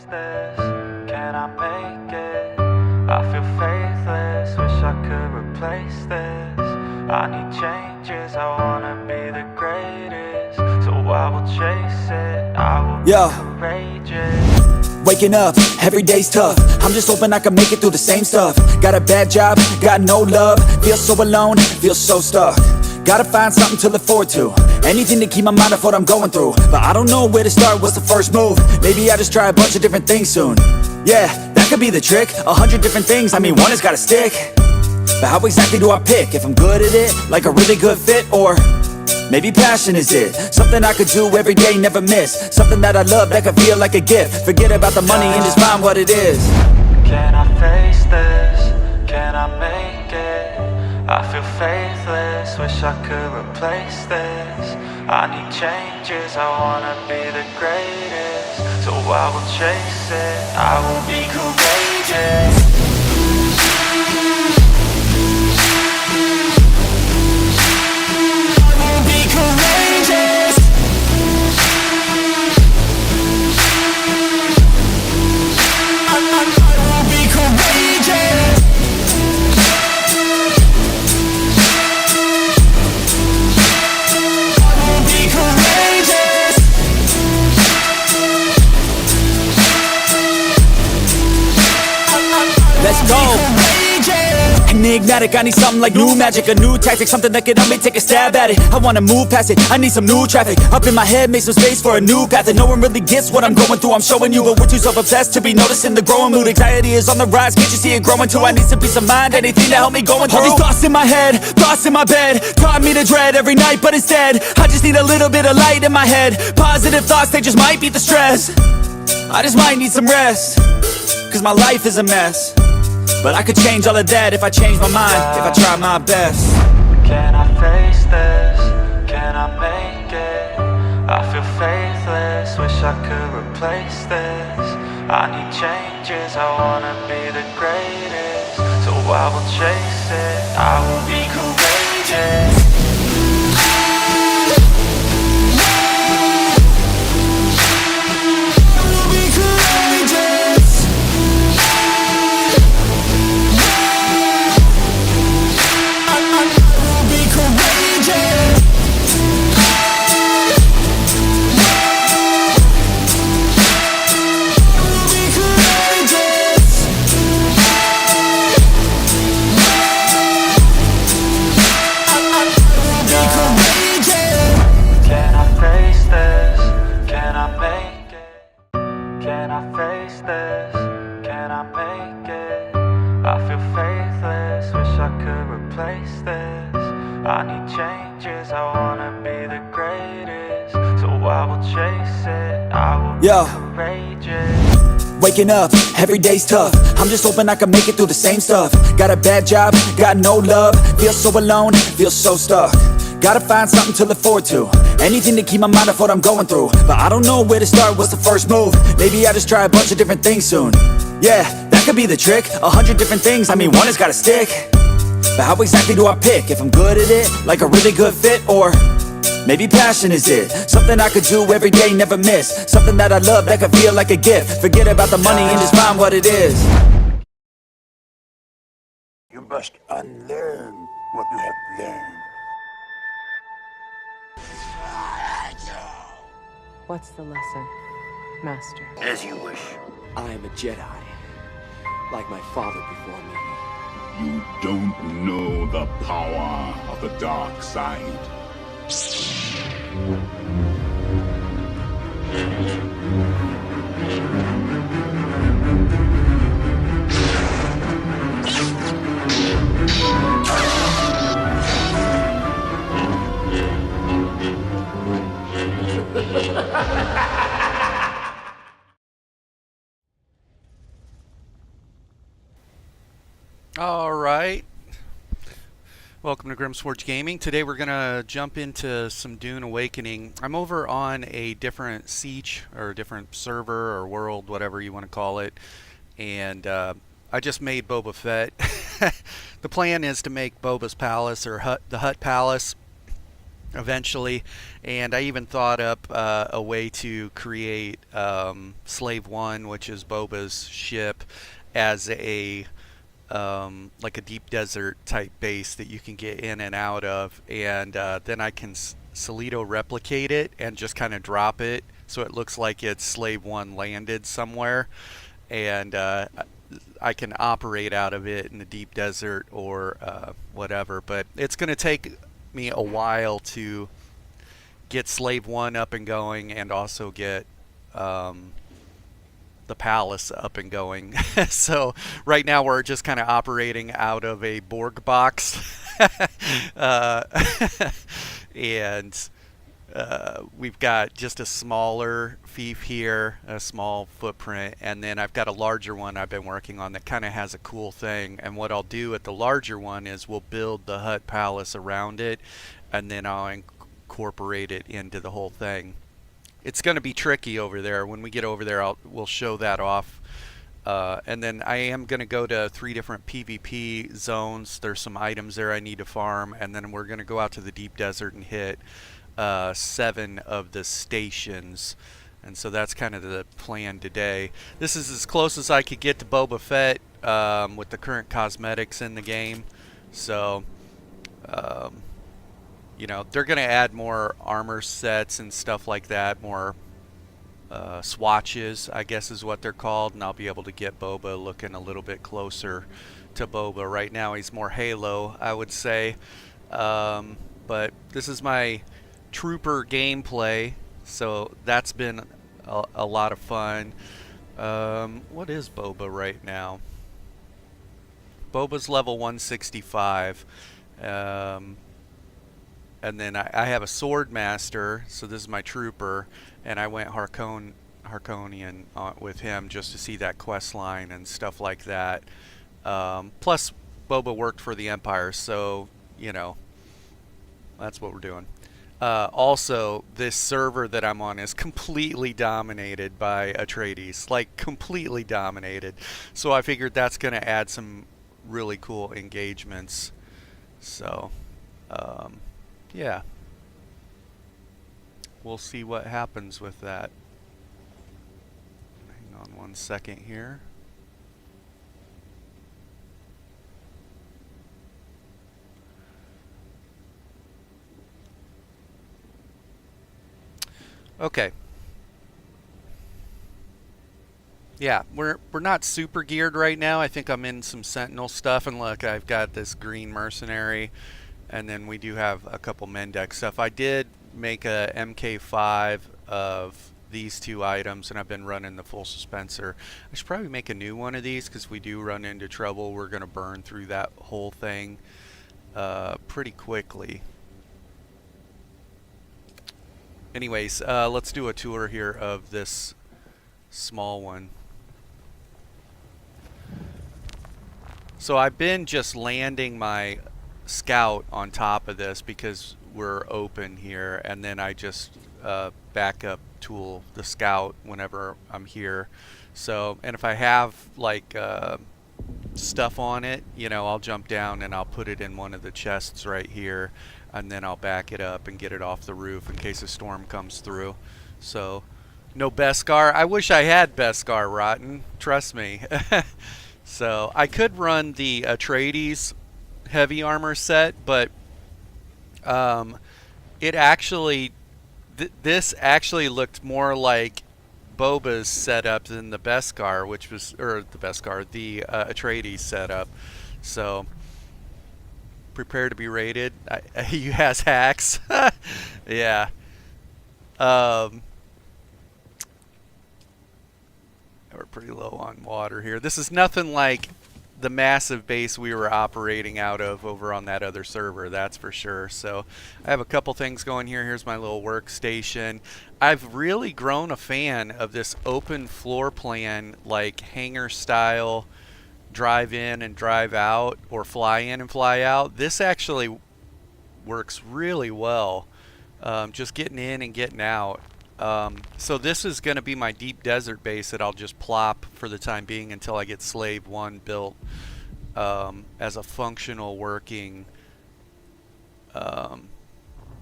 this? Can I make it? I feel faithless, wish I could replace this. I need changes, I wanna be the greatest. So I will chase it, I will be courageous. Waking up, every day's tough. I'm just hoping I can make it through the same stuff. Got a bad job, got no love. Feel so alone, feel so stuck. Gotta find something to look forward to. Anything to keep my mind off what I'm going through. But I don't know where to start, what's the first move? Maybe I just try a bunch of different things soon. Yeah, that could be the trick. 100 different things, I mean one has gotta stick. But how exactly do I pick? If I'm good at it, like a really good fit, or maybe passion is it? Something I could do every day, never miss. Something that I love, that could feel like a gift. Forget about the money and just find what it is. Can I face this? Can I make it? I feel faithless, wish I could replace this. I need changes, I wanna be the greatest. So I will chase it, I will be courageous. Let's go. Enigmatic, I need something like new magic, a new tactic, something that can help me take a stab at it. I wanna move past it, I need some new traffic. Up in my head, make some space for a new path. And no one really gets what I'm going through, I'm showing you. But we're too self-obsessed to be noticing the growing mood. Anxiety is on the rise, can't you see it growing too? I need some peace of mind, anything to help me going through. All these thoughts in my head, thoughts in my bed, taught me to dread every night, but instead I just need a little bit of light in my head. Positive thoughts, they just might beat the stress. I just might need some rest, cause my life is a mess. But I could change all of that if I change my mind, if I try my best. Can I face this? Can I make it? I feel faithless, wish I could replace this. I need changes, I wanna be the greatest. So I will chase it, I will be courageous. Can I face this? Can I make it? I feel faithless, wish I could replace this. I need changes, I wanna be the greatest. So I will chase it, I will be courageous. Waking up, every day's tough. I'm just hoping I can make it through the same stuff. Got a bad job, got no love. Feel so alone, feel so stuck. Gotta find something to look forward to. Anything to keep my mind off what I'm going through. But I don't know where to start, what's the first move? Maybe I just try a bunch of different things soon. Yeah, that could be the trick. 100 different things, I mean one has gotta stick. But how exactly do I pick? If I'm good at it, like a really good fit, or maybe passion is it? Something I could do every day, never miss. Something that I love, that could feel like a gift. Forget about the money and just find what it is. You must unlearn what you have learned. What's the lesson, Master? As you wish. I am a Jedi, like my father before me. You don't know the power of the dark side. All right. Welcome to Grimsforge Gaming. Today we're going to jump into some Dune Awakening. I'm over on a different siege or a different server or world, whatever you want to call it. And I just made Boba Fett. The plan is to make Boba's Palace or the Hutt Palace eventually. And I even thought up a way to create Slave One, which is Boba's ship, as a like a deep desert type base that you can get in and out of, and then I can Solito replicate it and just kind of drop it so it looks like it's Slave One landed somewhere, and I can operate out of it in the deep desert or whatever. But it's going to take me a while to get Slave One up and going, and also get the palace up and going. So right now we're just kind of operating out of a Borg box. uh, and we've got just a smaller fief here, a small footprint, and then I've got a larger one I've been working on that kind of has a cool thing. And what I'll do at the larger one is we'll build the hut palace around it, and then I'll incorporate it into the whole thing. It's going to be tricky over there. When we get over there, we'll show that off. And then I am going to go to 3 different PvP zones. There's some items there I need to farm, and then we're going to go out to the deep desert and hit 7 of the stations. And so that's kind of the plan today. This is as close as I could get to Boba Fett with the current cosmetics in the game. So you know, they're going to add more armor sets and stuff like that, more swatches, I guess is what they're called, and I'll be able to get Boba looking a little bit closer to Boba. Right now he's more Halo, I would say. But this is my trooper gameplay, so that's been a lot of fun. What is Boba right now? Boba's level 165. And then I have a sword master, so this is my trooper, and I went Harkonian with him just to see that quest line and stuff like that. Plus, Boba worked for the Empire, so, you know, that's what we're doing. Also, this server that I'm on is completely dominated by Atreides, like completely dominated. So I figured that's going to add some really cool engagements. So, yeah, we'll see what happens with that. Hang on one second here. Okay. Yeah, we're not super geared right now. I think I'm in some Sentinel stuff, and look, I've got this green mercenary. And then we do have a couple Mendex stuff. I did make a MK5 of these 2 items, and I've been running the full suspenser. I should probably make a new one of these because we do run into trouble. We're going to burn through that whole thing pretty quickly. Anyways, let's do a tour here of this small one. So I've been just landing my scout on top of this because we're open here, and then I just backup tool the scout whenever I'm here. So, and if I have like stuff on it, you know, I'll jump down and I'll put it in one of the chests right here, and then I'll back it up and get it off the roof in case a storm comes through. So no Beskar. I wish I had Beskar, Rotten, trust me. So I could run the Atreides heavy armor set, but it actually this actually looked more like Boba's setup than the Beskar, which was the Atreides setup. So prepare to be raided. He has hacks. Yeah. We're pretty low on water here. This is nothing like the massive base we were operating out of over on that other server, that's for sure. So I have a couple things going here. Here's my little workstation. I've really grown a fan of this open floor plan, like hangar style, drive in and drive out, or fly in and fly out. This actually works really well, just getting in and getting out. So this is going to be my deep desert base that I'll just plop for the time being until I get Slave 1 built as a functional working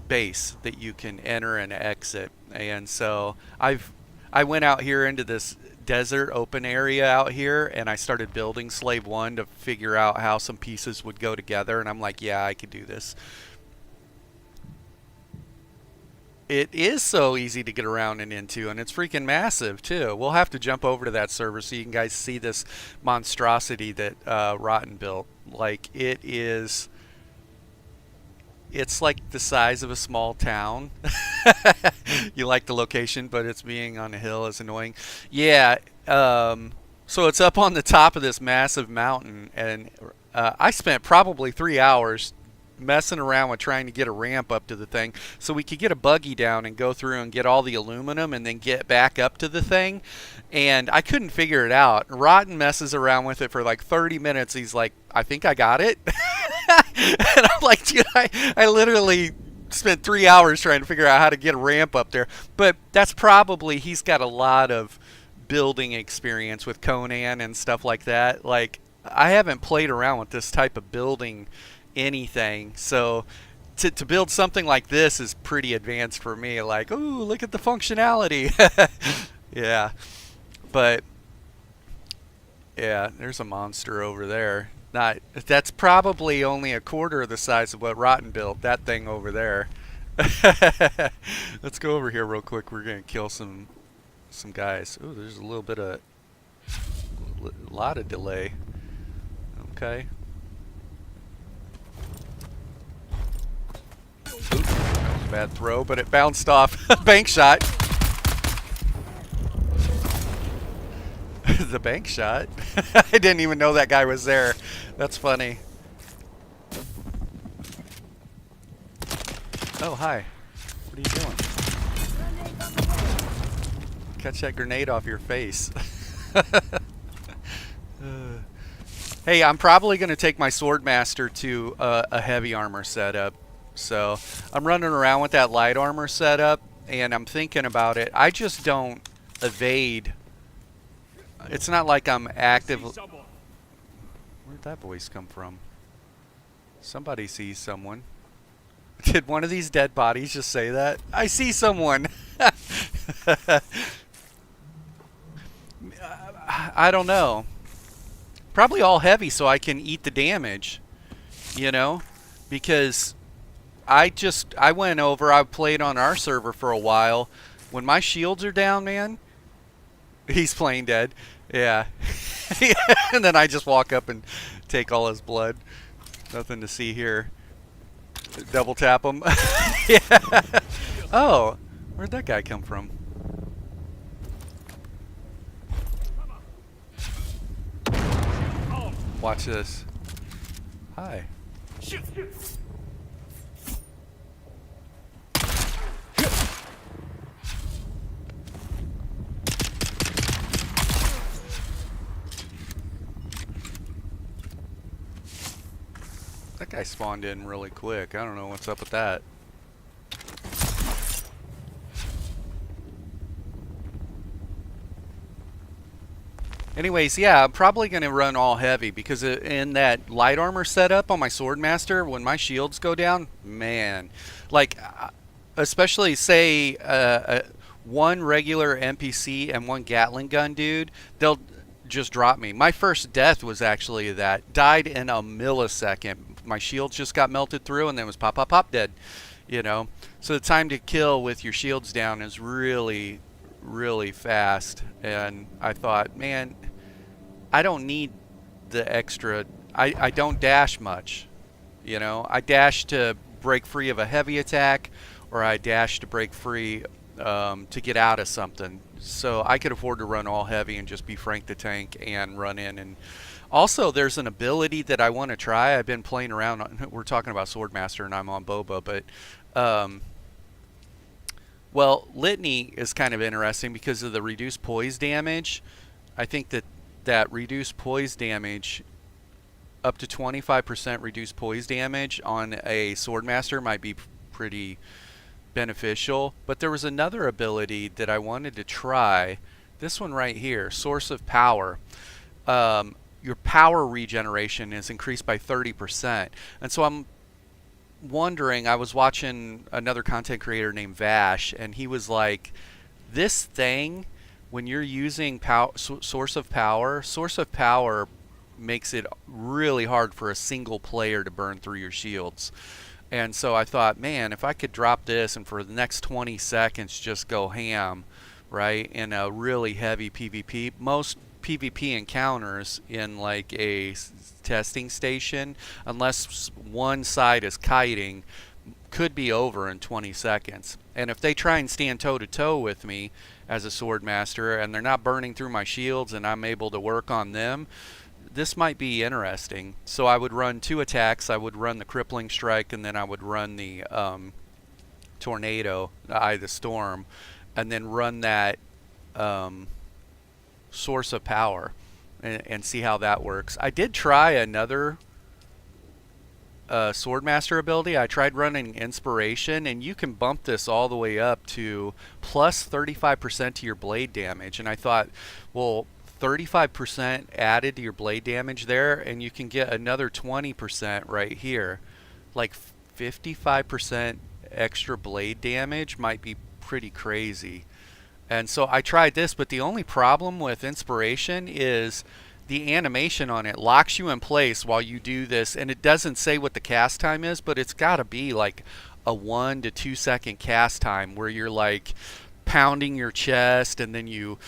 base that you can enter and exit. And so I went out here into this desert open area out here, and I started building Slave 1 to figure out how some pieces would go together, and I'm like, yeah, I could do this. It is so easy to get around and into, and it's freaking massive too. We'll have to jump over to that server so you can guys see this monstrosity that Rotten built. Like, it's like the size of a small town. You like the location, but it's being on a hill is annoying. Yeah, so it's up on the top of this massive mountain, and I spent probably 3 hours messing around with trying to get a ramp up to the thing so we could get a buggy down and go through and get all the aluminum and then get back up to the thing. And I couldn't figure it out. Rotten messes around with it for like 30 minutes. He's like, I think I got it. And I'm like, dude, I literally spent 3 hours trying to figure out how to get a ramp up there. But that's probably, he's got a lot of building experience with Conan and stuff like that. Like, I haven't played around with this type of building anything, so to build something like this is pretty advanced for me. Like, ooh, look at the functionality. Yeah, but yeah, there's a monster over there. That's probably only a quarter of the size of what Rotten built, that thing over there. Let's go over here real quick. We're gonna kill some guys. Ooh, there's a little bit of a lot of delay. Okay. Ooh, that was a bad throw, but it bounced off. Bank shot. The bank shot. I didn't even know that guy was there. That's funny. Oh, hi. What are you doing? Catch that grenade off your face. Hey, I'm probably going to take my Swordmaster to a heavy armor setup. So I'm running around with that light armor setup, and I'm thinking about it. I just don't evade. It's not like I'm active. Where'd that voice come from? Somebody sees someone. Did one of these dead bodies just say that? I see someone. I don't know. Probably all heavy so I can eat the damage, you know, because I went over, I played on our server for a while. When my shields are down, man, he's playing dead. Yeah. And then I just walk up and take all his blood. Nothing to see here. Double tap him. Yeah. Oh, where'd that guy come from? Watch this. Hi. That guy spawned in really quick. I don't know what's up with that. Anyways, yeah, I'm probably going to run all heavy because in that light armor setup on my Swordmaster, when my shields go down, man, like, especially say one regular NPC and one Gatling gun dude, they'll just drop me. My first death was actually that. Died in a millisecond. My shields just got melted through and then was pop, pop, pop, dead. You know? So the time to kill with your shields down is really, really fast. And I thought, man, I don't need the extra. I don't dash much. You know? I dash to break free of a heavy attack, or I dash to break free to get out of something. So I could afford to run all heavy and just be Frank the Tank and run in. And also, there's an ability that I want to try. I've been playing around on, we're talking about Swordmaster and I'm on Boba, but well, Litany is kind of interesting because of the reduced poise damage. I think that reduced poise damage, up to 25% reduced poise damage on a Swordmaster might be pretty beneficial. But there was another ability that I wanted to try. This one right here, Source of Power. Your power regeneration is increased by 30%. And so wondering, I was watching another content creator named Vash, and he was like, this thing, when you're using source of power makes it really hard for a single player to burn through your shields. And so I thought, man, if I could drop this and for the next 20 seconds just go ham, right, in a really heavy PvP. Most PvP encounters in like a testing station, unless one side is kiting, could be over in 20 seconds. And if they try and stand toe to toe with me as a sword master and they're not burning through my shields and I'm able to work on them, this might be interesting. So I would run 2 attacks. I would run the crippling strike, and then I would run the tornado, the Eye of the Storm, and then run that source of power and see how that works. I did try another Swordmaster ability. I tried running Inspiration, and you can bump this all the way up to plus 35% to your blade damage. And I thought, well, 35% added to your blade damage there, and you can get another 20% right here. Like 55% extra blade damage might be pretty crazy. And so I tried this, but the only problem with Inspiration is the animation on it locks you in place while you do this, and it doesn't say what the cast time is, but it's got to be like a 1 to 2 second cast time where you're like pounding your chest and then you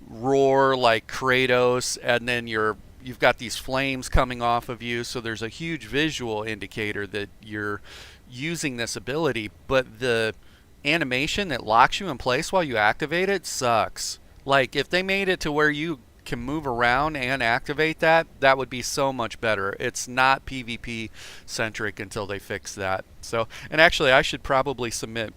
roar like Kratos, and then you've got these flames coming off of you, so there's a huge visual indicator that you're using this ability, but the animation that locks you in place while you activate it sucks. Like, if they made it to where you can move around and activate that, that would be so much better. It's not PvP centric until they fix that. So, and actually I should probably submit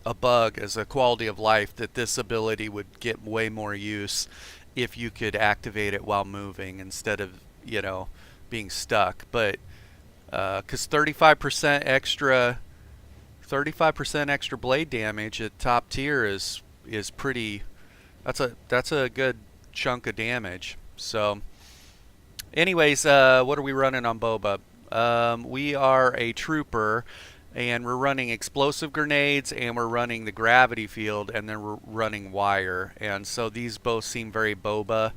a bug as a quality of life that this ability would get way more use if you could activate it while moving instead of, you know, being stuck. But because 35% extra blade damage at top tier is pretty, that's a good chunk of damage. So anyways, what are we running on Boba? We are a trooper, and we're running explosive grenades, and we're running the gravity field, and then we're running wire. And so these both seem very Boba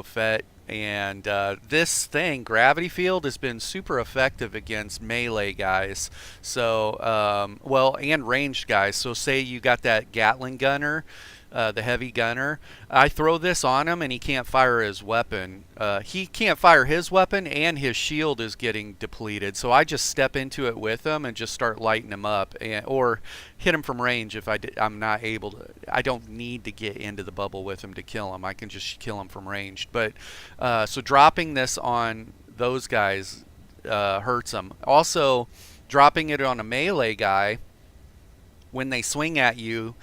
Fett. And this thing, gravity field, has been super effective against melee guys. So, well, and ranged guys. So say you got that Gatling gunner, the heavy gunner. I throw this on him and he can't fire his weapon. He can't fire his weapon and his shield is getting depleted. So I just step into it with him and just start lighting him up, or hit him from range if I'm not able to. I don't need to get into the bubble with him to kill him. I can just kill him from range. But so dropping this on those guys hurts them. Also, dropping it on a melee guy, when they swing at you,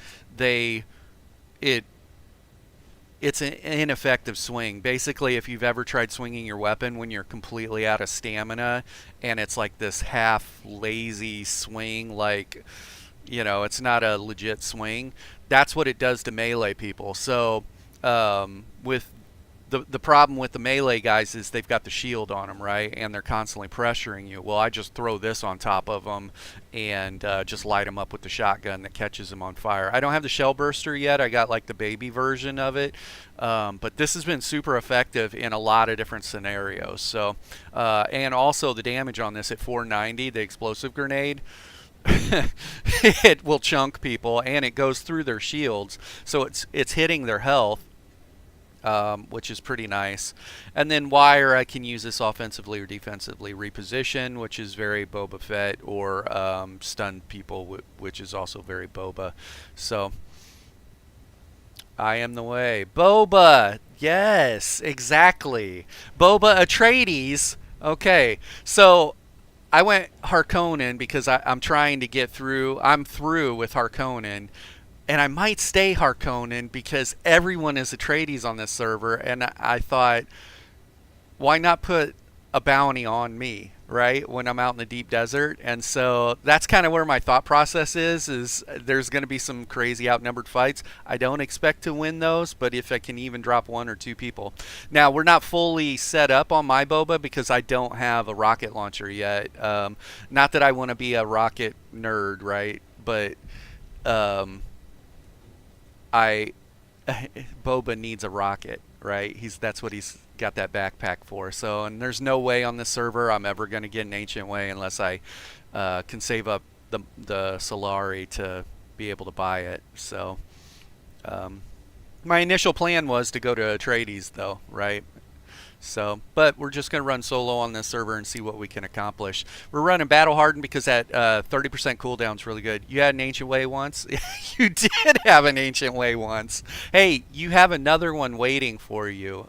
it's an ineffective swing. Basically, if you've ever tried swinging your weapon when you're completely out of stamina and it's like this half lazy swing, like, you know, it's not a legit swing, that's what it does to melee people. So with the problem with the melee guys is they've got the shield on them, right? And they're constantly pressuring you. Well, I just throw this on top of them and just light them up with the shotgun that catches them on fire. I don't have the shell burster yet. I got like the baby version of it. But this has been super effective in a lot of different scenarios. So, and also the damage on this at 490, the explosive grenade, it will chunk people and it goes through their shields. So it's hitting their health. Which is pretty nice. And then wire, I can use this offensively or defensively. Reposition, which is very Boba Fett, or stun people, which is also very Boba. So I am the way. Boba! Yes, exactly. Boba Atreides. Okay, so I went Harkonnen because I'm trying to get through. I'm through with Harkonnen. And I might stay Harkonnen because everyone is Atreides on this server. And I thought, why not put a bounty on me, right, when I'm out in the deep desert. And so that's kind of where my thought process is there's going to be some crazy outnumbered fights. I don't expect to win those, but if I can even drop 1 or 2 people. Now, we're not fully set up on my Boba because I don't have a rocket launcher yet. Not that I want to be a rocket nerd, right? But Boba needs a rocket, right? That's what he's got that backpack for. So, and there's no way on this server I'm ever going to get an Ancient Way unless I can save up the Solari to be able to buy it. So, my initial plan was to go to Atreides, though, right? So, but we're just going to run solo on this server and see what we can accomplish. We're running Battle Hardened because that 30% cooldown is really good. You had an Ancient Way once? You did have an Ancient Way once. Hey, you have another one waiting for you.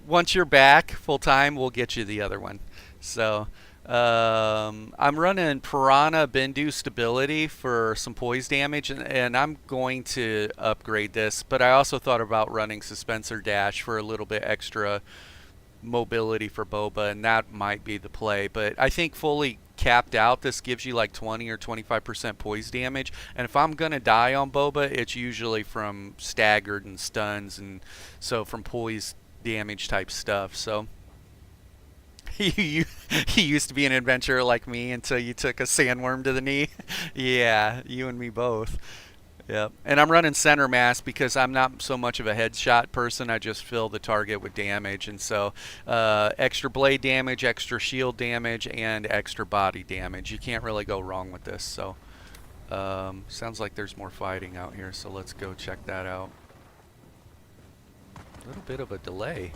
Once you're back full time, we'll get you the other one. So, I'm running Piranha Bendu stability for some poise damage, and I'm going to upgrade this, but I also thought about running Suspensor Dash for a little bit extra mobility for Boba, and that might be the play. But I think fully capped out, this gives you like 20 or 25% poise damage, and if I'm going to die on Boba, it's usually from staggered and stuns, and so from poise damage type stuff. So you used to be an adventurer like me until you took a sandworm to the knee. Yeah, you and me both. Yep. And I'm running center mass because I'm not so much of a headshot person. I just fill the target with damage, and so extra blade damage, extra shield damage, and extra body damage. You can't really go wrong with this. So sounds like there's more fighting out here, so let's go check that out. A little bit of a delay.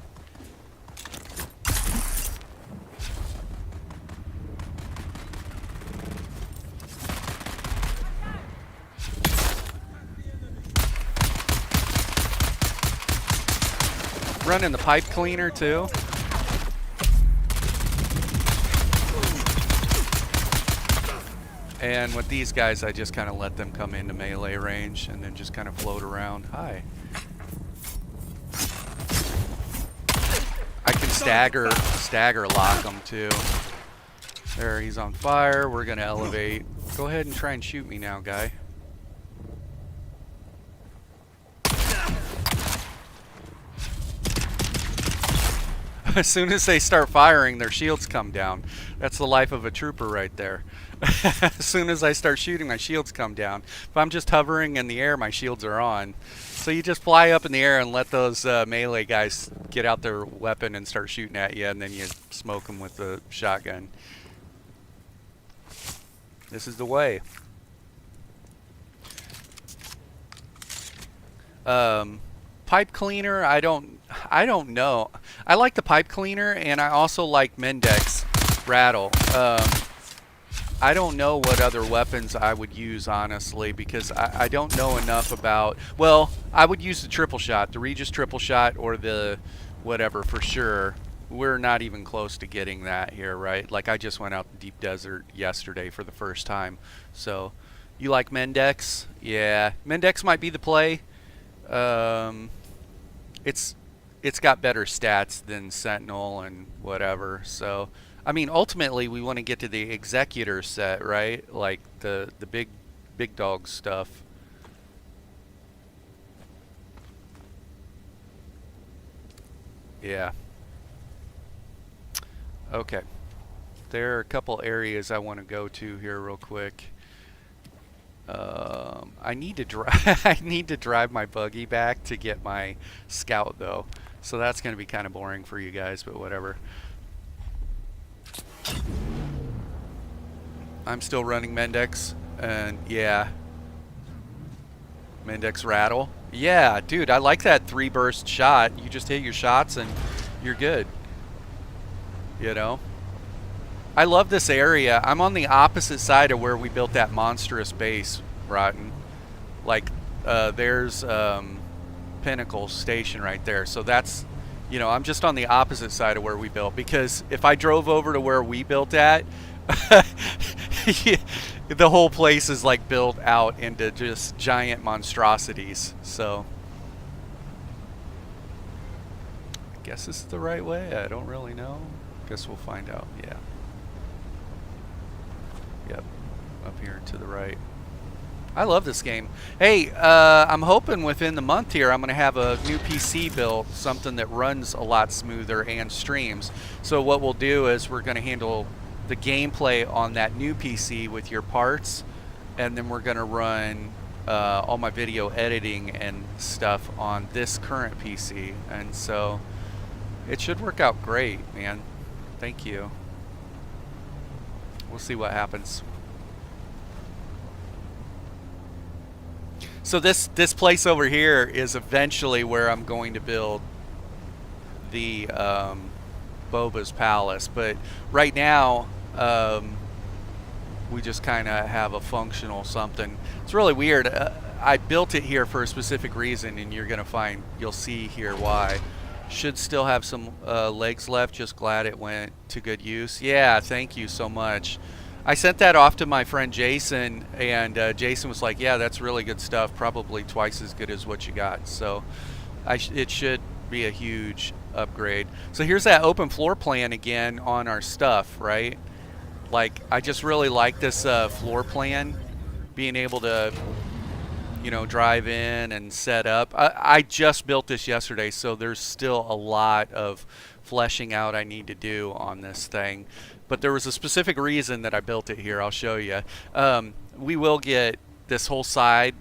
Running the pipe cleaner too. And with these guys, I just kind of let them come into melee range and then just kind of float around. Hi. I can stagger lock them too. There, he's on fire. We're gonna elevate. Go ahead and try and shoot me now, guy. As soon as they start firing, their shields come down. That's the life of a trooper right there. As soon as I start shooting, my shields come down. If I'm just hovering in the air, my shields are on. So you just fly up in the air and let those melee guys get out their weapon and start shooting at you, and then you smoke them with the shotgun. This is the way. Pipe cleaner, I don't know. I like the pipe cleaner, and I also like Mendex rattle. I don't know what other weapons I would use, honestly, because I don't know enough about... Well, I would use the triple shot, the Regis triple shot, or the whatever for sure. We're not even close to getting that here, right? Like, I just went out the deep desert yesterday for the first time. So, you like Mendex? Yeah, Mendex might be the play. It's got better stats than Sentinel and whatever. So, I mean, ultimately we want to get to the Executor set, right? Like the big dog stuff. Yeah. Okay. There are a couple areas I want to go to here real quick. I need to drive. I need to drive my buggy back to get my scout, though. So that's going to be kind of boring for you guys, but whatever. I'm still running Mendex, and yeah, Mendex rattle. Yeah, dude, I like that 3-burst shot. You just hit your shots and you're good. You know? I love this area. I'm on the opposite side of where we built that monstrous base, Rotten. Like, there's Pinnacle Station right there. So that's, you know, I'm just on the opposite side of where we built. Because if I drove over to where we built at, the whole place is like built out into just giant monstrosities. So, guess this is the right way. I don't really know. Guess we'll find out. Yeah. Yep. Up here to the right. I love this game. Hey, I'm hoping within the month here I'm going to have a new PC built, something that runs a lot smoother and streams. So what we'll do is we're going to handle the gameplay on that new PC with your parts, and then we're going to run all my video editing and stuff on this current PC. And so it should work out great, man. Thank you. We'll see what happens. So this place over here is eventually where I'm going to build the Boba's palace, but right now we just kind of have a functional something. It's really weird. I built it here for a specific reason, and you'll see here why. Should still have some legs left. Just glad it went to good use. Yeah, thank you so much. I sent that off to my friend Jason, and Jason was like, yeah, that's really good stuff, probably twice as good as what you got. So it should be a huge upgrade. So here's that open floor plan again on our stuff, right? Like, I just really like this floor plan, being able to, you know, drive in and set up. I just built this yesterday, so there's still a lot of fleshing out I need to do on this thing. But there was a specific reason that I built it here. I'll show you. We will get this whole side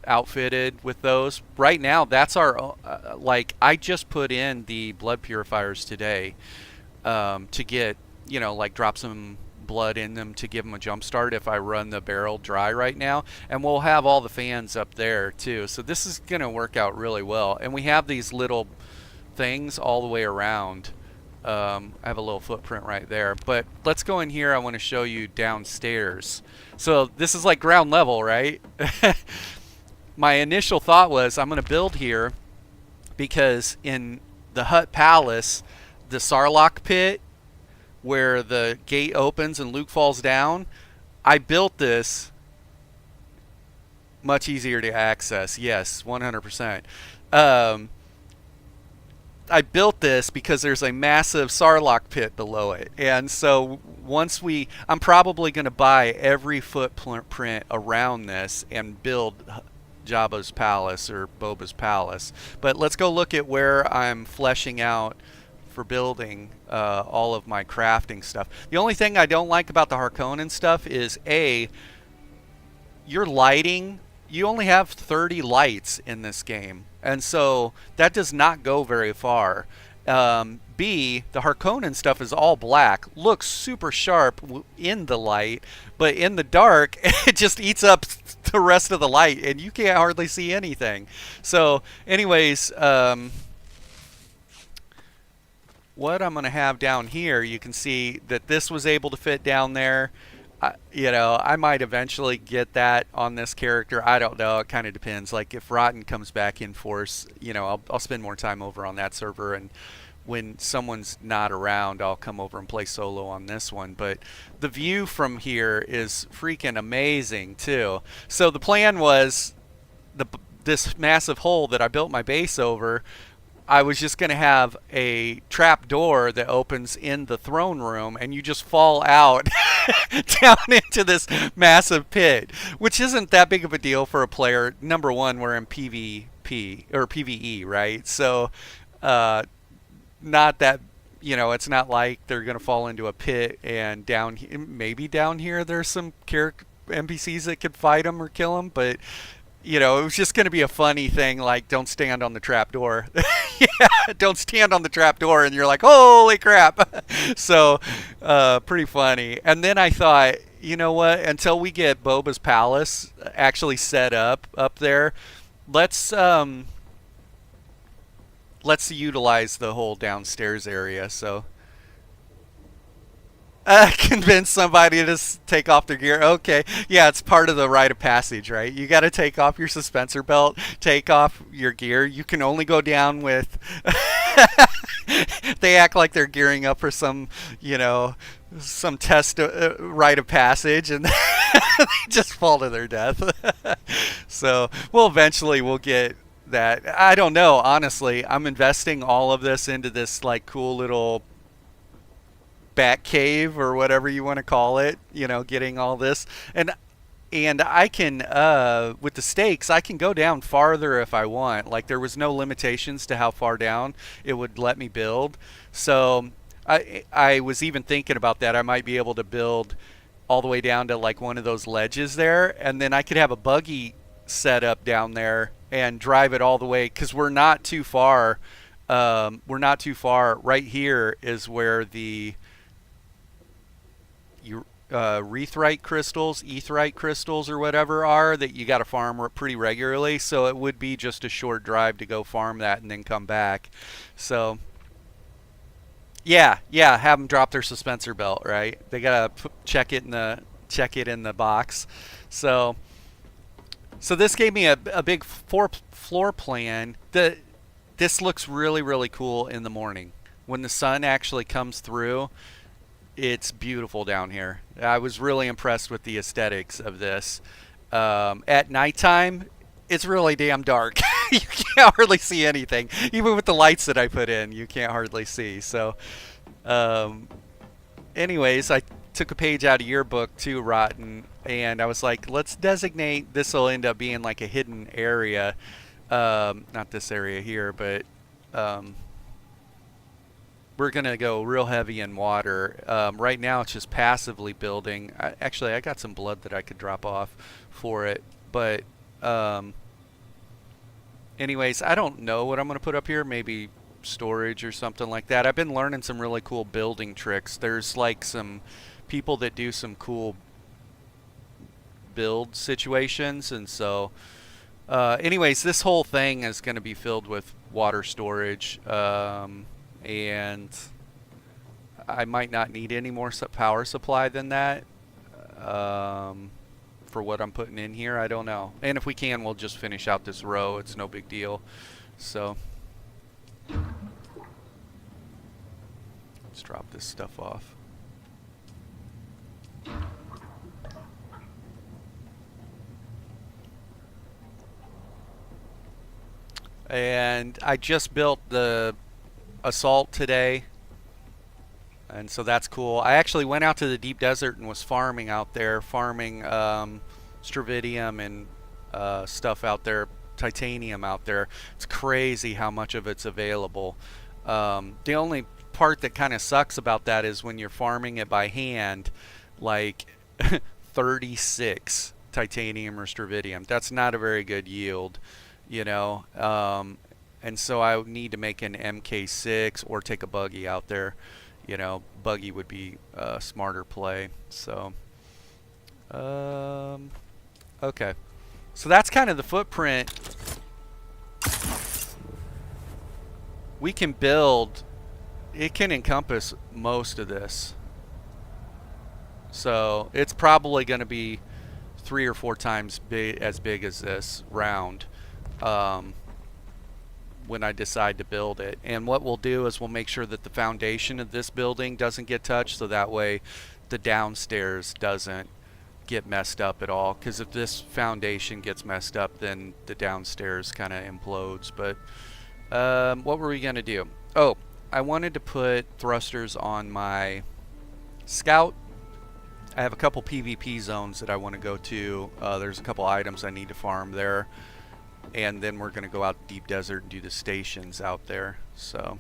outfitted with those. Right now, that's our, like, I just put in the blood purifiers today to get, you know, like drop some blood in them to give them a jump start if I run the barrel dry right now. And we'll have all the fans up there too. So this is going to work out really well. And we have these little things all the way around. I have a little footprint right there, but let's go in here. I want to show you downstairs. So this is like ground level, right? My initial thought was I'm going to build here because in the Hutt Palace, the Sarlacc pit where the gate opens and Luke falls down, I built this much easier to access. Yes, 100%. I built this because there's a massive Sarlacc pit below it, and so I'm probably going to buy every footprint around this and build Jabba's palace or Boba's palace. But let's go look at where I'm fleshing out for building all of my crafting stuff. The only thing I don't like about the Harkonnen stuff is your lighting. You only have 30 lights in this game, and so that does not go very far. B, the Harkonnen stuff is all black, looks super sharp in the light, but in the dark it just eats up the rest of the light and you can't hardly see anything. So anyways, what I'm going to have down here, you can see that this was able to fit down there. You know, I might eventually get that on this character. I don't know. It kind of depends. Like if Rotten comes back in force, you know, I'll spend more time over on that server, and when someone's not around, I'll come over and play solo on this one. But the view from here is freaking amazing too. So the plan was this massive hole that I built my base over, I was just going to have a trap door that opens in the throne room, and you just fall out down into this massive pit, which isn't that big of a deal for a player. Number one, we're in PvP or PvE, right? So not that, you know, it's not like they're going to fall into a pit and maybe down here there's some NPCs that could fight them or kill them, but you know, it was just going to be a funny thing, like, don't stand on the trap door. Yeah, don't stand on the trap door, and you're like, holy crap. So, pretty funny. And then I thought, you know what, until we get Boba's palace actually set up there, let's utilize the whole downstairs area. So convince somebody to take off their gear. Okay, yeah, it's part of the rite of passage, right? You got to take off your suspensor belt, take off your gear. You can only go down with they act like they're gearing up for some, you know, some test rite of passage, and they just fall to their death. So we'll get that I don't know. Honestly, I'm investing all of this into this like cool little bat cave or whatever you want to call it. You know, getting all this and I can with the stakes I can go down farther if I want. Like there was no limitations to how far down it would let me build. So I was even thinking about that. I might be able to build all the way down to like one of those ledges there, and then I could have a buggy set up down there and drive it all the way because we're not too far. We're not too far. Right here is where the etherite crystals or whatever are that you got to farm pretty regularly. So it would be just a short drive to go farm that and then come back. So yeah, have them drop their suspensor belt, right? They gotta check it in the box. So this gave me a big floor plan. This looks really, really cool in the morning when the sun actually comes through. It's beautiful down here. I was really impressed with the aesthetics of this. At nighttime, it's really damn dark. You can't hardly see anything. Even with the lights that I put in, you can't hardly see. So, anyways, I took a page out of your book too, Rotten, and I was like, let's designate, this will end up being like a hidden area. Not this area here, but we're going to go real heavy in water. Right now it's just passively building. Actually, I got some blood that I could drop off for it. But anyways, I don't know what I'm going to put up here. Maybe storage or something like that. I've been learning some really cool building tricks. There's like some people that do some cool build situations. And so anyways, this whole thing is going to be filled with water storage. And I might not need any more power supply than that for what I'm putting in here. I don't know. And if we can, we'll just finish out this row. It's no big deal. So let's drop this stuff off. And I just built the assault today, and so that's cool. I actually went out to the deep desert and was farming out there, stravidium and stuff out there, titanium out there. It's crazy how much of it's available. The only part that kind of sucks about that is when you're farming it by hand, like 36 titanium or stravidium. That's not a very good yield, you know. And so I would need to make an MK6 or take a buggy out there. You know, buggy would be a smarter play. So, okay. So that's kind of the footprint. We can build, it can encompass most of this. So it's probably going to be 3 or 4 times as big as this round. When I decide to build it. And what we'll do is we'll make sure that the foundation of this building doesn't get touched, so that way the downstairs doesn't get messed up at all, because if this foundation gets messed up, then the downstairs kind of implodes. But what were we gonna do? Oh, I wanted to put thrusters on my scout. I have a couple PvP zones that I want to go to. There's a couple items I need to farm there. And then we're going to go out deep desert and do the stations out there. So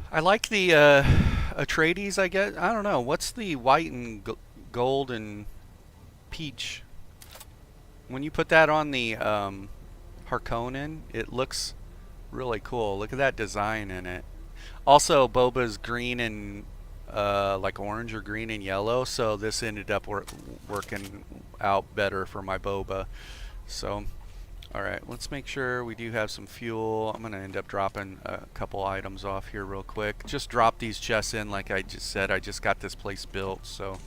I like the Atreides, I guess. I don't know. What's the white and gold and peach? When you put that on the Harkonnen, it looks really cool. Look at that design in it. Also, Boba's green and like orange or green and yellow, so this ended up working out better for my Boba. So Alright, let's make sure we do have some fuel. I'm going to end up dropping a couple items off here real quick. Just drop these chests in like I just said. I just got this place built, so...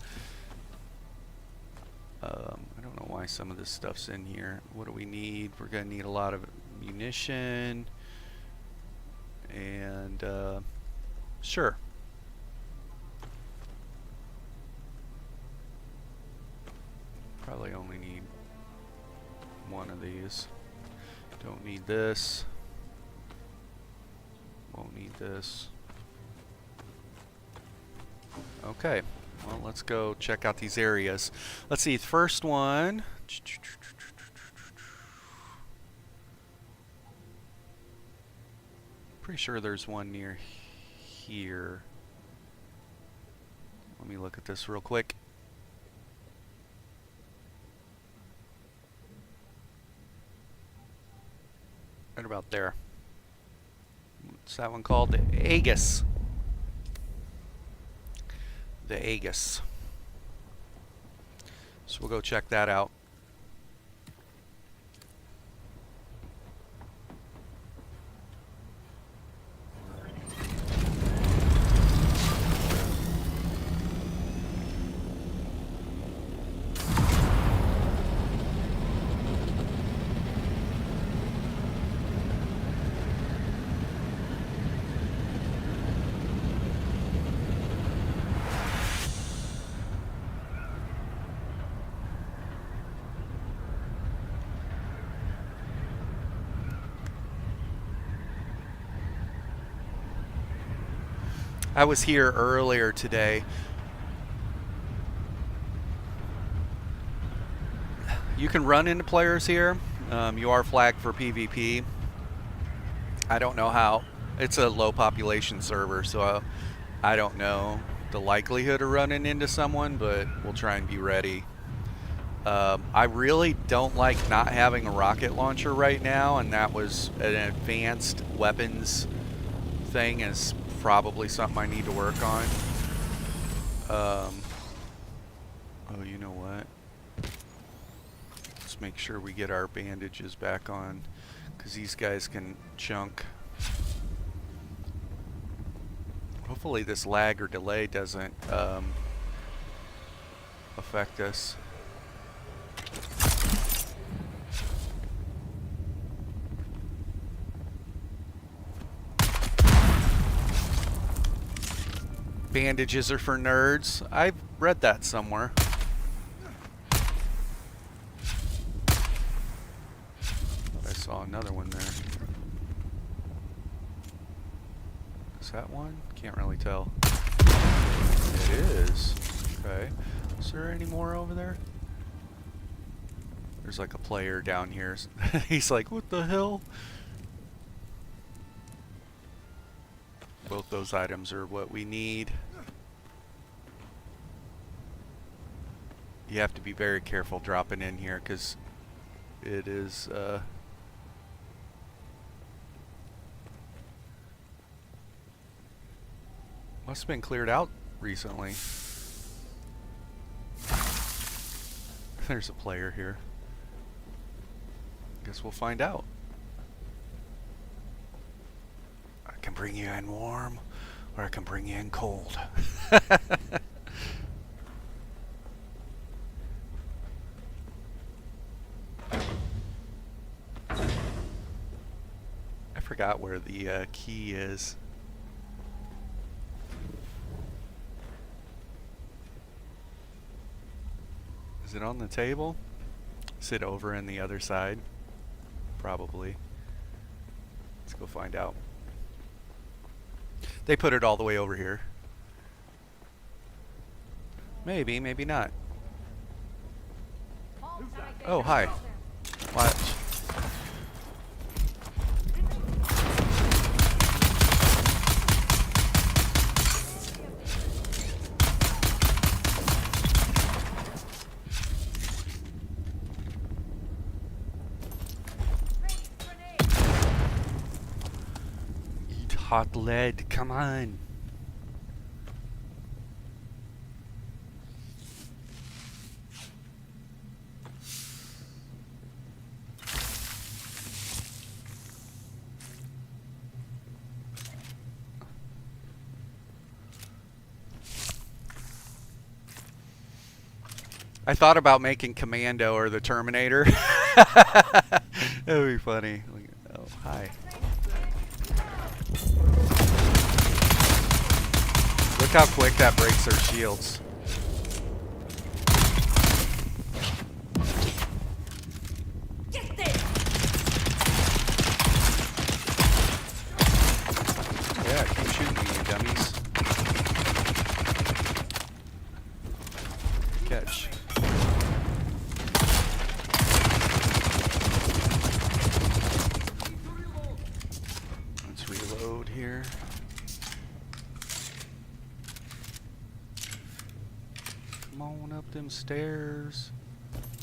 I don't know why some of this stuff's in here. What do we need? We're going to need a lot of munition. And, sure. Probably only need one of these. Don't need this. Won't need this. Okay. Well, let's go check out these areas. Let's see, the first one. Pretty sure there's one near here. Let me look at this real quick. Right about there. What's that one called? The Aegis. The Aegis. So we'll go check that out. I was here earlier today. You can run into players here. You are flagged for PvP. I don't know how. It's a low population server, so I don't know the likelihood of running into someone, but we'll try and be ready. I really don't like not having a rocket launcher right now, and that was an advanced weapons thing is probably something I need to work on. Oh, you know what? Let's make sure we get our bandages back on, because these guys can chunk. Hopefully this lag or delay doesn't affect us. Bandages are for nerds. I've read that somewhere. I saw another one there. Is that one? Can't really tell. It is. Okay. Is there any more over there? There's like a player down here. He's like, what the hell? Both those items are what we need. You have to be very careful dropping in here because it is must have been cleared out recently. There's a player here. Guess we'll find out. I can bring you in warm, or I can bring you in cold. I forgot where the key is. Is it on the table? Is it over in the other side? Probably. Let's go find out. They put it all the way over here. Maybe, maybe not. Oh, hi. Watch. Eat hot lead, come on. I thought about making Commando or the Terminator. That would be funny. Oh, hi. Look how quick that breaks their shields. Yeah, keep shooting me, you dummies. Catch. Let's reload here. Come on up them stairs.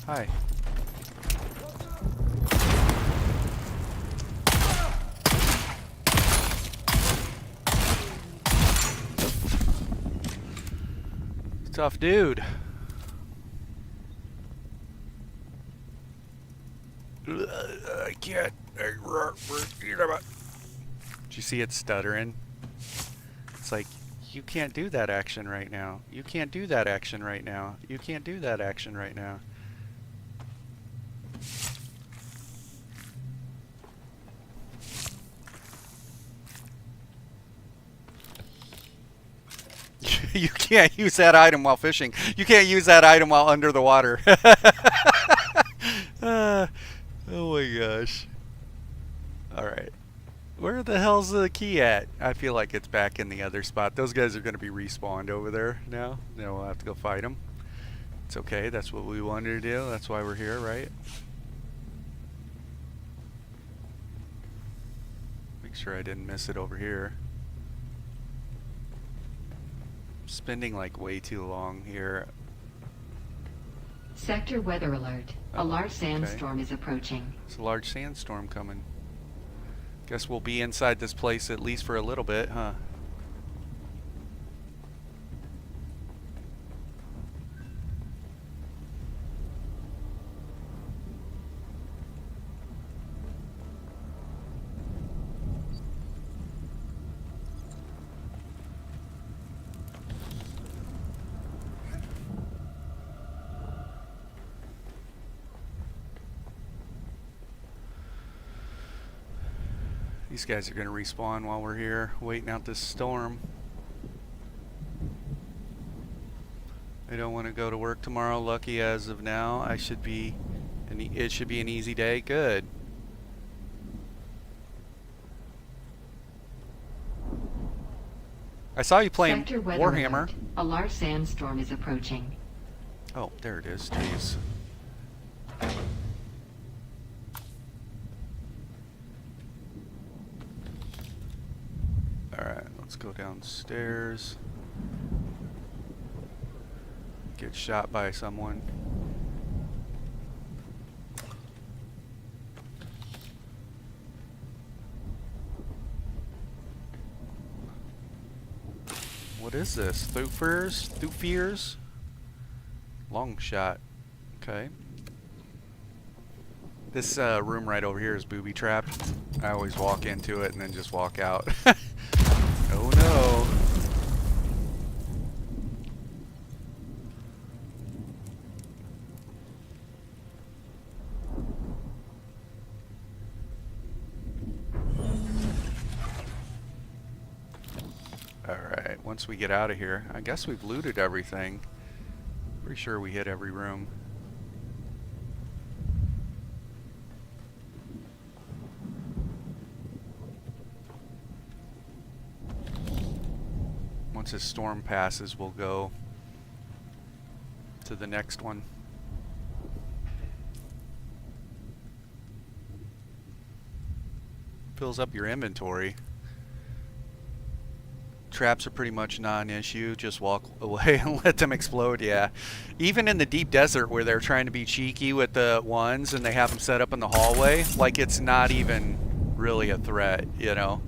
Hi. Tough dude. I can't. Did you see it stuttering? It's like, you can't do that action right now. You can't do that action right now. You can't do that action right now. You can't use that item while fishing. You can't use that item while under the water. Oh my gosh. Alright. Where the hell's the key at? I feel like it's back in the other spot. Those guys are going to be respawned over there now. Then we'll have to go fight them. It's okay. That's what we wanted to do. That's why we're here, right? Make sure I didn't miss it over here. Spending like way too long here. Sector weather alert. A large sandstorm is approaching. It's a large sandstorm coming. Guess we'll be inside this place at least for a little bit, huh? These guys are going to respawn while we're here, waiting out this storm. I don't want to go to work tomorrow. Lucky as of now. It should be an easy day. Good. I saw you playing Warhammer. Alert. A large sandstorm is approaching. Oh, there it is. Jeez. Alright, let's go downstairs. Get shot by someone. What is this? Thuffirs? Long shot. Okay. This room right over here is booby trapped. I always walk into it and then just walk out. Oh no. Alright, once we get out of here, I guess we've looted everything. Pretty sure we hit every room. Once this storm passes, we'll go to the next one. Fills up your inventory. Traps are pretty much non-issue. Just walk away and let them explode. Yeah, even in the deep desert where they're trying to be cheeky with the ones and they have them set up in the hallway, like it's not even really a threat, you know.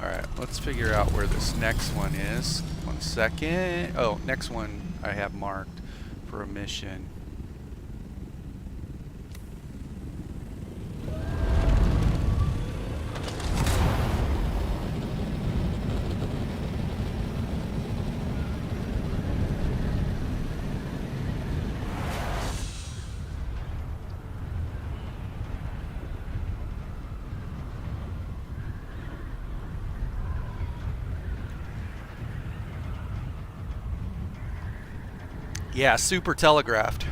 Alright, let's figure out where this next one is. 1 second. Oh, next one I have marked for a mission. Yeah, super telegraphed.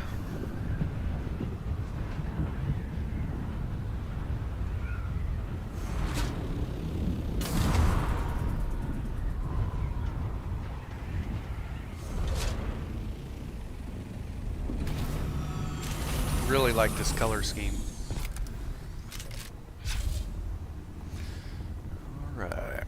Really like this color scheme. All right.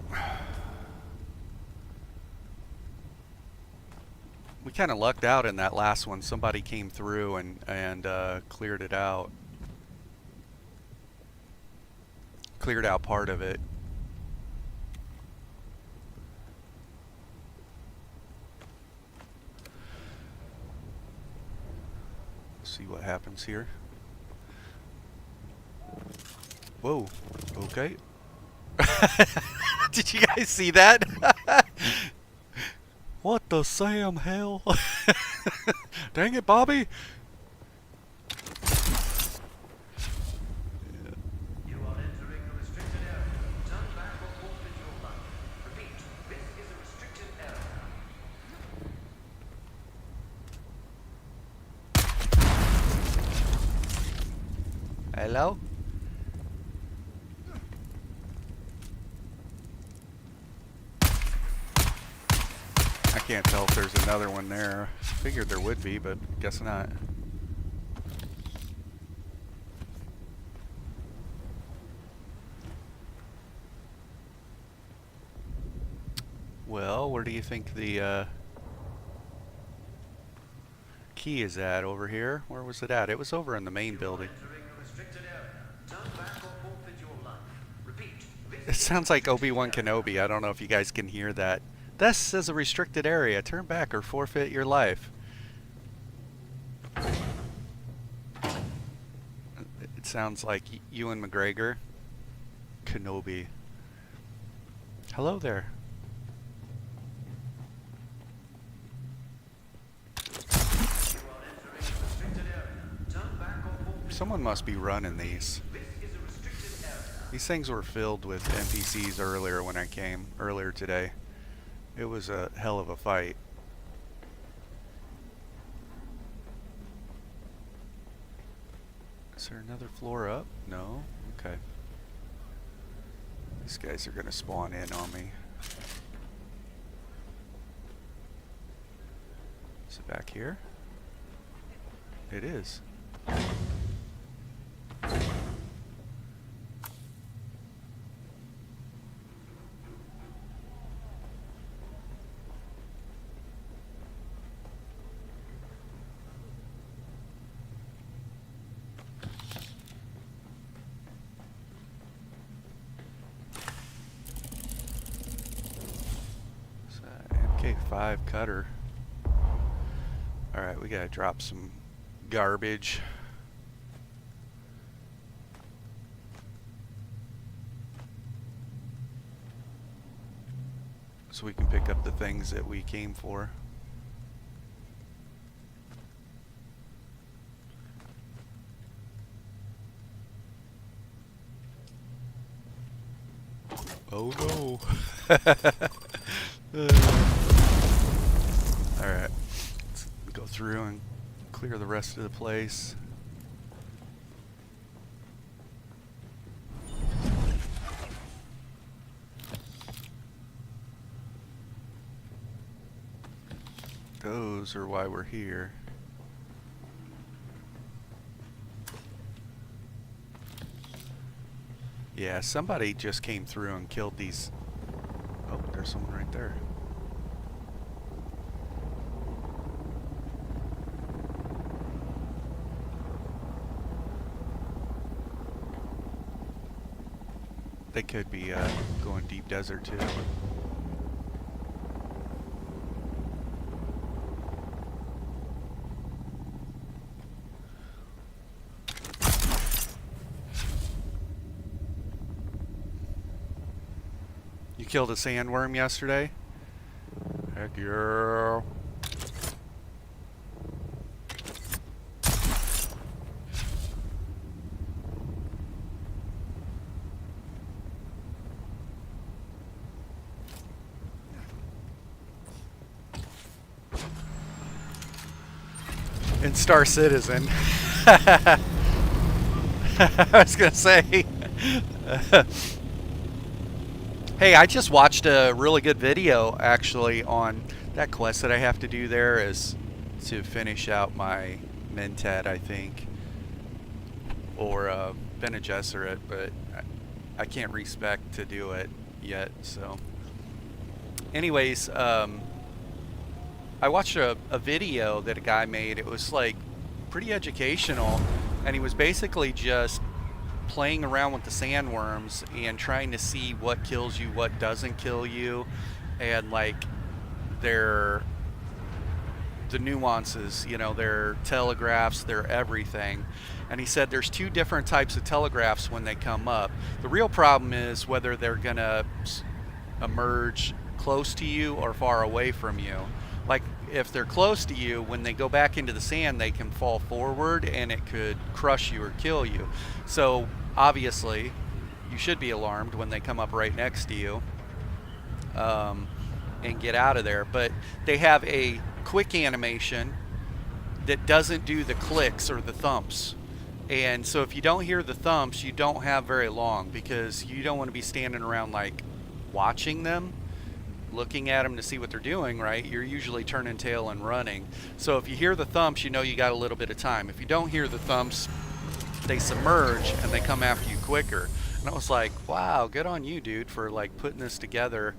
We kind of lucked out in that last one. Somebody came through and cleared it out. Cleared out part of it. See what happens here. Whoa. Okay. Did you guys see that? What the Sam hell? Dang it, Bobby. You are entering a restricted area. Turn back or forfeit your life. Repeat, this is a restricted area. Hello? I can't tell if there's another one there. Figured there would be, but guess not. Well, where do you think the key is at? Over here? Where was it at? It was over in the main building. It sounds like Obi-Wan Kenobi. I don't know if you guys can hear that. This is a restricted area. Turn back or forfeit your life. It sounds like Ewan McGregor. Kenobi. Hello there. Someone must be running these. These things were filled with NPCs earlier when I came, earlier today. It was a hell of a fight. Is there another floor up? No? Okay. These guys are gonna spawn in on me. Is it back here? It is. MK5 cutter. Alright, we gotta drop some garbage. So we can pick up the things that we came for. Oh no. Alright, let's go through and clear the rest of the place. Those are why we're here. Yeah, somebody just came through and killed these. Oh, there's someone right there. They could be going deep desert too. You killed a sandworm yesterday? Heck yeah. in Star Citizen. I was gonna say. Hey, I just watched a really good video actually on that quest that I have to do there is to finish out my Mentat, I think, or Bene Gesserit, but I can't respec to do it yet. So, anyways, I watched a video that a guy made. It was like pretty educational, and he was basically just playing around with the sandworms and trying to see what kills you, what doesn't kill you, and like the nuances, you know, their telegraphs, their everything. And he said there's two different types of telegraphs when they come up. The real problem is whether they're gonna emerge close to you or far away from you. Like if they're close to you, when they go back into the sand, they can fall forward and it could crush you or kill you. So obviously you should be alarmed when they come up right next to you and get out of there. But they have a quick animation that doesn't do the clicks or the thumps. And so if you don't hear the thumps, you don't have very long, because you don't want to be standing around like watching them, looking at them to see what they're doing, right? You're usually turning tail and running. So if you hear the thumps, you know you got a little bit of time. If you don't hear the thumps, they submerge and they come after you quicker. And I was like, wow, good on you, dude, for like putting this together.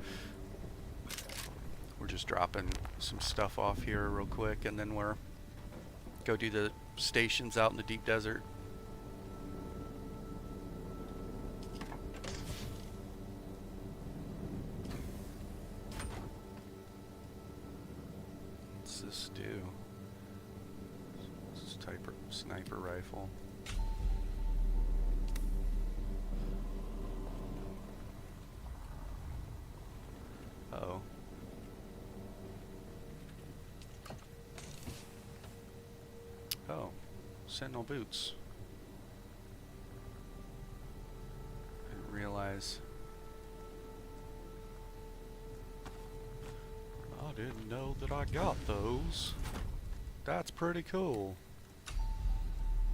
We're just dropping some stuff off here real quick, and then we're go do the stations out in the deep desert. What's this do? This is sniper rifle. Uh-oh. Oh, Sentinel boots. Didn't realize. I didn't know that I got those. That's pretty cool.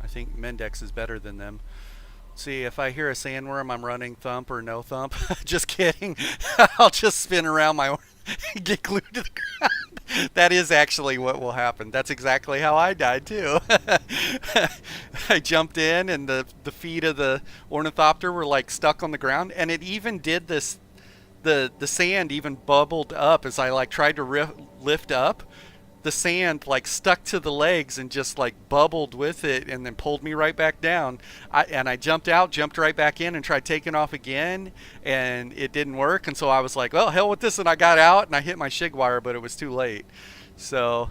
I think Mendex is better than them. See, if I hear a sandworm, I'm running thump or no thump. Just kidding. I'll just spin around my get glued to the ground. That is actually what will happen. That's exactly how I died too. I jumped in and the feet of the ornithopter were like stuck on the ground, and it even did this, the sand even bubbled up as I like tried to lift up. The sand like stuck to the legs and just like bubbled with it and then pulled me right back down. I jumped out, jumped right back in and tried taking off again, and it didn't work. And so I was like, well, hell with this, and I got out and I hit my shig wire, but it was too late. So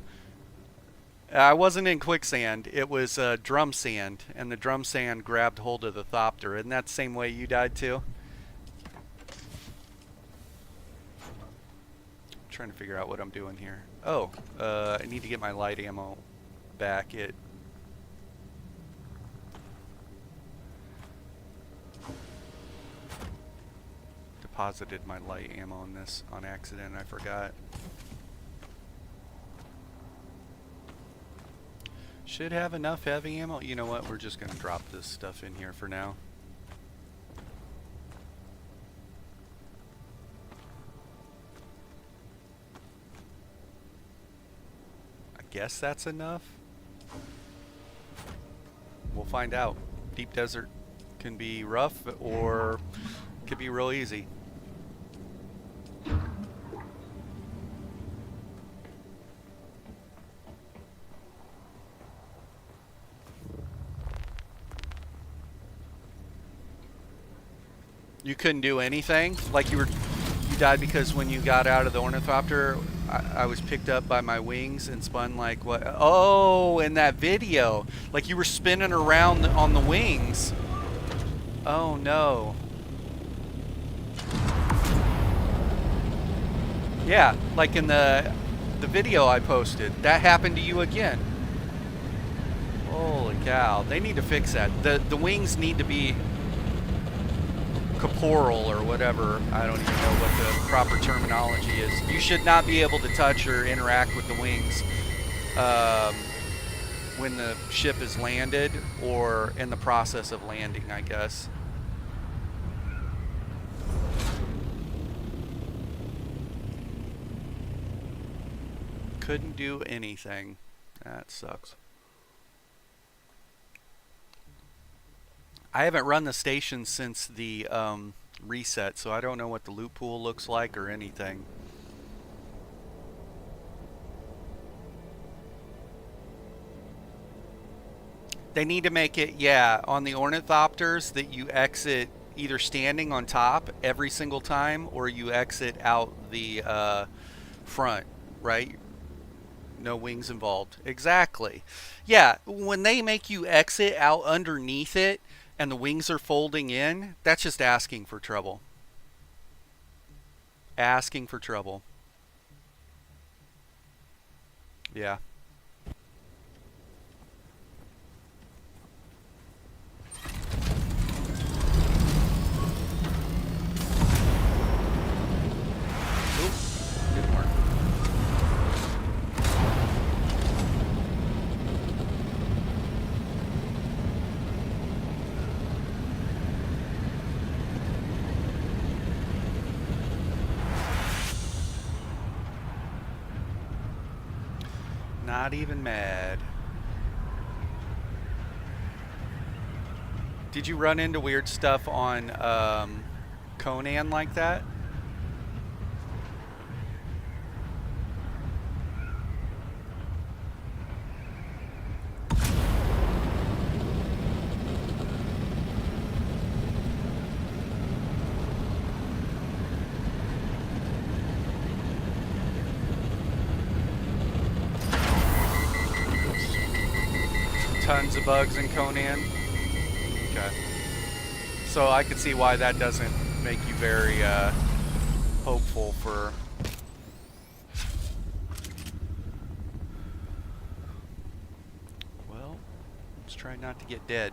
I wasn't in quicksand, it was drum sand, and the drum sand grabbed hold of the thopter. Isn't that the same way you died too? I'm trying to figure out what I'm doing here. Oh, I need to get my light ammo back. It deposited my light ammo in this on accident. I forgot. Should have enough heavy ammo. You know what? We're just going to drop this stuff in here for now. Guess that's enough. We'll find out. Deep desert can be rough or could be real easy. You couldn't do anything? Like you died because when you got out of the ornithopter, I was picked up by my wings and spun like what? Oh, in that video. Like you were spinning around on the wings. Oh no. Yeah, like in the video I posted. That happened to you again. Holy cow. They need to fix that. The wings need to be corporal or whatever. I don't even know what the proper terminology is. You should not be able to touch or interact with the wings when the ship is landed or in the process of landing, I guess. Couldn't do anything. That sucks. I haven't run the station since the reset, so I don't know what the loot pool looks like or anything. They need to make it, yeah, on the ornithopters that you exit either standing on top every single time or you exit out the front, right? No wings involved. Exactly. Yeah, when they make you exit out underneath it and the wings are folding in, that's just asking for trouble. Asking for trouble. Yeah. Didn't work. Not even mad. Did you run into weird stuff on Conan like that? Tons of bugs in Conan. Okay. So I could see why that doesn't make you very hopeful for... Well, let's try not to get dead.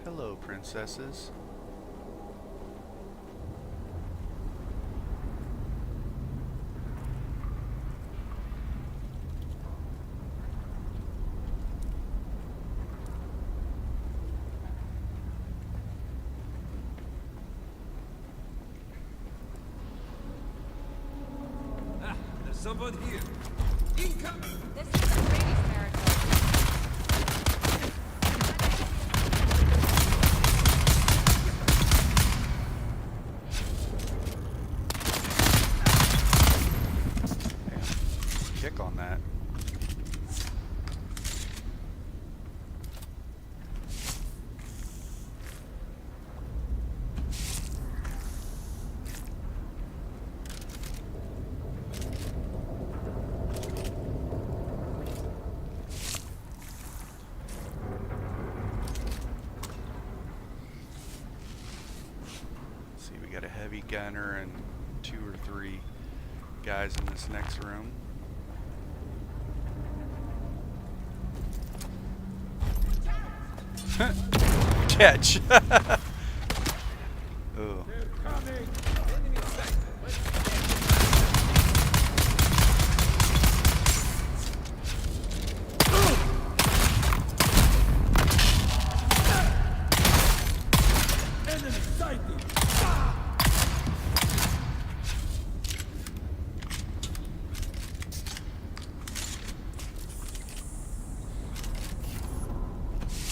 Hello, princesses. Ah, there's someone here. Incoming! This is a raiding territory. Kick on that. Let's see, we got a heavy gunner and 2 or 3 guys in this next room. Catch. Ooh.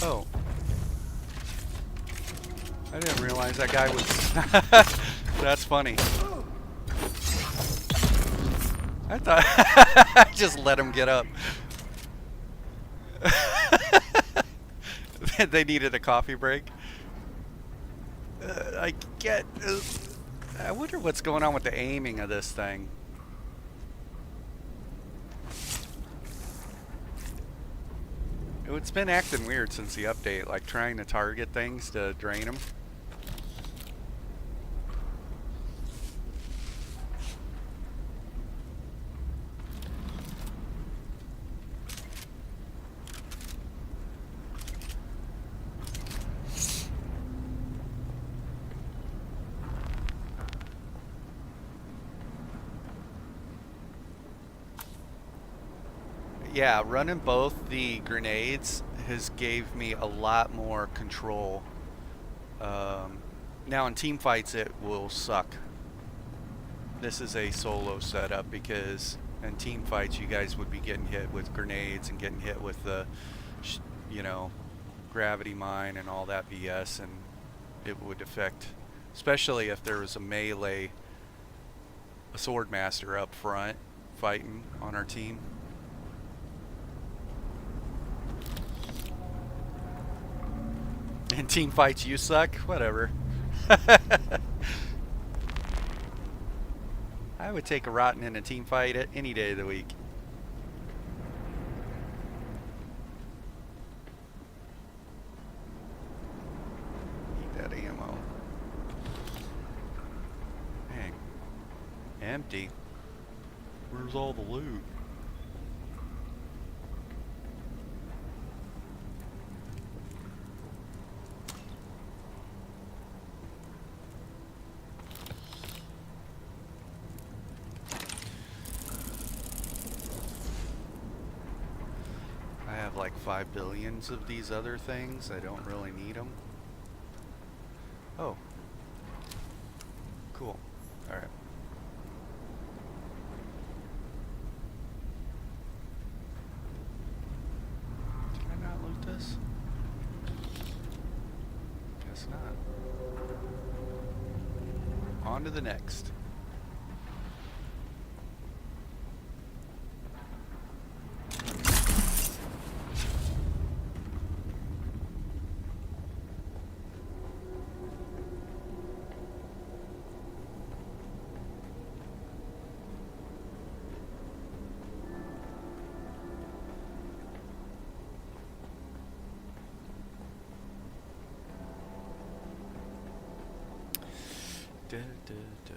Oh. I didn't realize that guy was... That's funny. I thought... I just let him get up. They needed a coffee break. I get... I wonder what's going on with the aiming of this thing. It's been acting weird since the update, like trying to target things to drain them. Yeah, running both the grenades has gave me a lot more control. Now in team fights it will suck. This is a solo setup because in team fights you guys would be getting hit with grenades and getting hit with the, you know, gravity mine and all that BS, and it would affect, especially if there was a sword master up front fighting on our team. In team fights you suck? Whatever. I would take a rotten in a team fight any day of the week. Need that ammo. Dang. Empty. Where's all the loot? Like 5 billions of these other things. I don't really need them. Oh. Cool. Alright. Did I not loot this? Guess not. On to the next. Da, da, da.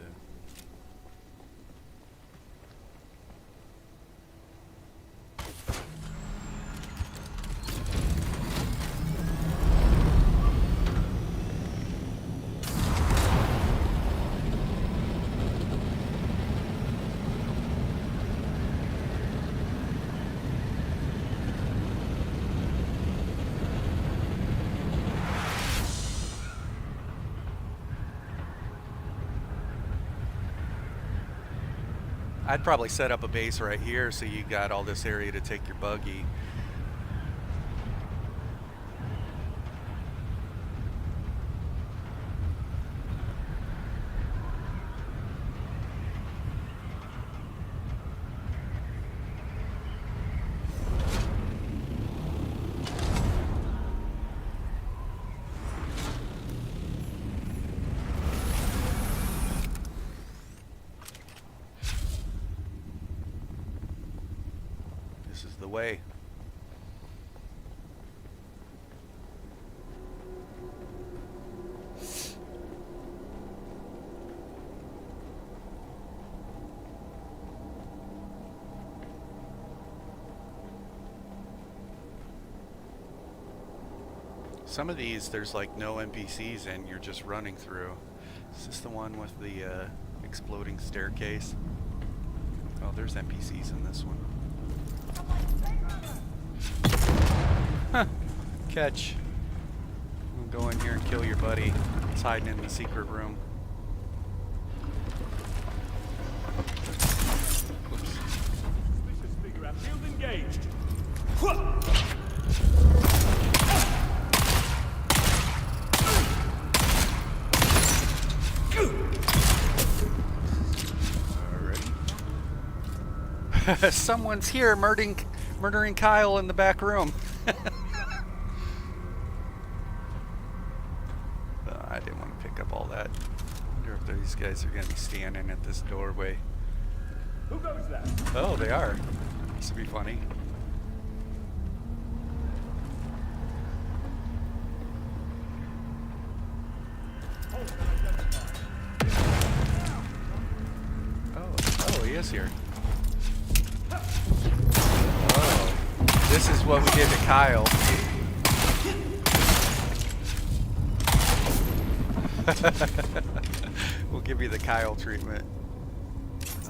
I'd probably set up a base right here so you got all this area to take your buggy. This is the way. Some of these, there's like no NPCs in, you're just running through. Is this the one with the exploding staircase? Oh, there's NPCs in this one. Huh. Catch. We'll go in here and kill your buddy. It's hiding in the secret room. Oops. Suspicious figure out. Field engaged. Alright. Someone's here murdering Kyle in the back room. I didn't want to pick up all that. I wonder if these guys are going to be standing at this doorway. Who goes there? Oh, they are. This would be funny. Oh, he is here. Oh, this is what we did to Kyle. We'll give you the Kyle treatment.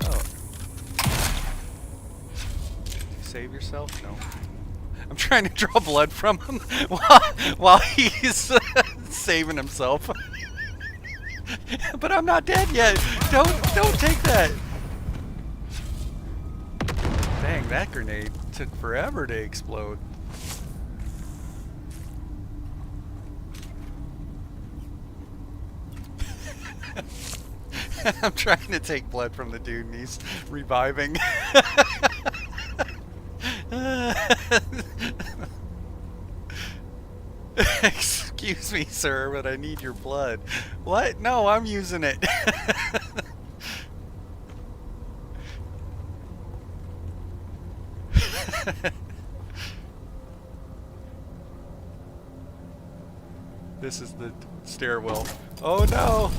Oh. Did you save yourself? No. I'm trying to draw blood from him while he's saving himself. But I'm not dead yet. Don't take that. Dang, that grenade took forever to explode. I'm trying to take blood from the dude and he's reviving. Excuse me, sir, but I need your blood. What? No, I'm using it. This is the stairwell. Oh no!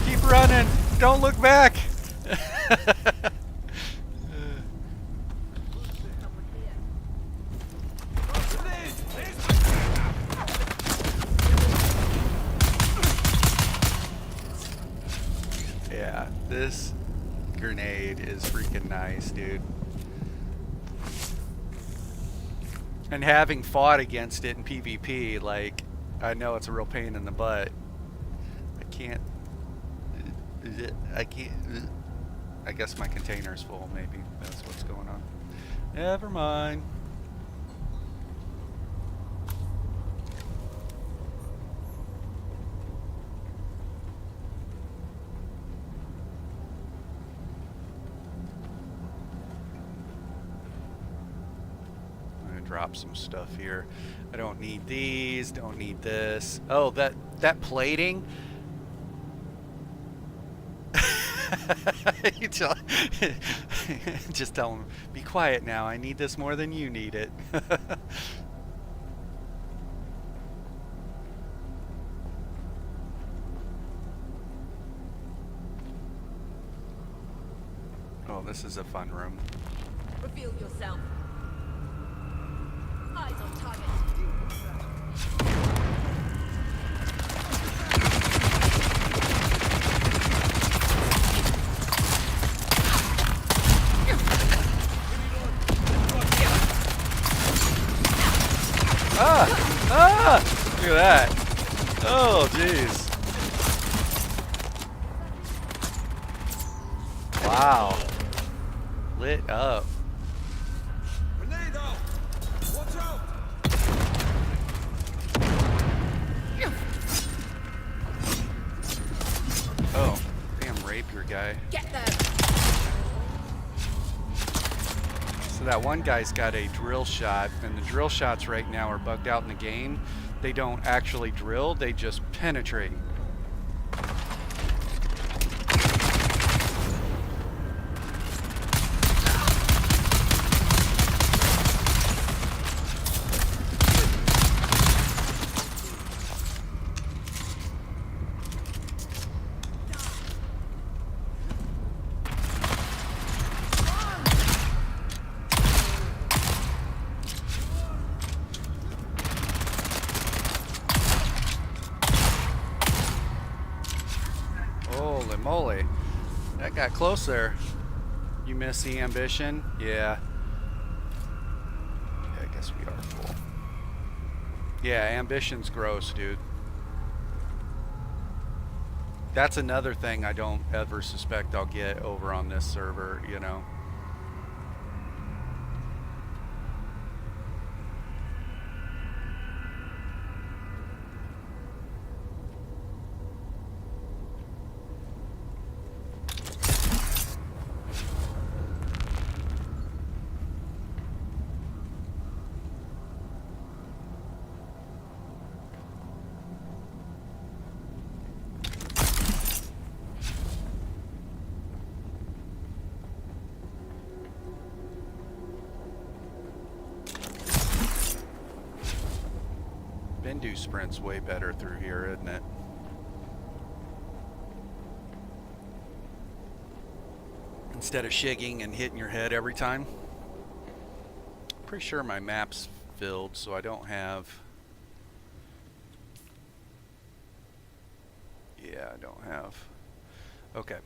Keep running! Don't look back! Yeah, this grenade is freaking nice, dude. And having fought against it in PvP, like, I know it's a real pain in the butt. I can't. I guess my container's full, maybe. That's what's going on. Never mind. Drop some stuff here. I don't need these, don't need this. Oh, that plating. Just tell him, be quiet now. I need this more than you need it. Oh, this is a fun room. Reveal yourself. Eyes on target. Look at that. Oh, jeez. Wow. Lit up. Oh, damn rapier guy. Get them. So that one guy's got a drill shot, and the drill shots right now are bugged out in the game. They don't actually drill, they just penetrate. Holy moly. That got close there. You miss the ambition? Yeah. I guess we are full. Yeah, ambition's gross, dude. That's another thing I don't ever suspect I'll get over on this server, you know. Bendu sprint's way better through here, isn't it? Instead of shigging and hitting your head every time. Pretty sure my map's filled, so I don't have... Yeah, I don't have... Okay.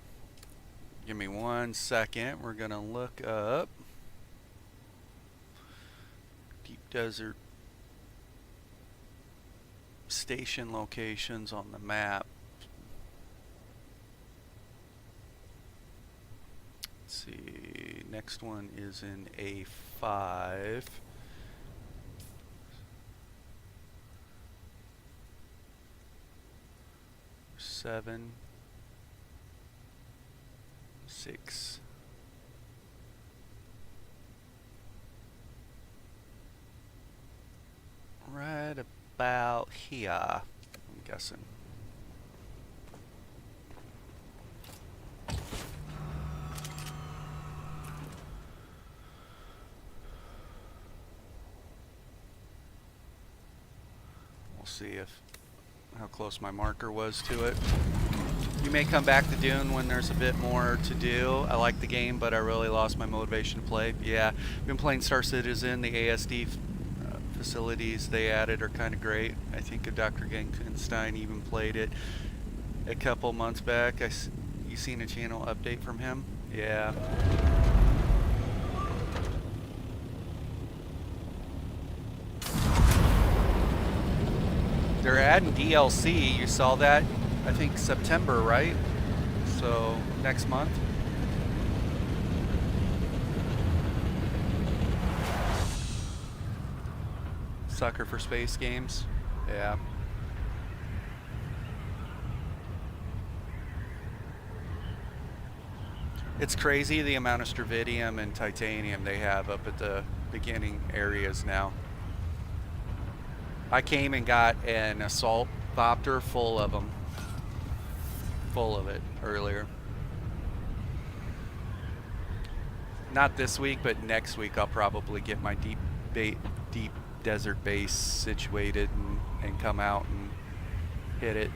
Give me 1 second. We're gonna look up... desert station locations on the map. Let's see, next one is in A5. 7, 6. Right about here, I'm guessing. We'll see how close my marker was to it. You may come back to Dune when there's a bit more to do. I like the game, but I really lost my motivation to play. Yeah, I've been playing Star Citizen. The ASD facilities they added are kind of great. I think Dr. Genkenstein even played it a couple months back. You seen a channel update from him? Yeah. They're adding DLC. You saw that? I think September, right? So next month. Sucker for space games. Yeah. It's crazy the amount of stravidium and titanium they have up at the beginning areas now. I came and got an assault copter full of them. Full of it earlier. Not this week, but next week I'll probably get my deep desert base situated and come out and hit it.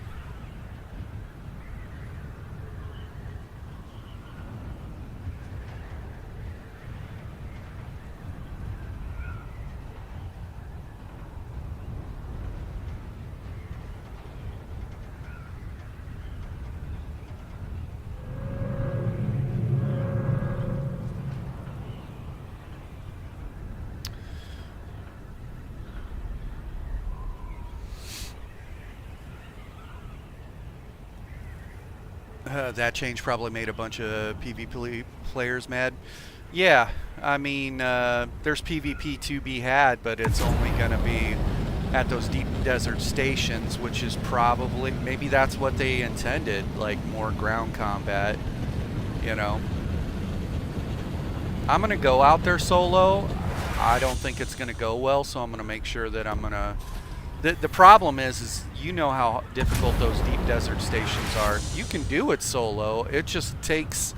That change probably made a bunch of PvP players mad. Yeah, I mean, there's PvP to be had, but it's only going to be at those deep desert stations, which is probably, maybe that's what they intended, like more ground combat, you know. I'm going to go out there solo. I don't think it's going to go well, so I'm going to make sure that I'm going to... The problem is you know how difficult those deep desert stations are. You can do it solo. It just takes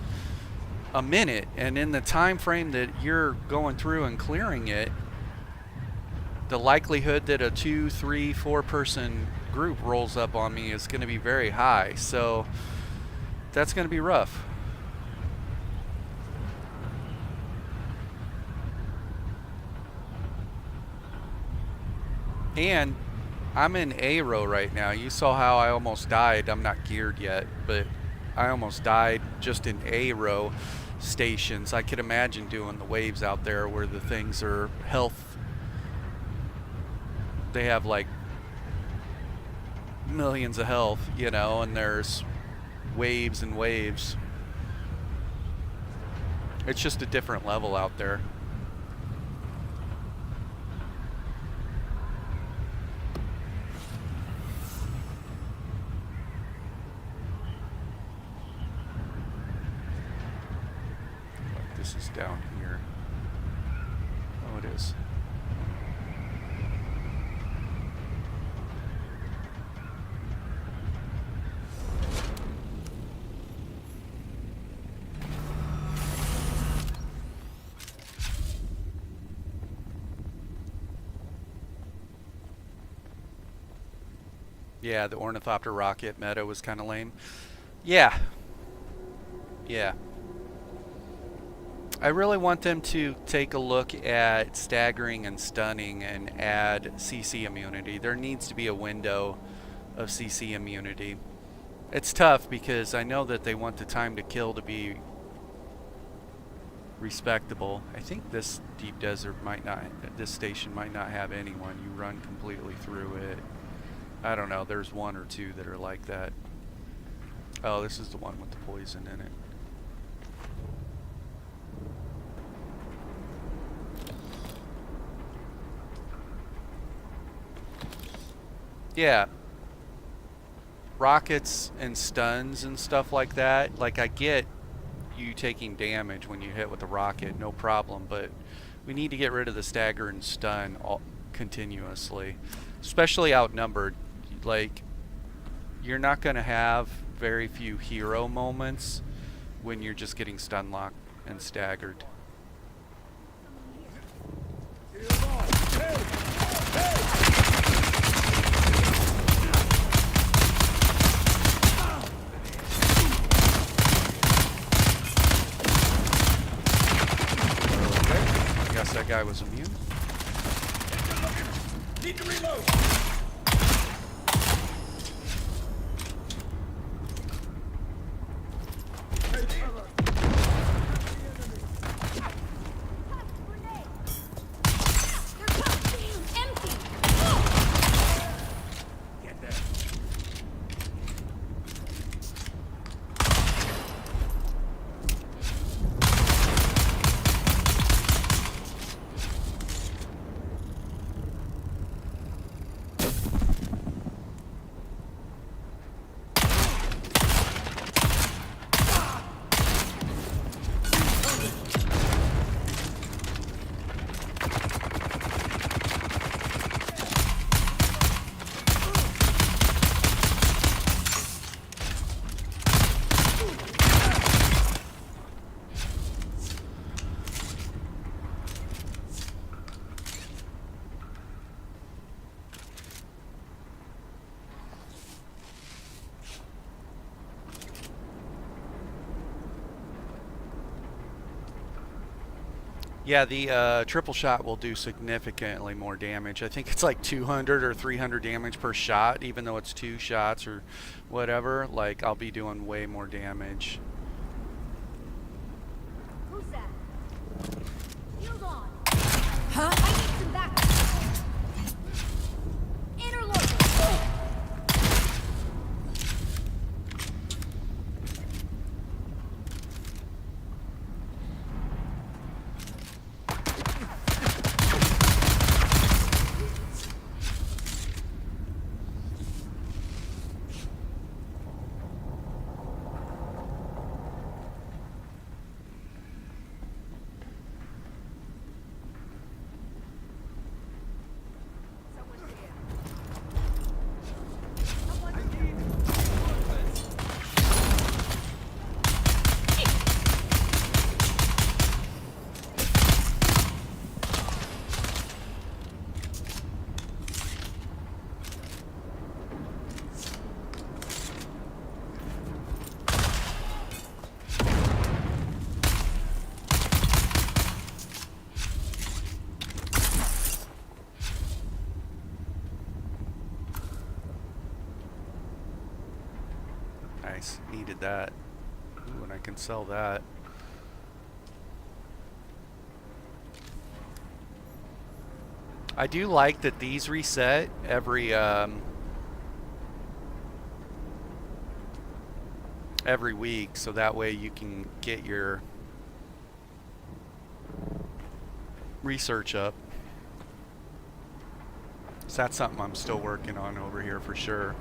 a minute, and in the time frame that you're going through and clearing it, the likelihood that a 2, 3, 4 person group rolls up on me is going to be very high. So that's going to be rough. And I'm in A row right now. You saw how I almost died. I'm not geared yet, but I almost died just in A row stations. I could imagine doing the waves out there where the things are health. They have like millions of health, you know, and there's waves and waves. It's just a different level out there. This is down here. Oh, it is. Yeah, the ornithopter rocket meta was kind of lame. Yeah. Yeah. I really want them to take a look at staggering and stunning and add CC immunity. There needs to be a window of CC immunity. It's tough because I know that they want the time to kill to be respectable. I think this deep desert might not, this station might not have anyone. You run completely through it. I don't know, there's one or two that are like that. Oh, this is the one with the poison in it. Yeah. Rockets and stuns and stuff like that. Like, I get you taking damage when you hit with a rocket, no problem, but we need to get rid of the stagger and stun continuously. Especially outnumbered. Like, you're not going to have very few hero moments when you're just getting stun locked and staggered. That guy was immune. Need to reload. Yeah, the triple shot will do significantly more damage. I think it's like 200 or 300 damage per shot, even though it's 2 shots or whatever. Like, I'll be doing way more damage. Who's that? Shield on. Huh? I need some backup. Inner local. Nice, needed that. Ooh, and I can sell that. I do like that these reset every week, so that way you can get your research up. So that's something I'm still working on over here for sure.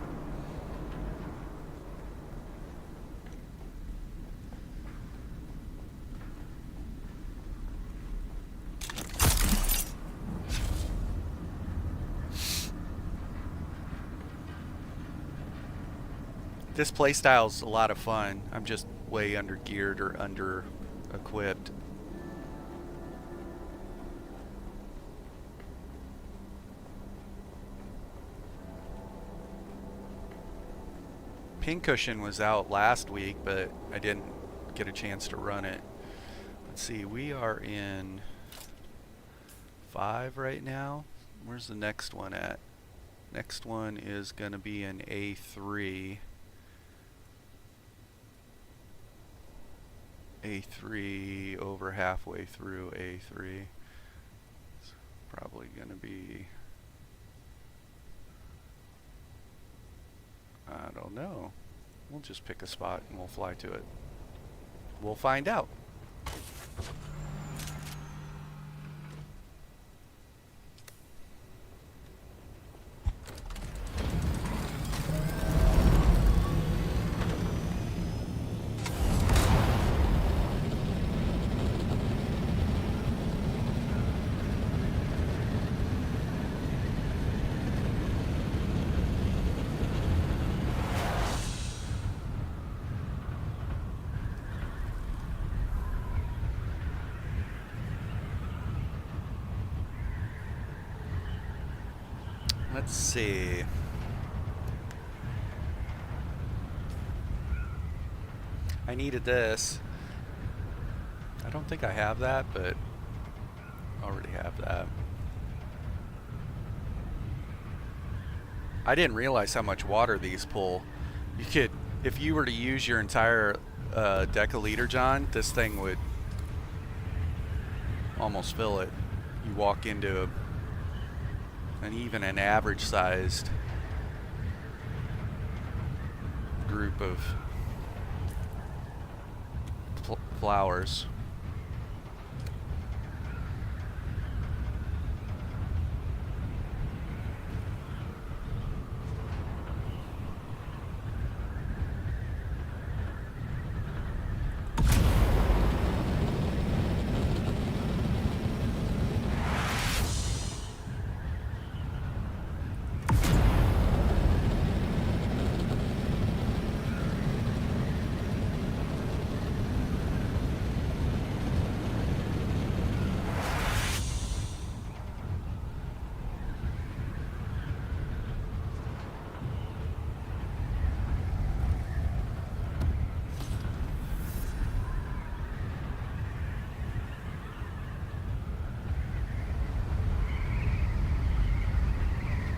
This playstyle's a lot of fun. I'm just way under geared or under equipped. Pincushion was out last week, but I didn't get a chance to run it. Let's see, we are in 5 right now. Where's the next one at? Next one is gonna be in A3. A3 over halfway through A3. It's probably going to be, I don't know. We'll just pick a spot and we'll fly to it. We'll find out. Let's see. I needed this. I don't think I have that, but I already have that. I didn't realize how much water these pull. You could, if you were to use your entire deciliter, John, this thing would almost fill it. You walk into even an average-sized group of flowers.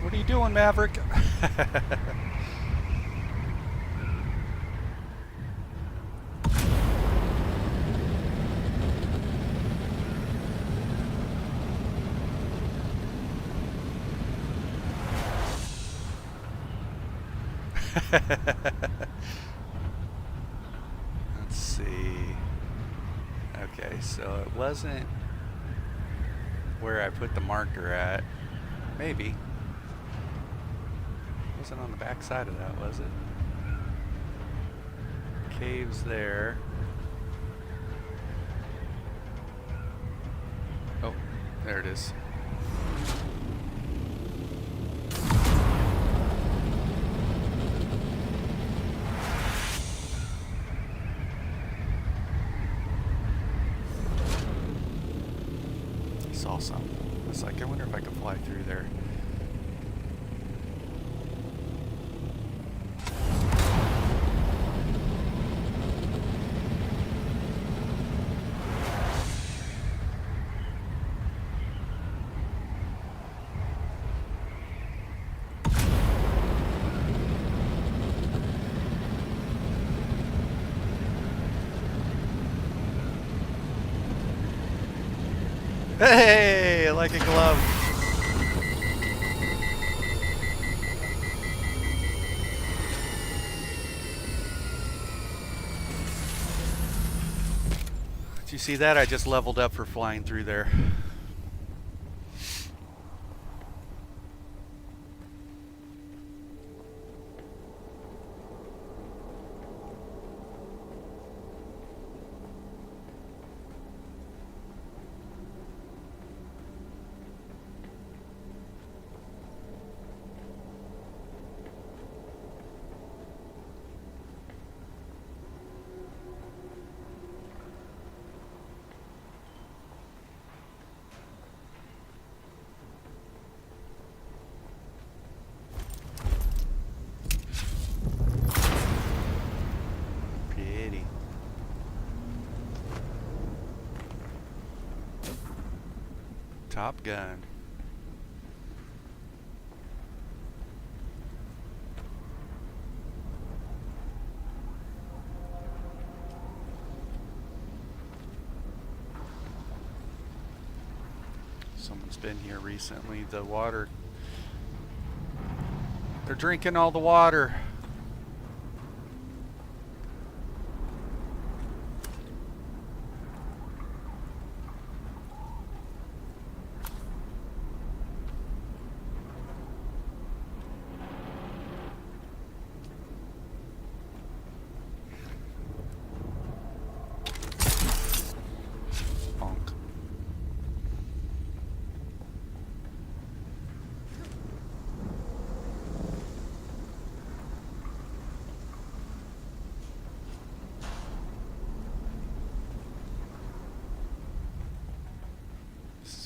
What are you doing, Maverick? Let's see. Okay, so it wasn't where I put the marker at. Maybe. Wasn't on the back side of that, was it? Caves there. Oh, there it is. I saw some. I was like, I wonder if I could fly through there. Hey, like a glove. Did you see that? I just leveled up for flying through there. Top Gun. Someone's been here recently. The water. They're drinking all the water.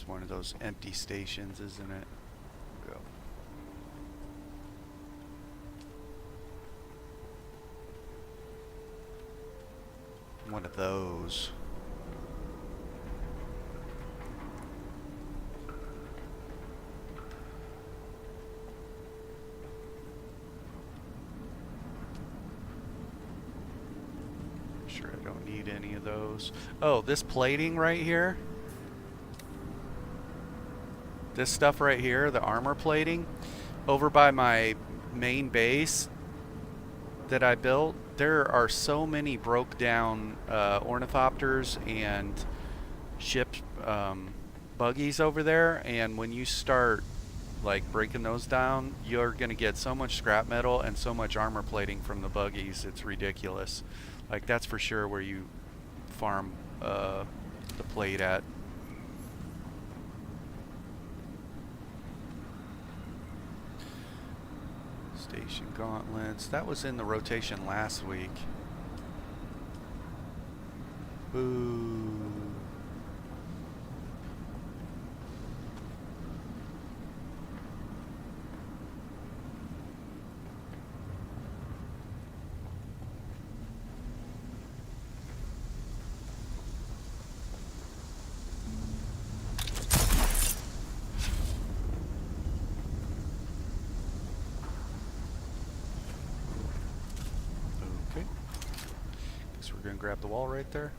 One of those empty stations, isn't it? Go. One of those. Sure, I don't need any of those. Oh, this plating right here. This stuff right here, the armor plating, over by my main base that I built, there are so many broke down ornithopters and ship buggies over there, and when you start like breaking those down, you're gonna get so much scrap metal and so much armor plating from the buggies, it's ridiculous. Like, that's for sure where you farm the plate at. Station gauntlets. That was in the rotation last week. Boo. We're gonna grab the wall right there.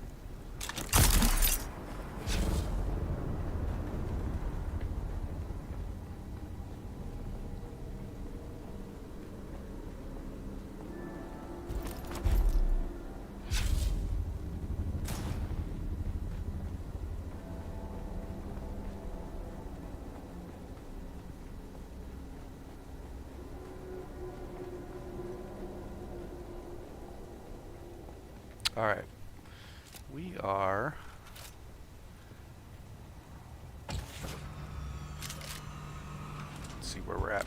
All right, we are let's see where we're at.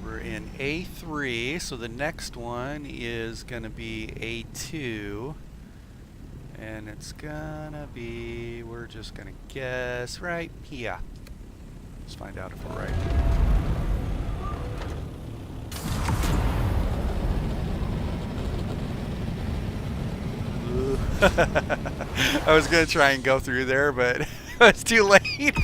We're in A3, so the next one is gonna be A2, and it's gonna be, we're just gonna guess right here. Let's find out if we're right. I was gonna try and go through there, but it's too late.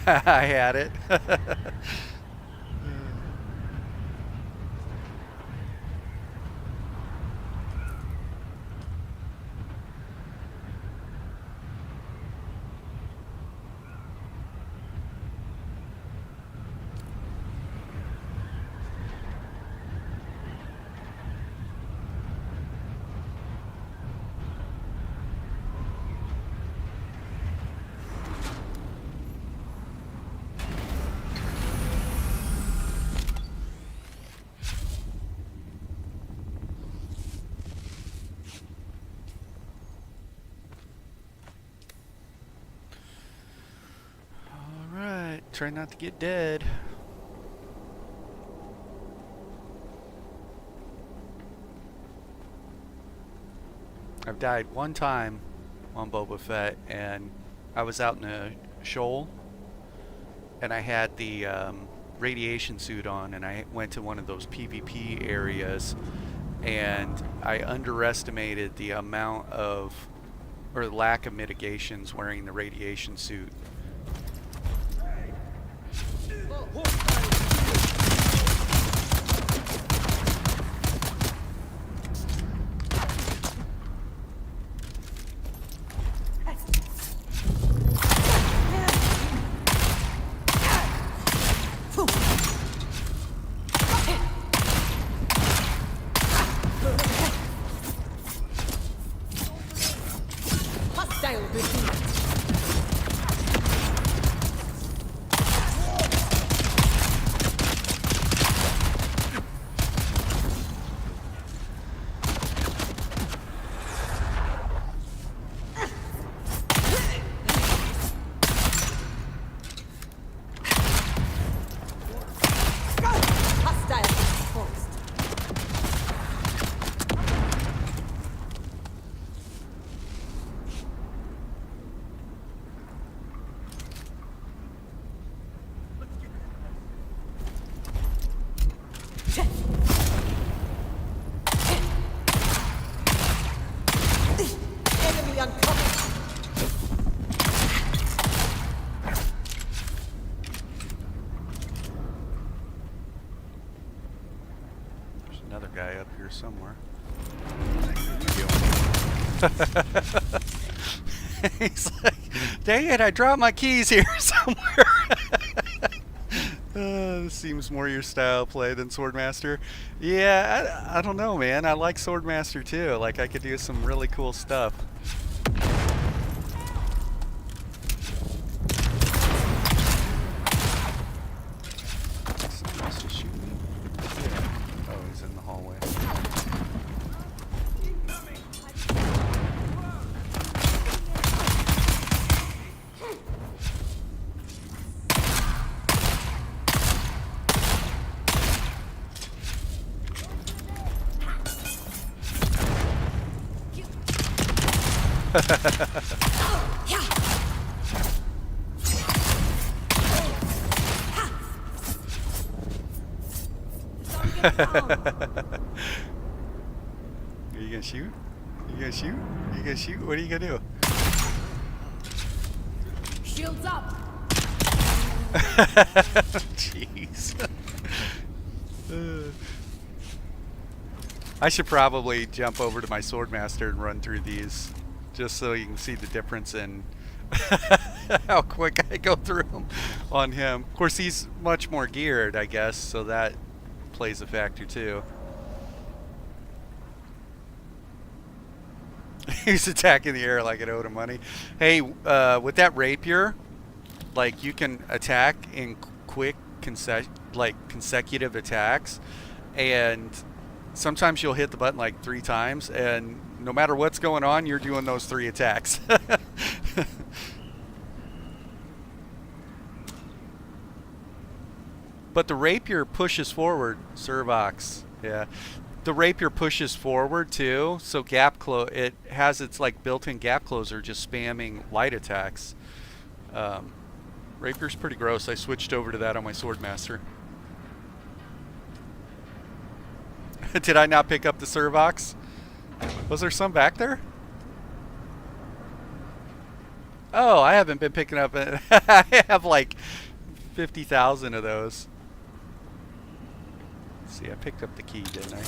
I had it. Try not to get dead. I've died one time on Boba Fett, and I was out in a shoal, and I had the radiation suit on, and I went to one of those PvP areas, and I underestimated the amount of, or lack of mitigations wearing the radiation suit. Another guy up here somewhere. He's like, dang it, I dropped my keys here somewhere. This seems more your style play than Swordmaster. Yeah, I don't know, man. I like Swordmaster too. Like, I could do some really cool stuff. Someone else just shoot me? Yeah. Oh, he's in the hallway. Are you gonna shoot? You gonna shoot? You gonna shoot? What are you gonna do? Shields up. Jeez. I should probably jump over to my Swordmaster and run through these, just so you can see the difference in how quick I go through them on him. Of course, he's much more geared, I guess, so that plays a factor too. He's attacking the air like it owed him money. Hey, with that rapier, like, you can attack in quick consecutive attacks, and sometimes you'll hit the button like 3 times, and no matter what's going on, you're doing those 3 attacks. But the rapier pushes forward, Servox. Yeah. The rapier pushes forward too, so it has its like built-in gap closer, just spamming light attacks. Rapier's pretty gross. I switched over to that on my Swordmaster. Did I not pick up the Servox? Was there some back there? Oh, I haven't been picking up it. I have like 50,000 of those. Let's see, I picked up the key, didn't I?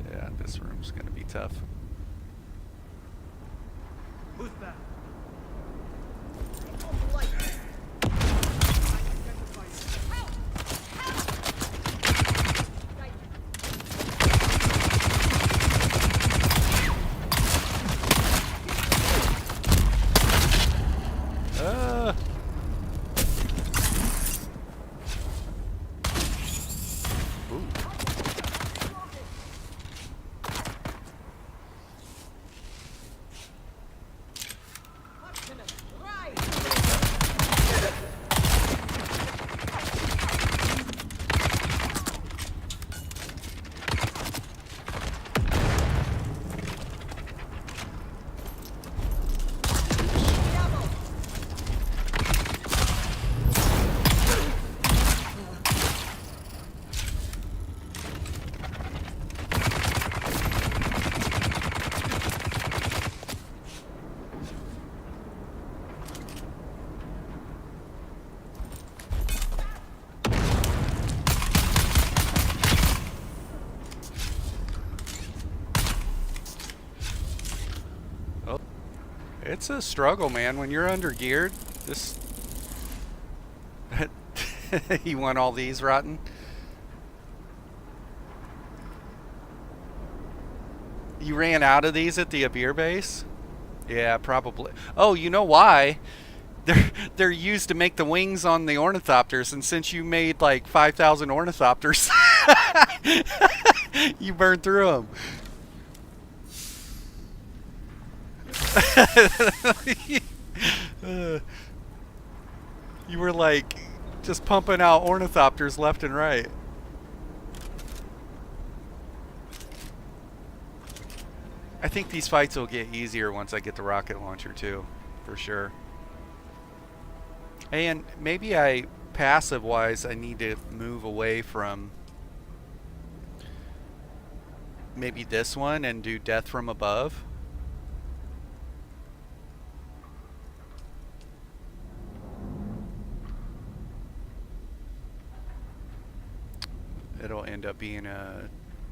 Yeah, this room's gonna be tough. Who's that? It's a struggle, man. When you're under geared, this. You want all these rotten? You ran out of these at the Abir base? Yeah, probably. Oh, you know why? They're used to make the wings on the ornithopters, and since you made like 5,000 ornithopters, you burned through them. You were like just pumping out ornithopters left and right. I think these fights will get easier once I get the rocket launcher too, for sure. And maybe passive wise, I need to move away from maybe this one and do death from above. It'll end up being a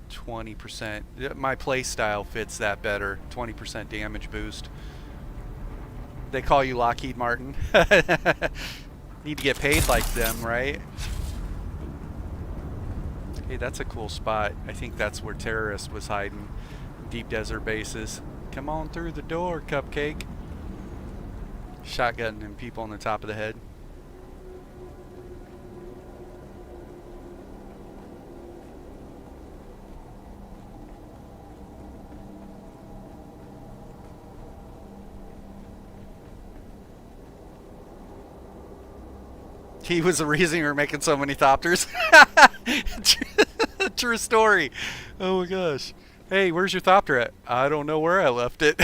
20%. My play style fits that better. 20% damage boost. They call you Lockheed Martin. Need to get paid like them, right? Hey, that's a cool spot. I think that's where terrorists was hiding. Deep desert bases. Come on through the door, Cupcake. Shotgunning people on the top of the head. He was the reason you were making so many thopters. True story. Oh my gosh. Hey, where's your thopter at? I don't know where I left it.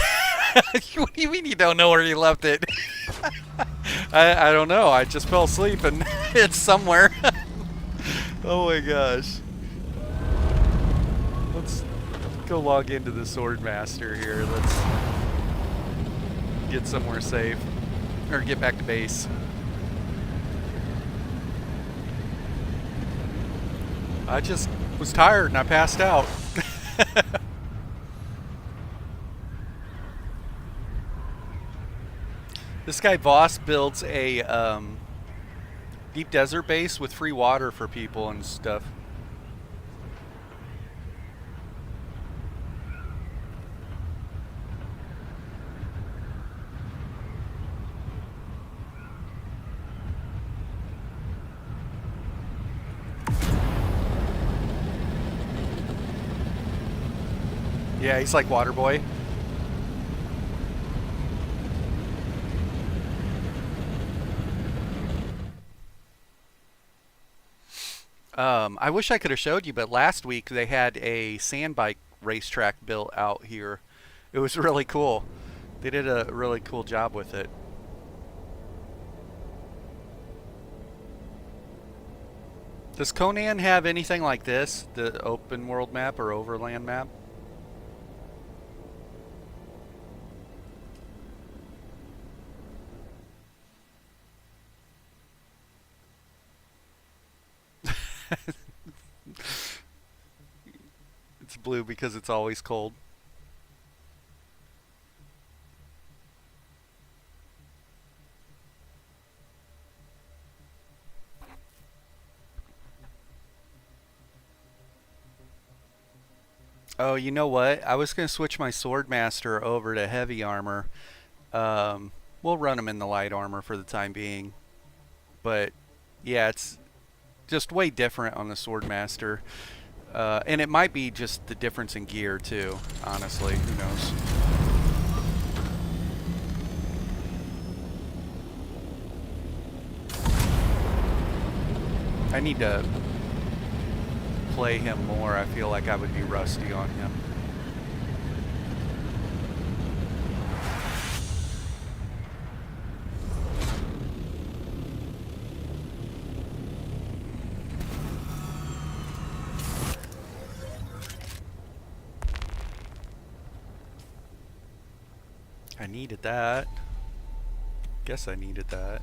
What do you mean you don't know where you left it? I don't know. I just fell asleep and it's somewhere. Oh my gosh. Let's go log into the Swordmaster here. Let's get somewhere safe. Or get back to base. I just was tired and I passed out. This guy Voss builds a deep desert base with free water for people and stuff. Yeah, he's like Waterboy. I wish I could have showed you, but last week they had a sand bike racetrack built out here. It was really cool. They did a really cool job with it. Does Conan have anything like this? The open world map or overland map? It's blue because it's always cold. Oh, you know what? I was going to switch my Swordmaster over to heavy armor. We'll run him in the light armor for the time being. But, yeah, it's just way different on the Swordmaster. And it might be just the difference in gear, too, honestly. Who knows? I need to play him more. I feel like I would be rusty on him. I needed that. Guess I needed that.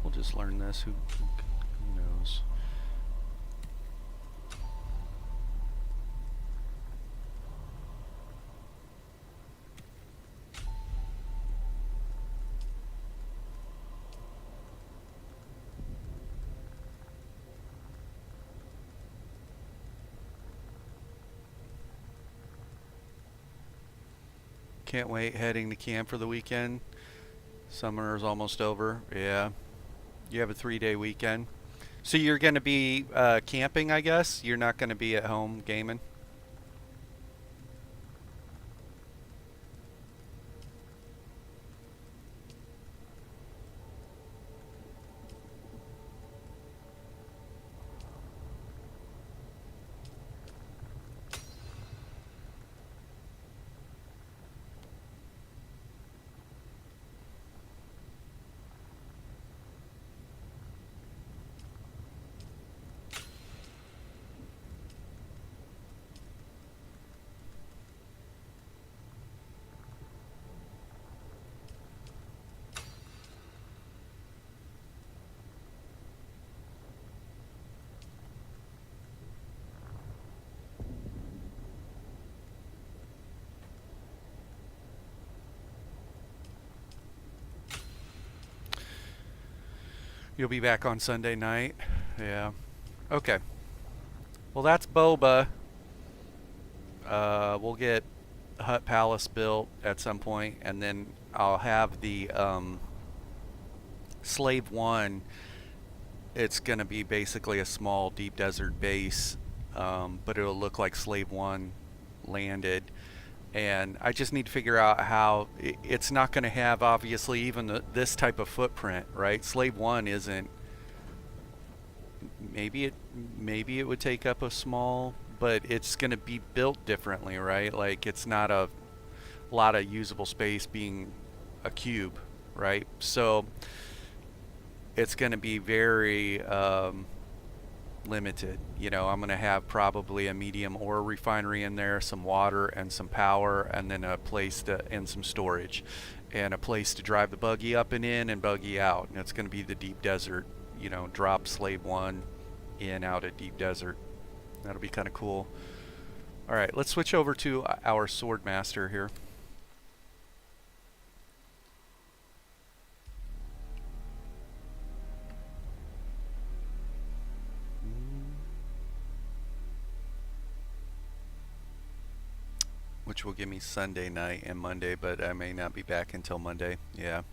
We'll just learn this. Who knows? Can't wait heading to camp for the weekend. Summer is almost over. Yeah. You have a 3-day weekend. So you're going to be camping, I guess? You're not going to be at home gaming? You'll be back on Sunday night? Yeah. Okay. Well, that's Boba. We'll get Hut Palace built at some point, and then I'll have the Slave 1. It's going to be basically a small deep desert base, but it'll look like Slave 1 landed. And I just need to figure out how it's not going to have, obviously, even this type of footprint, right? Slave 1 isn't. Maybe it would take up a small, but it's going to be built differently, right? Like, it's not a lot of usable space being a cube, right? So it's going to be very limited. You know, I'm going to have probably a medium ore refinery in there, some water and some power, and then a place to, and some storage, and a place to drive the buggy up and in and buggy out. And it's going to be the deep desert, you know, drop Slave 1 in out at deep desert. That'll be kind of cool. All right, let's switch over to our sword master here. Which will give me Sunday night and Monday, but I may not be back until Monday. Yeah.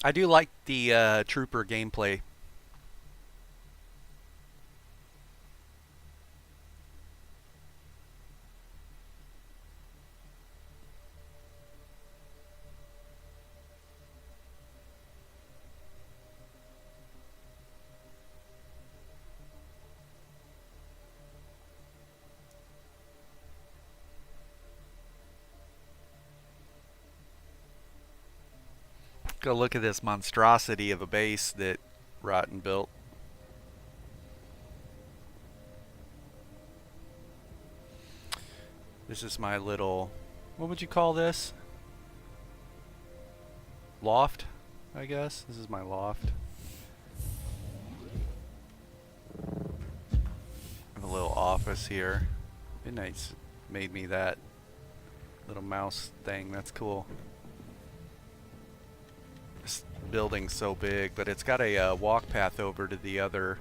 I do like the trooper gameplay. Go look at this monstrosity of a base that Rotten built. This is my little, what would you call this? Loft, I guess. This is my loft. I have a little office here. Midnight's made me that little mouse thing. That's cool. This building's so big, but it's got a walk path over to the other.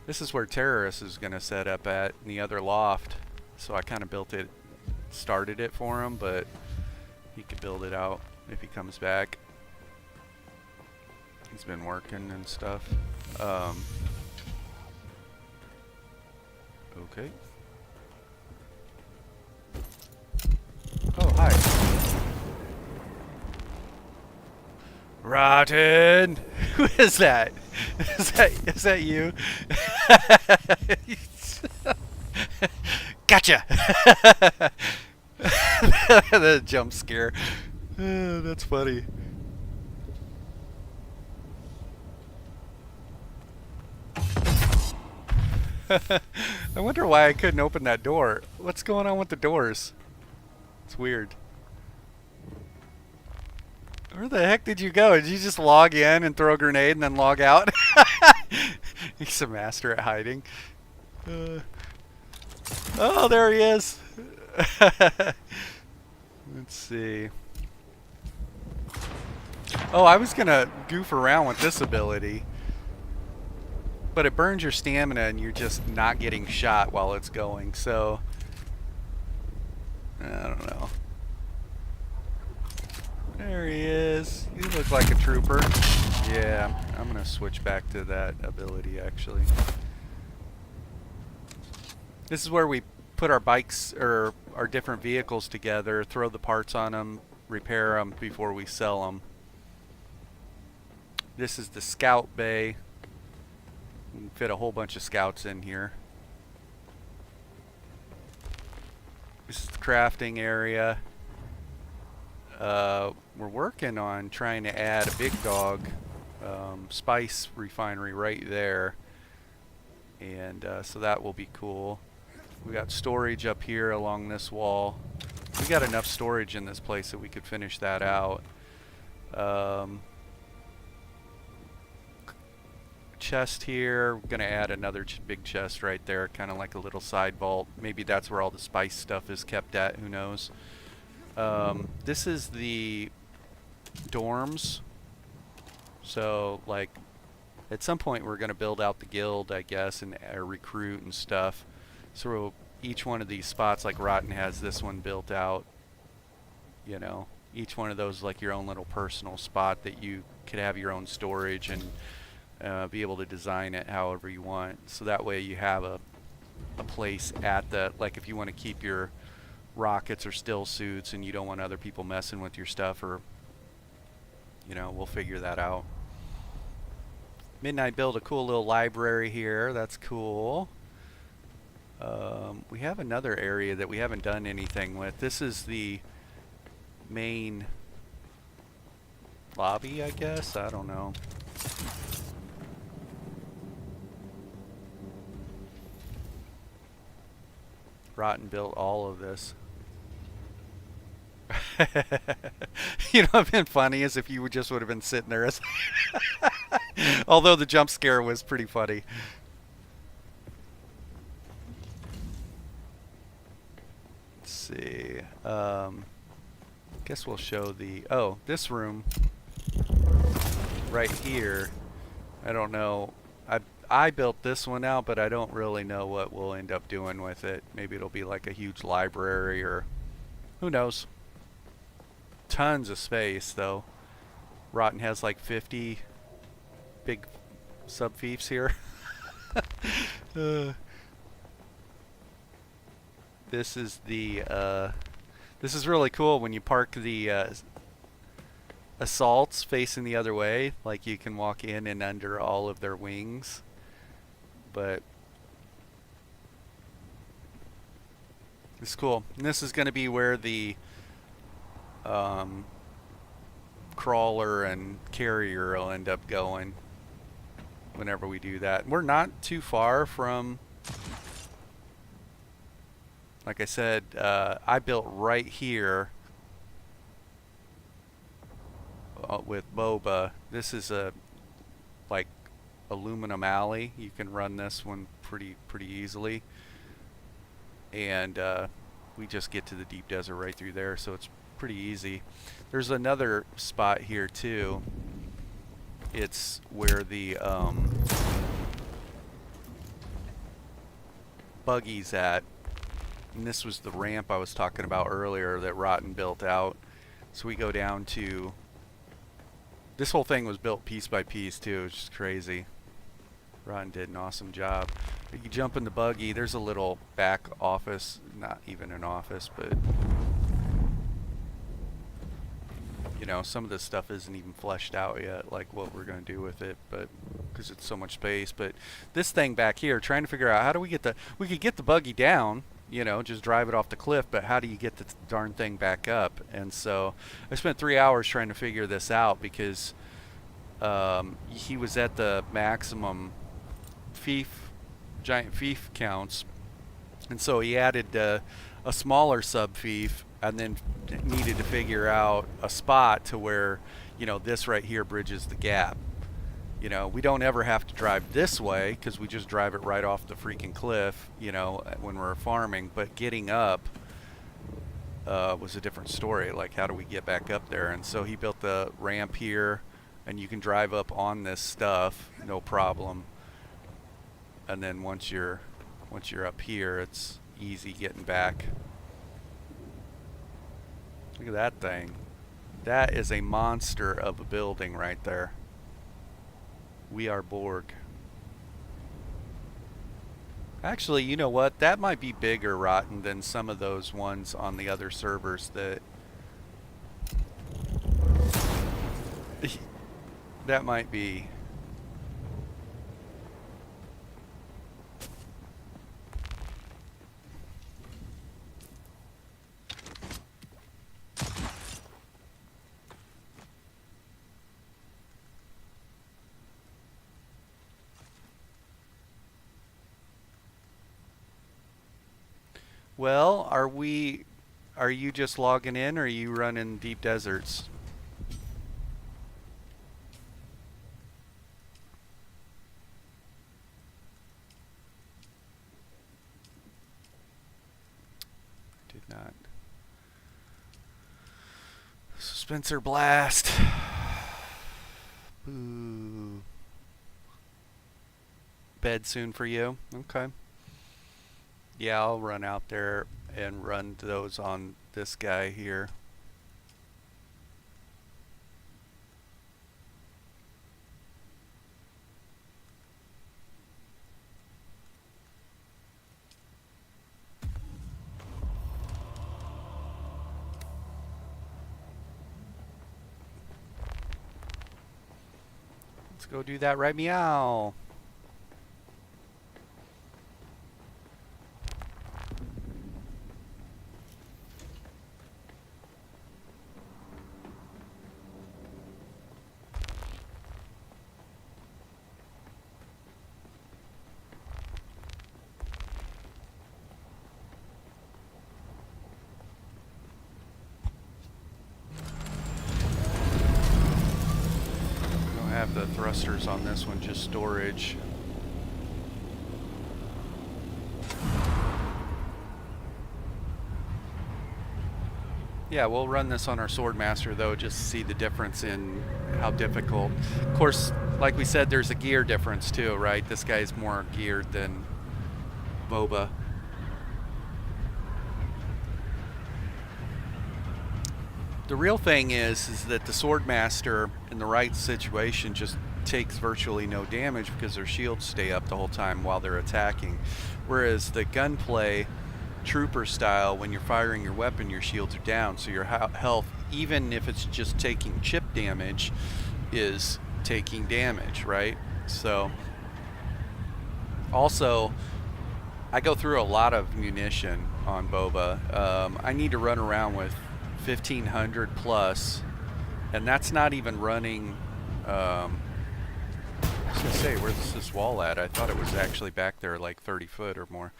This is where Terrorist is going to set up at, in the other loft. So I kind of built it, started it for him, but he could build it out if he comes back. He's been working and stuff. Okay. Oh, hi. Rotten! Who is that? Is that you? Gotcha! The jump scare. That's funny. I wonder why I couldn't open that door. What's going on with the doors? It's weird. Where the heck did you go? Did you just log in and throw a grenade and then log out? He's a master at hiding. Oh, there he is. Let's see. Oh, I was gonna goof around with this ability, but it burns your stamina and you're just not getting shot while it's going, so I don't know. There he is. You look like a trooper. Yeah, I'm gonna switch back to that ability actually. This is where we put our bikes or our different vehicles together, throw the parts on them, repair them before we sell them. This is the scout bay. You can fit a whole bunch of scouts in here. This is the crafting area. We're working on trying to add a big dog spice refinery right there, and so that will be cool. We got storage up here along this wall. We got enough storage in this place that we could finish that out. Chest here. We're gonna add another big chest right there, kind of like a little side vault. Maybe that's where all the spice stuff is kept at, who knows. This is the dorms, so like at some point we're gonna build out the guild, I guess, and recruit and stuff. So each one of these spots, like Rotten has this one built out, you know, each one of those like your own little personal spot that you could have your own storage and be able to design it however you want. So that way you have a place at the, like if you want to keep your rockets or still suits and you don't want other people messing with your stuff, or you know, we'll figure that out. Midnight built a cool little library here. That's cool. We have another area that we haven't done anything with. This is the main lobby, I guess. I don't know. Rotten built all of this. You know what'd been funny is if you would have been sitting there as although the jump scare was pretty funny. Let's see. Guess we'll show the this room right here. I don't know. I built this one out, but I don't really know what we'll end up doing with it. Maybe it'll be like a huge library, or who knows. Tons of space though. Rotten has like 50 big sub-fiefs here. This is the this is really cool when you park the assaults facing the other way, like you can walk in and under all of their wings. But it's cool. And this is going to be where the crawler and carrier will end up going whenever we do that. We're not too far from, like I said, I built right here with Boba. This is a like aluminum alley. You can run this one pretty easily, and we just get to the deep desert right through there, so it's pretty easy. There's another spot here too. It's where the buggy's at, and this was the ramp I was talking about earlier that Rotten built out. So we go down to, this whole thing was built piece by piece too. It's just crazy. Rotten did an awesome job. You jump in the buggy, there's a little back office, not even an office, but you know, some of this stuff isn't even fleshed out yet, like what we're going to do with it, but because it's so much space. But this thing back here, trying to figure out how do we get the, we could get the buggy down, you know, just drive it off the cliff, but how do you get the darn thing back up? And so I spent 3 hours trying to figure this out, because he was at the maximum giant fief counts, and so he added a smaller sub fief, and then needed to figure out a spot to where, you know, this right here bridges the gap. You know, we don't ever have to drive this way because we just drive it right off the freaking cliff, you know, when we're farming. But getting up was a different story. Like, how do we get back up there? And so he built the ramp here, and you can drive up on this stuff, no problem. And then once you're up here, it's easy getting back. Look at that thing. That is a monster of a building right there. We are Borg. Actually, you know what? That might be bigger, Rotten, than some of those ones on the other servers that... that might be... Well, are you just logging in, or are you running Deep Deserts? Did not. Spencer Blast. Ooh. Bed soon for you? Okay. Yeah, I'll run out there and run those on this guy here. Let's go do that right meow. Have the thrusters on this one, just storage. Yeah, we'll run this on our Swordmaster though, just to see the difference in how difficult. Of course, like we said, there's a gear difference too, right? This guy's more geared than Boba. The real thing is that the Swordmaster in the right situation just takes virtually no damage because their shields stay up the whole time while they're attacking. Whereas the gunplay trooper style, when you're firing your weapon, your shields are down, so your health, even if it's just taking chip damage, is taking damage, right? So also, I go through a lot of munition on Boba. I need to run around with 1,500 plus, and that's not even running. I was gonna say, where's this wall at? I thought it was actually back there, like 30 foot or more.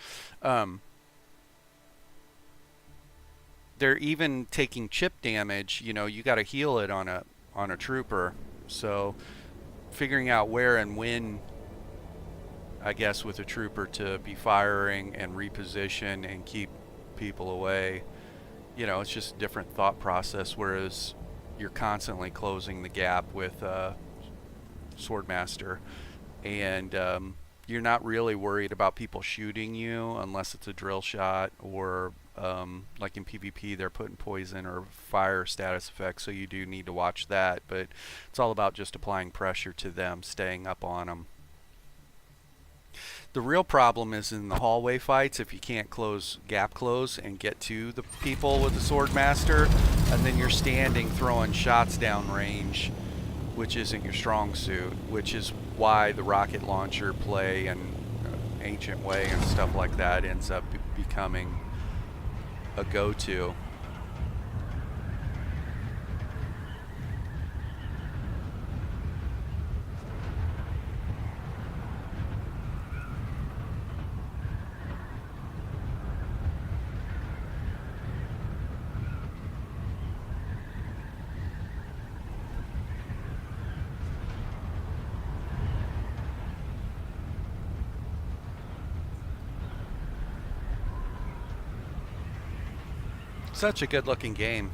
They're even taking chip damage. You know, you got to heal it on a trooper. So, figuring out where and when, I guess, with a trooper to be firing and reposition and keep people away. You know, it's just a different thought process, whereas you're constantly closing the gap with Swordmaster, and you're not really worried about people shooting you unless it's a drill shot, or like in PvP they're putting poison or fire status effects, so you do need to watch that, but it's all about just applying pressure to them, staying up on them. The real problem is in the hallway fights, if you can't gap close and get to the people with the Swordmaster, and then you're standing throwing shots down range, which isn't your strong suit, which is why the rocket launcher play and Ancient Way and stuff like that ends up becoming a go-to. Such a good looking game.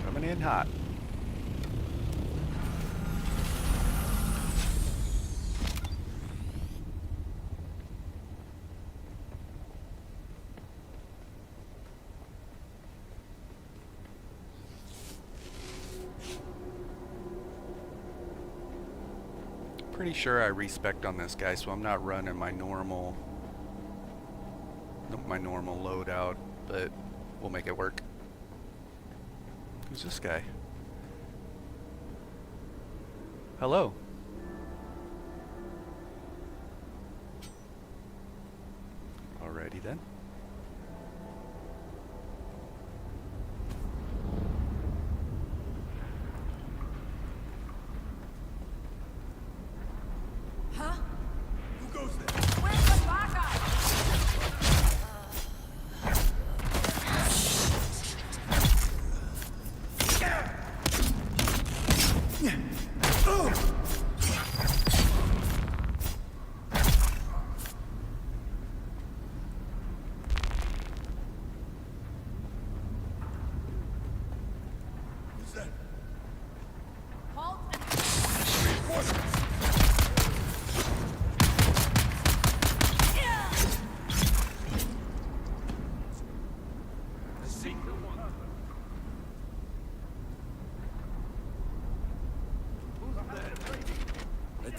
Coming in hot. Pretty sure I respect on this guy, so I'm not running my normal loadout, but we'll make it work. Who's this guy? Hello. Alrighty then.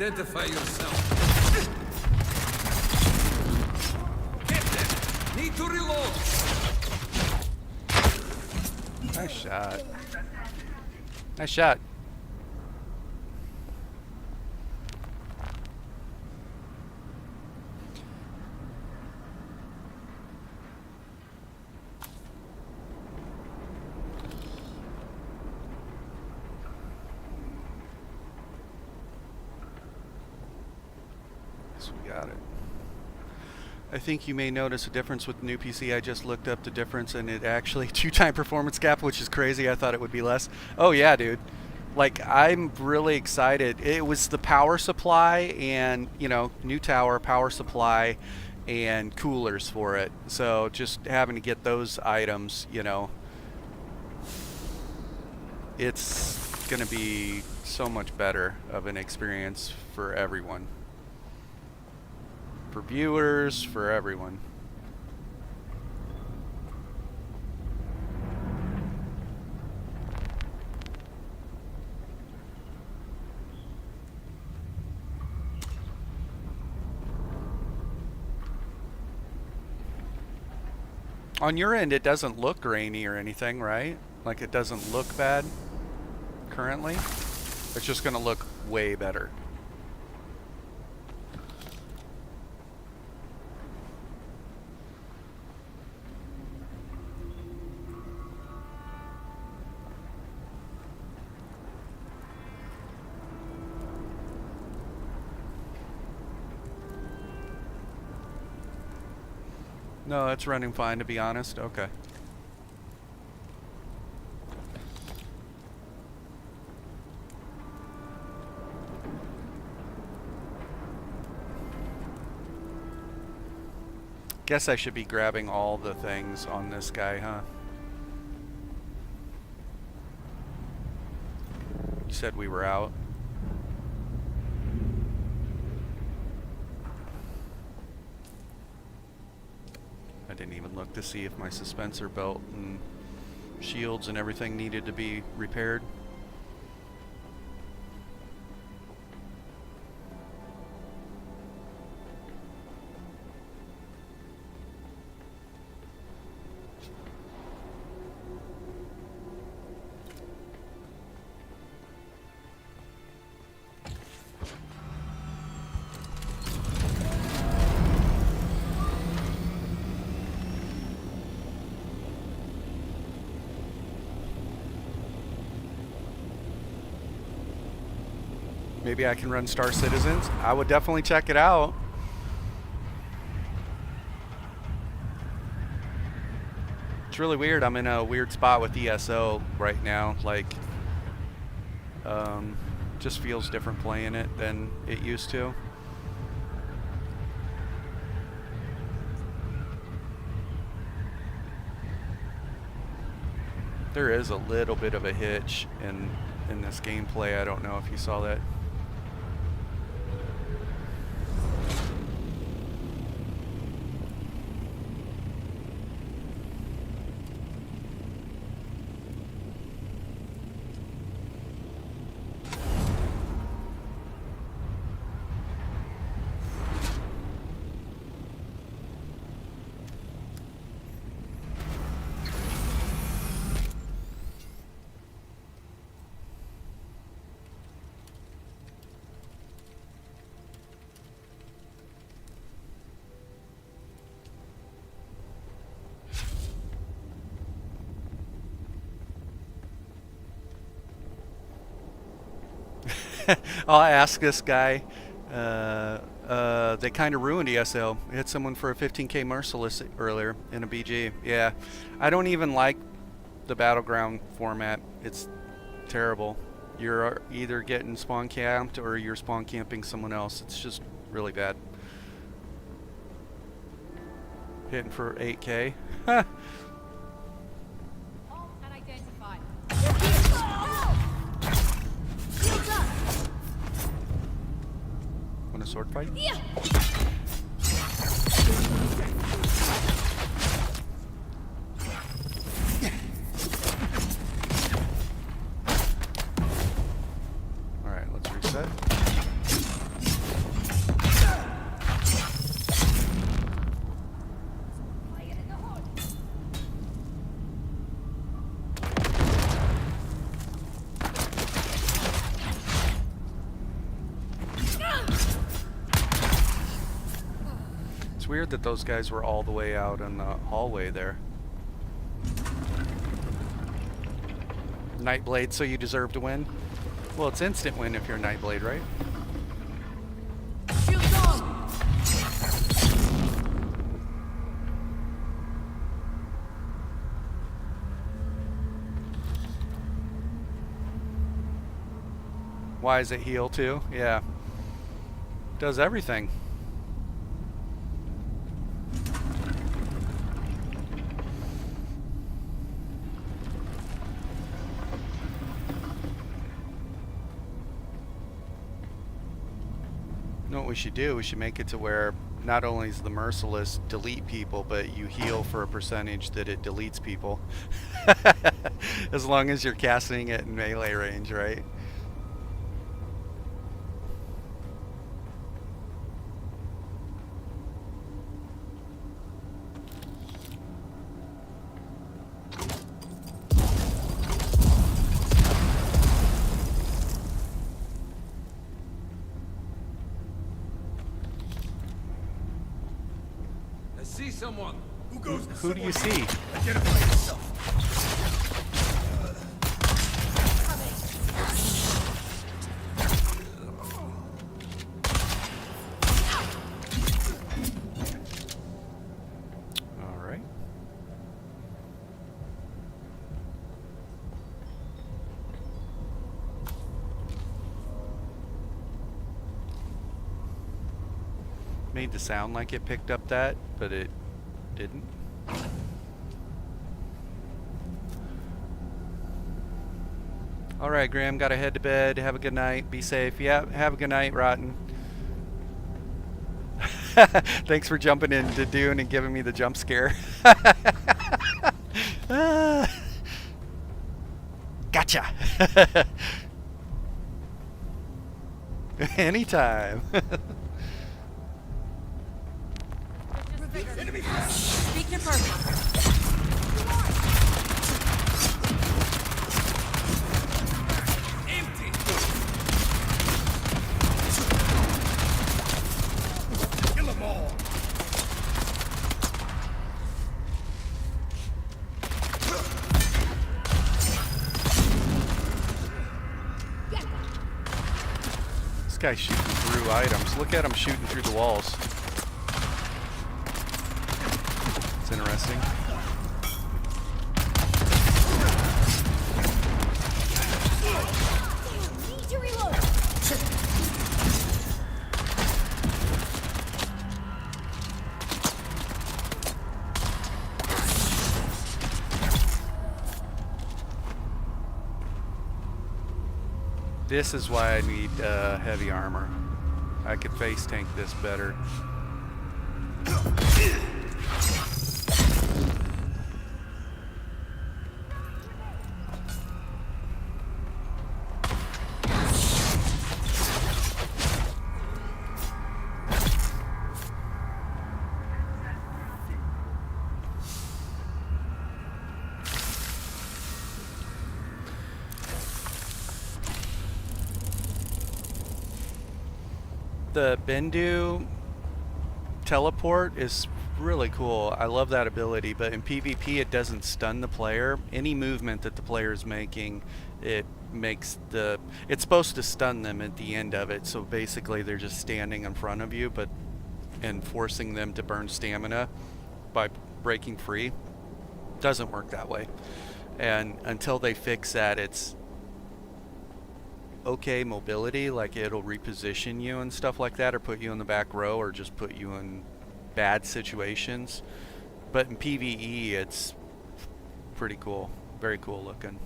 Identify yourself. Captain, need to reload. Nice shot. Nice shot. We got it. I think you may notice a difference with the new PC. I just looked up the difference and it actually 2-time performance gap, which is crazy. I thought it would be less. Oh yeah, dude. Like, I'm really excited. It was the power supply and, you know, new tower, power supply, and coolers for it. So just having to get those items, you know, it's going to be so much better of an experience for everyone. For viewers, for everyone. On your end, it doesn't look grainy or anything, right? Like, it doesn't look bad currently. It's just going to look way better. No, it's running fine, to be honest. Okay. Guess I should be grabbing all the things on this guy, huh? You said we were out. I didn't even look to see if my suspensor belt and shields and everything needed to be repaired. Maybe I can run Star Citizens. I would definitely check it out. It's really weird. I'm in a weird spot with ESO right now. Like, just feels different playing it than it used to. There is a little bit of a hitch in this gameplay. I don't know if you saw that. I'll ask this guy. They kind of ruined ESO. We had someone for a 15k Merciless earlier in a BG. Yeah, I don't even like the Battleground format. It's terrible. You're either getting spawn camped or you're spawn camping someone else. It's just really bad. Hitting for 8k. Want a sword fight? Yeah. All right, let's reset. Weird that those guys were all the way out in the hallway there. Nightblade, so you deserve to win? Well, it's instant win if you're Nightblade, right? Why is it heal too? Yeah. Does everything. What we should do, we should make it to where not only is the Merciless delete people, but you heal for a percentage that it deletes people. As long as you're casting it in melee range, right? See someone. Who do you see? Identify yourself. All right. Made the sound like it picked up that, but it didn't. All right, Graham, gotta head to bed. Have a good night. Be safe. Yeah, have a good night, Rotten. Thanks for jumping into Dune and giving me the jump scare. Gotcha. Anytime. Enemy speak to purpose. Empty. Kill them all. This guy's shooting through items. Look at him shooting through the walls. It's interesting. This is why I need heavy armor. I could face tank this better. The Bendu teleport is really cool. I love that ability, but in PvP it doesn't stun the player. Any movement that the player is making, it's supposed to stun them at the end of it. So basically they're just standing in front of you and forcing them to burn stamina by breaking free. Doesn't work that way. And until they fix that, it's okay mobility, like it'll reposition you and stuff like that, or put you in the back row, or just put you in bad situations. But in PvE it's pretty cool, very cool looking.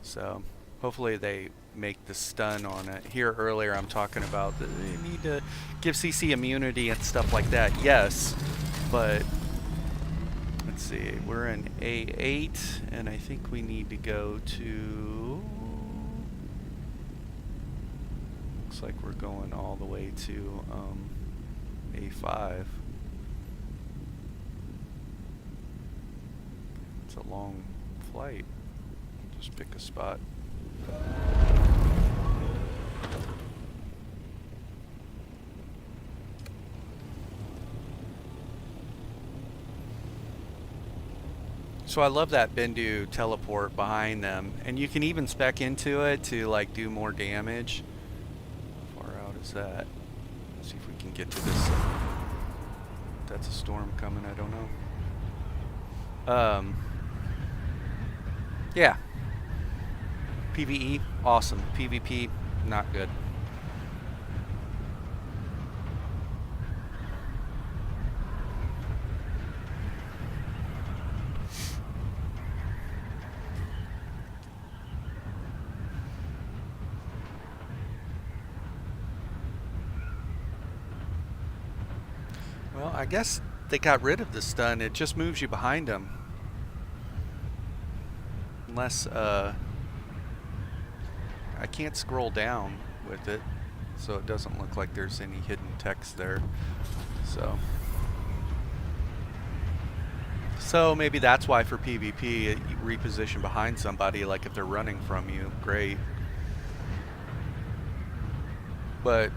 So hopefully they make the stun on it. Here earlier I'm talking about that they need to give CC immunity and stuff like that, yes, but let's see, we're in A8 and I think we need to go to, looks like we're going all the way to A5. It's a long flight. Just pick a spot. So I love that Bendu teleport behind them, and you can even spec into it to like do more damage. How far out is that? Let's see if we can get to this. That's a storm coming, I don't know. Yeah. PvE, awesome. PvP, not good. Well, I guess they got rid of the stun. It just moves you behind them. Unless, I can't scroll down with it, so it doesn't look like there's any hidden text there. So maybe that's why for PvP, you reposition behind somebody, like if they're running from you, great. But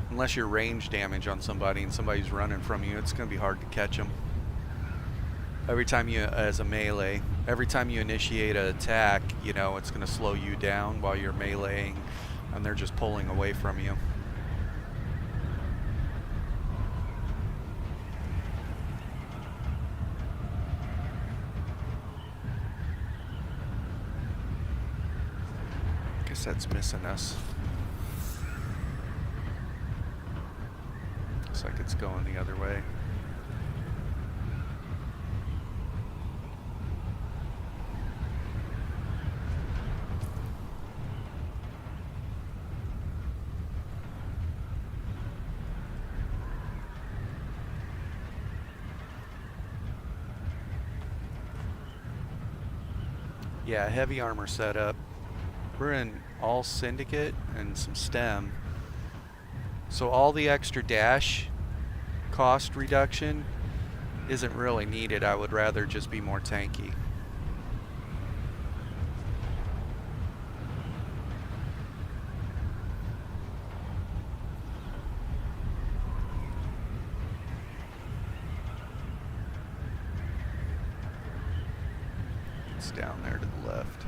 unless you're range damage on somebody and somebody's running from you, it's going to be hard to catch them. Every time you, as a melee, every time you initiate an attack, you know, it's going to slow you down while you're meleeing, and they're just pulling away from you. Guess that's missing us. Looks like it's going the other way. Yeah, heavy armor setup. We're in all syndicate and some stem. So all the extra dash cost reduction isn't really needed. I would rather just be more tanky. It's down there to the left.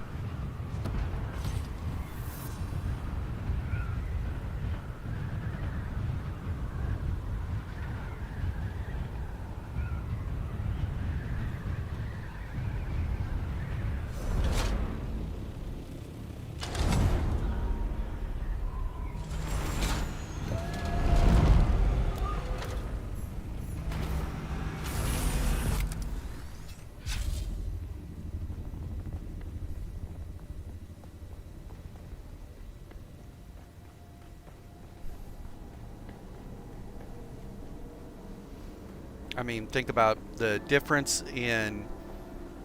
I mean, think about the difference in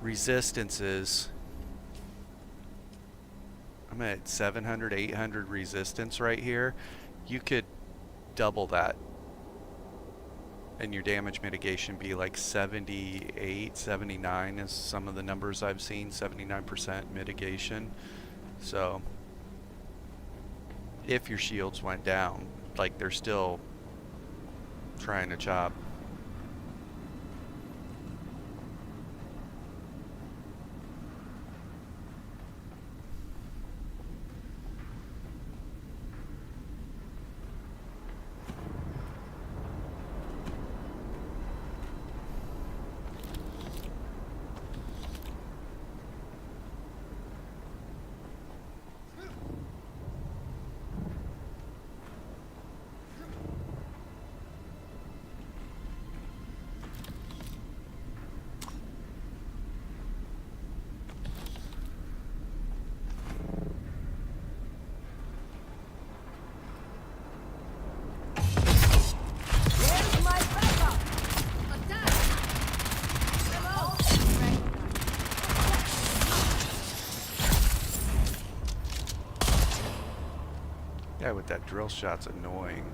resistances. I'm at 700, 800 resistance right here. You could double that, and your damage mitigation be like 78, 79 is some of the numbers I've seen, 79% mitigation. So if your shields went down, like they're still trying to chop. Yeah, with that drill shot's annoying.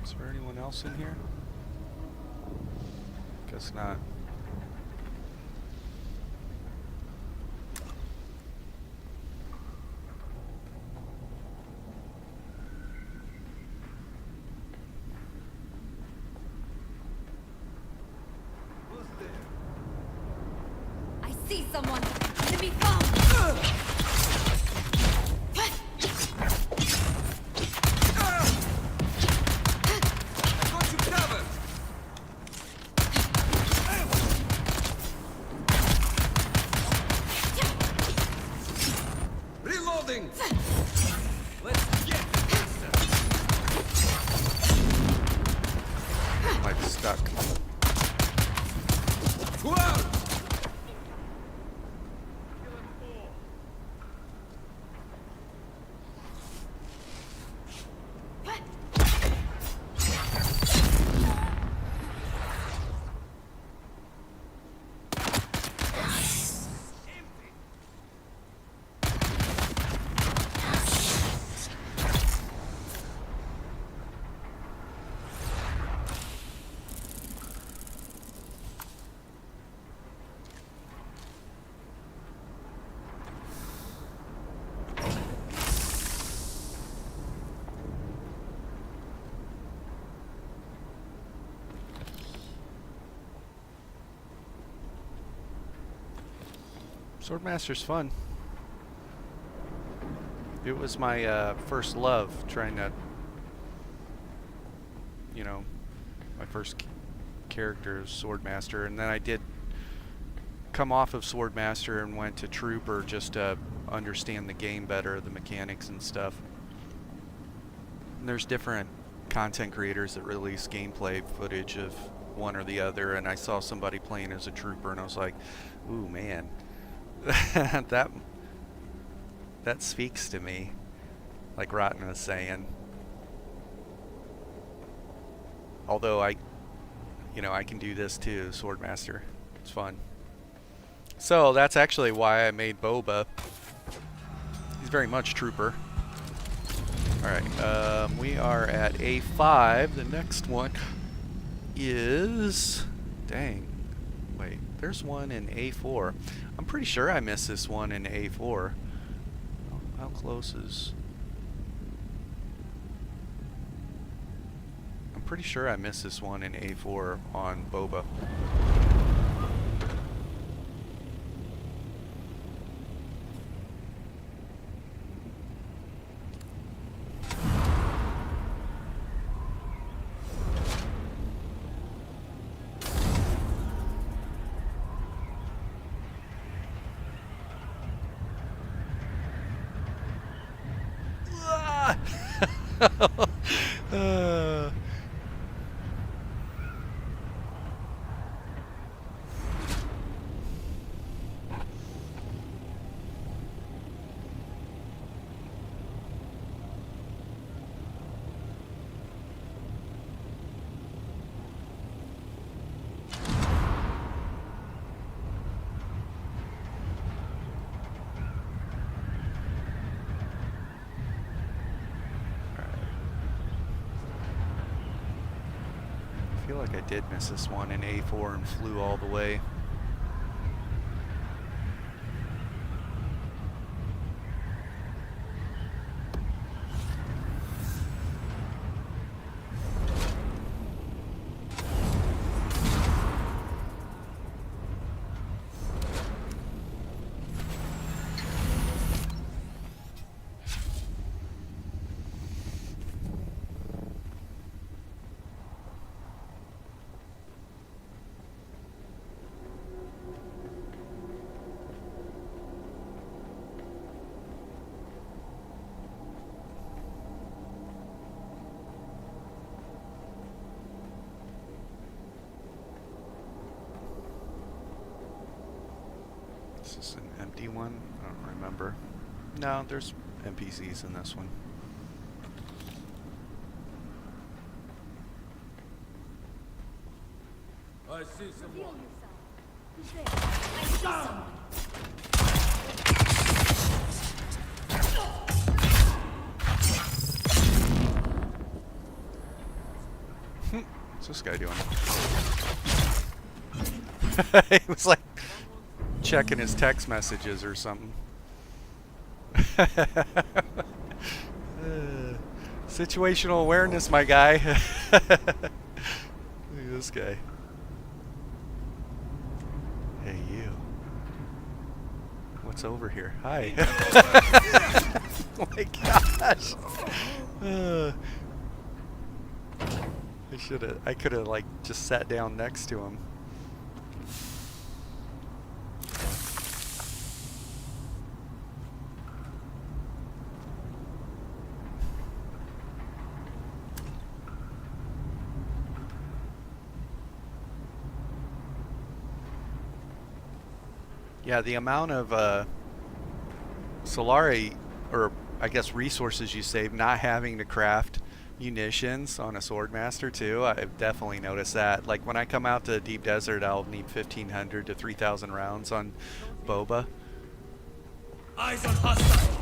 Is there anyone else in here? Guess not. I see someone. Enemy found. Got you covered. Reloading. Let's get this. Like stuck. Whoa! Swordmaster's fun. It was my first love, trying to, you know, my first character is Swordmaster, and then I did come off of Swordmaster and went to Trooper just to understand the game better, the mechanics and stuff. And there's different content creators that release gameplay footage of one or the other, and I saw somebody playing as a Trooper, and I was like, ooh, man. that speaks to me, like Rotten was saying. Although I can do this too, Swordmaster. It's fun. So that's actually why I made Boba. He's very much Trooper. Alright, we are at A5. The next one is... Dang. Wait, there's one in A4. I'm pretty sure I missed this one in A4. How close is... pretty sure I missed this one in A4 on Boba. I feel like I did miss this one in A4 and flew all the way. Is this an empty one? I don't remember. No, there's NPCs in this one. I see someone. Who's there? I see someone. What's this guy doing? He was like checking his text messages or something. Situational awareness, my guy. Look at this guy. Hey, you. What's over here? Hi. Oh my gosh. I could have like just sat down next to him. Yeah, the amount of Solari, or I guess resources you save not having to craft munitions on a Swordmaster too, I've definitely noticed that. Like when I come out to the deep desert, I'll need 1,500 to 3,000 rounds on Boba. Eyes on hostile.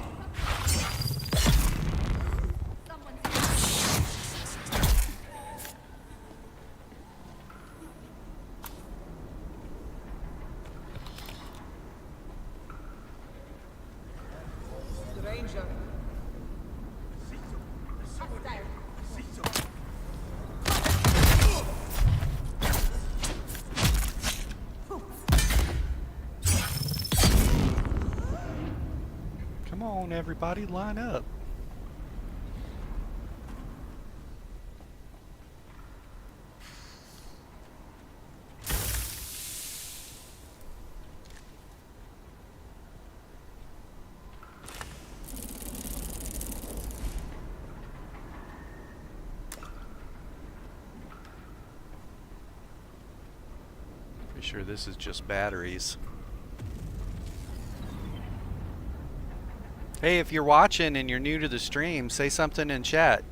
Ranger. Come on, everybody, line up. Pretty sure this is just batteries. Hey, if you're watching and you're new to the stream, say something in chat.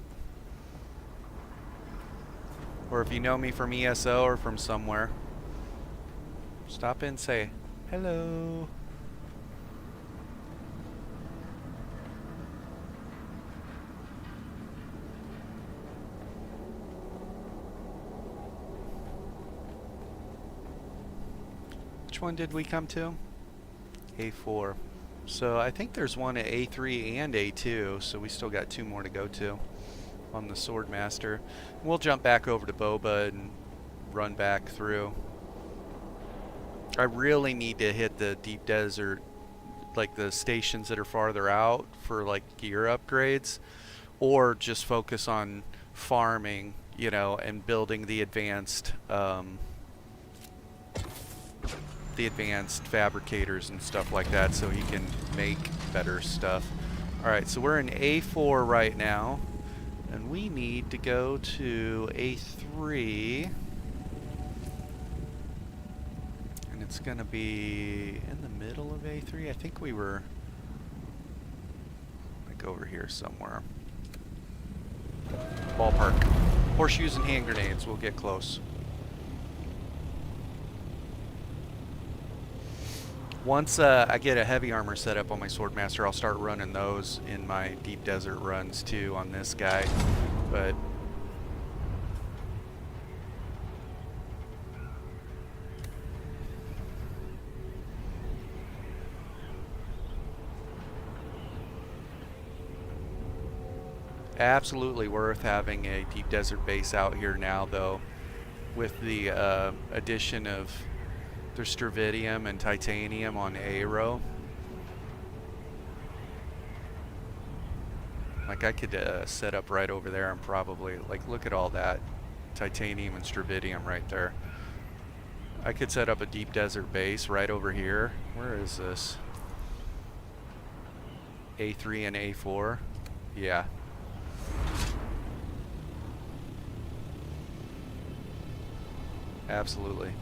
Or if you know me from ESO or from somewhere, stop in and say hello. Which one did we come to? A4. So I think there's one at A3 and A2, so we still got 2 more to go to. on the Swordmaster. We'll jump back over to Boba and run back through. I really need to hit the deep desert, like the stations that are farther out for like gear upgrades, or just focus on farming, you know, and building the advanced fabricators and stuff like that so he can make better stuff. Alright, so we're in A4 right now, and we need to go to A3, and it's gonna be in the middle of A3. I think we were like over here somewhere. Ballpark. Horseshoes and hand grenades, we'll get close. Once I get a heavy armor set up on my Swordmaster, I'll start running those in my deep desert runs too on this guy. But absolutely worth having a deep desert base out here now, though, with the addition of their Stravidium and Titanium on Aero. Like I could set up right over there and probably, like, look at all that Titanium and Stravidium right there. I could set up a deep desert base right over here. Where is this? A3 and A4? Yeah. Absolutely.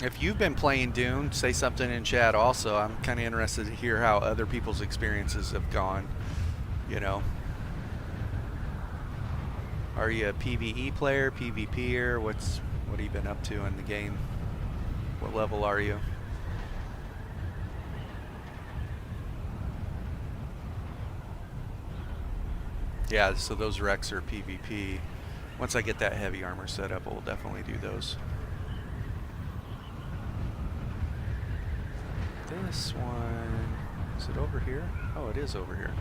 If you've been playing Dune, say something in chat also. I'm kind of interested to hear how other people's experiences have gone, you know. Are you a PvE player, PvPer? What have you been up to in the game? What level are you? Yeah, so those wrecks are PvP. Once I get that heavy armor set up, we'll definitely do those. This one, is it over here? Oh, it is over here.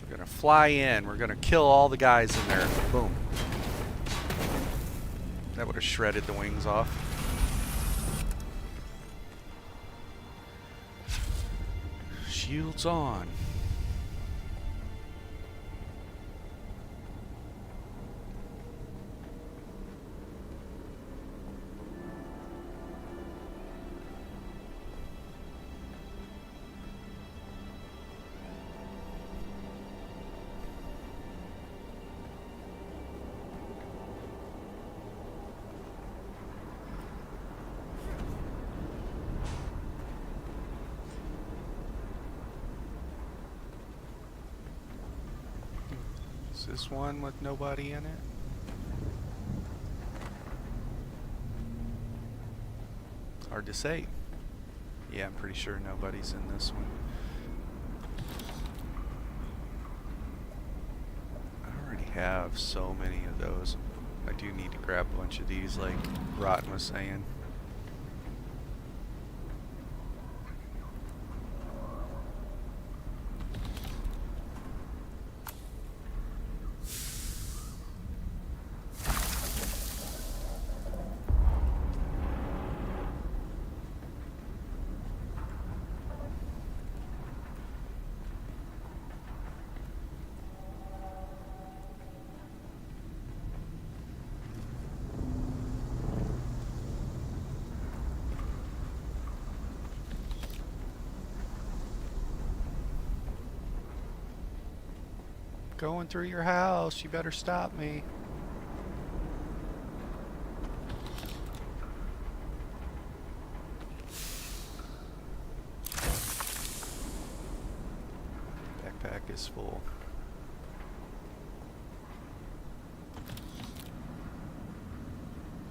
We're gonna fly in. We're gonna kill all the guys in there. Boom. That would have shredded the wings off. Shields on. Is this one with nobody in it? Hard to say. Yeah, I'm pretty sure nobody's in this one. I already have so many of those. I do need to grab a bunch of these, like Rotten was saying. Going through your house, you better stop me. backpack is full.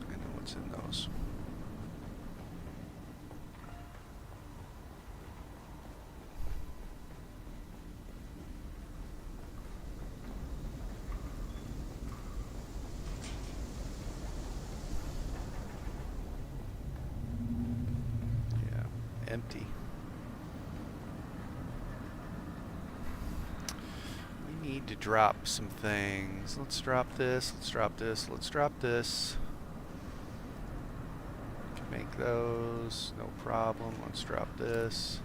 I know what's in those. Yeah, empty. Need to drop some things. Let's drop this, let's drop this, let's drop this. Can make those, no problem. Let's drop this.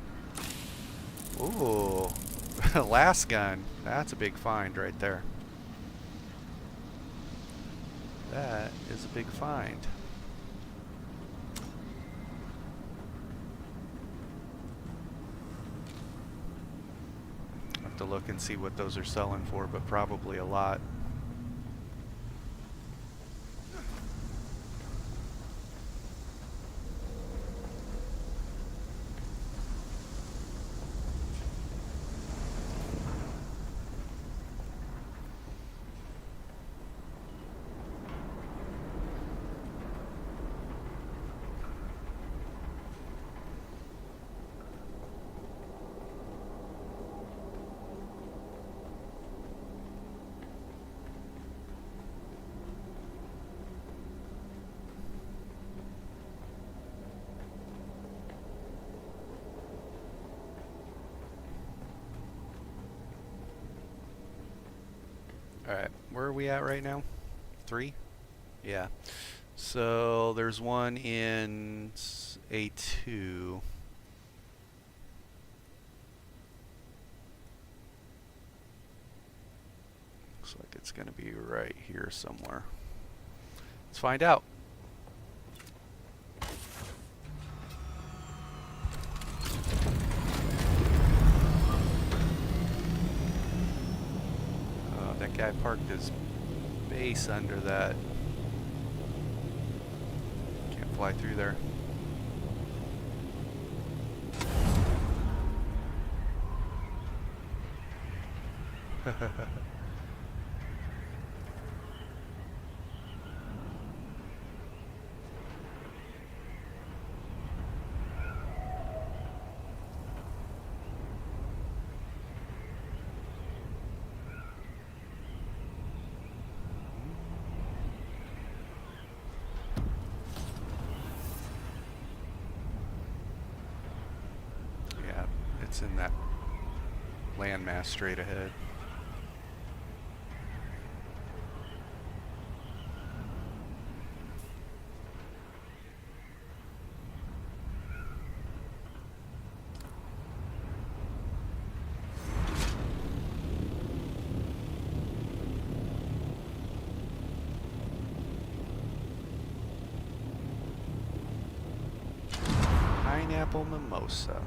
Ooh, last gun. That's a big find right there. That is a big find. To look and see what those are selling for, but probably a lot. Alright, where are we at right now? 3? Yeah. So there's one in A2. Looks like it's going to be right here somewhere. Let's find out. That guy parked his base under that. Can't fly through there. It's in that landmass straight ahead. Pineapple mimosa.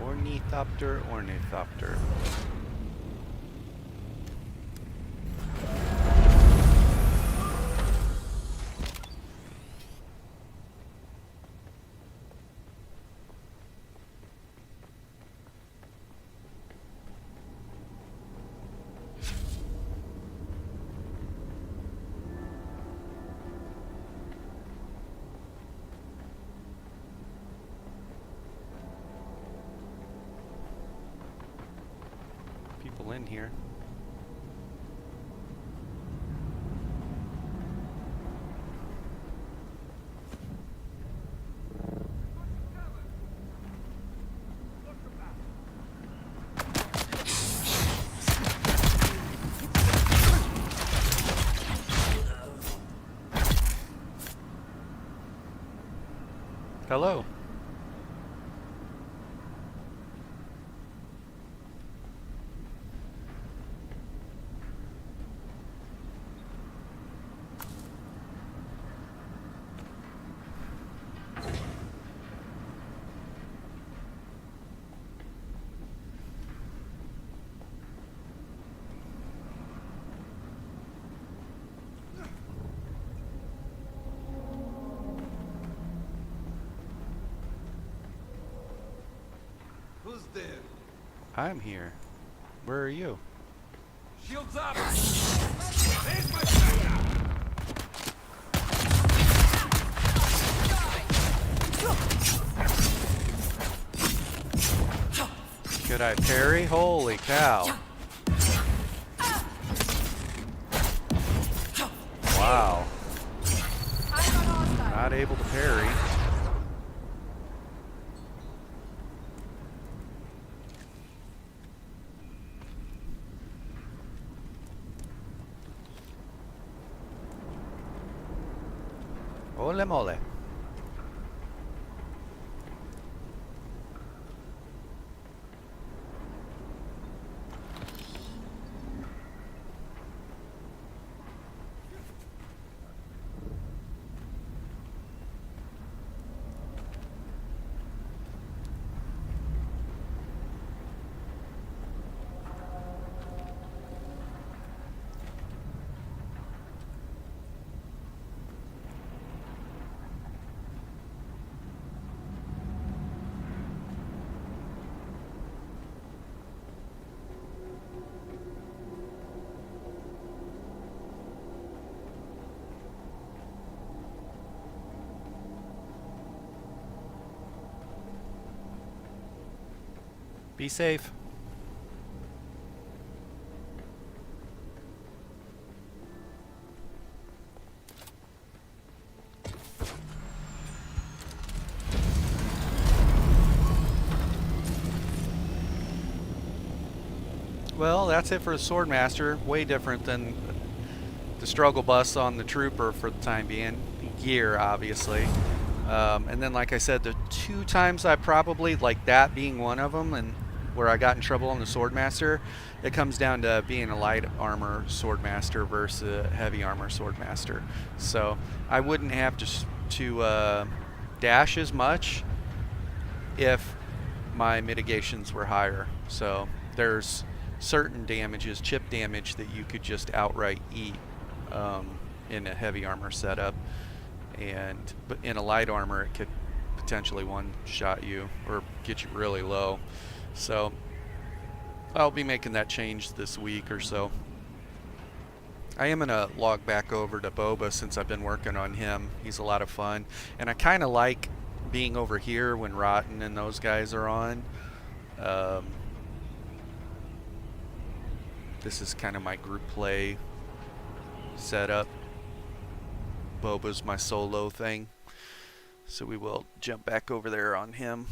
Ornithopter, ornithopter. People in here. Hello. I'm here. Where are you? Shields up! There's my backup! Could I parry? Holy cow. Wow. Not able to parry. Ole mole. Be safe. Well, that's it for the Swordmaster. Way different than the struggle bus on the Trooper for the time being. Gear, obviously. And then, like I said, the 2 times I probably, like that being one of them, and where I got in trouble on the Swordmaster, it comes down to being a light armor Swordmaster versus a heavy armor Swordmaster. So I wouldn't have to dash as much if my mitigations were higher. So there's certain damages, chip damage, that you could just outright eat in a heavy armor setup, but in a light armor it could potentially one-shot you or get you really low. So I'll be making that change this week or so. I am gonna log back over to Boba since I've been working on him. He's a lot of fun, and I kind of like being over here when Rotten and those guys are on. This is kind of my group play setup. Boba's my solo thing, so we will jump back over there on him.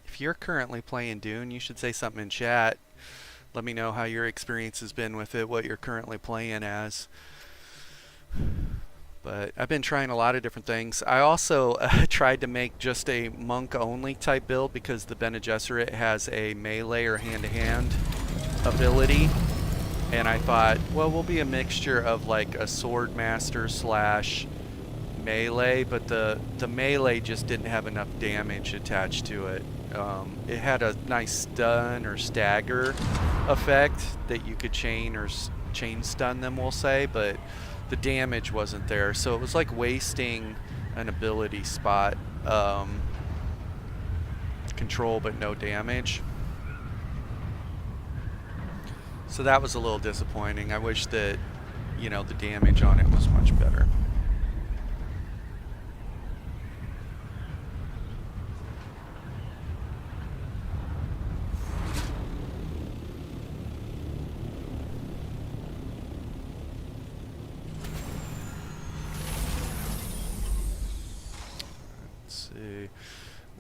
If you're currently playing Dune, you should say something in chat. Let me know how your experience has been with it, what you're currently playing as. But I've been trying a lot of different things. I also tried to make just a monk-only type build because the Bene Gesserit has a melee or hand-to-hand ability. And I thought, well, we'll be a mixture of like a Swordmaster slash melee, but the melee just didn't have enough damage attached to it. It had a nice stun or stagger effect that you could chain stun them, we'll say, but the damage wasn't there, so it was like wasting an ability spot. Control but no damage. So that was a little disappointing. I wish that, you know, the damage on it was much better.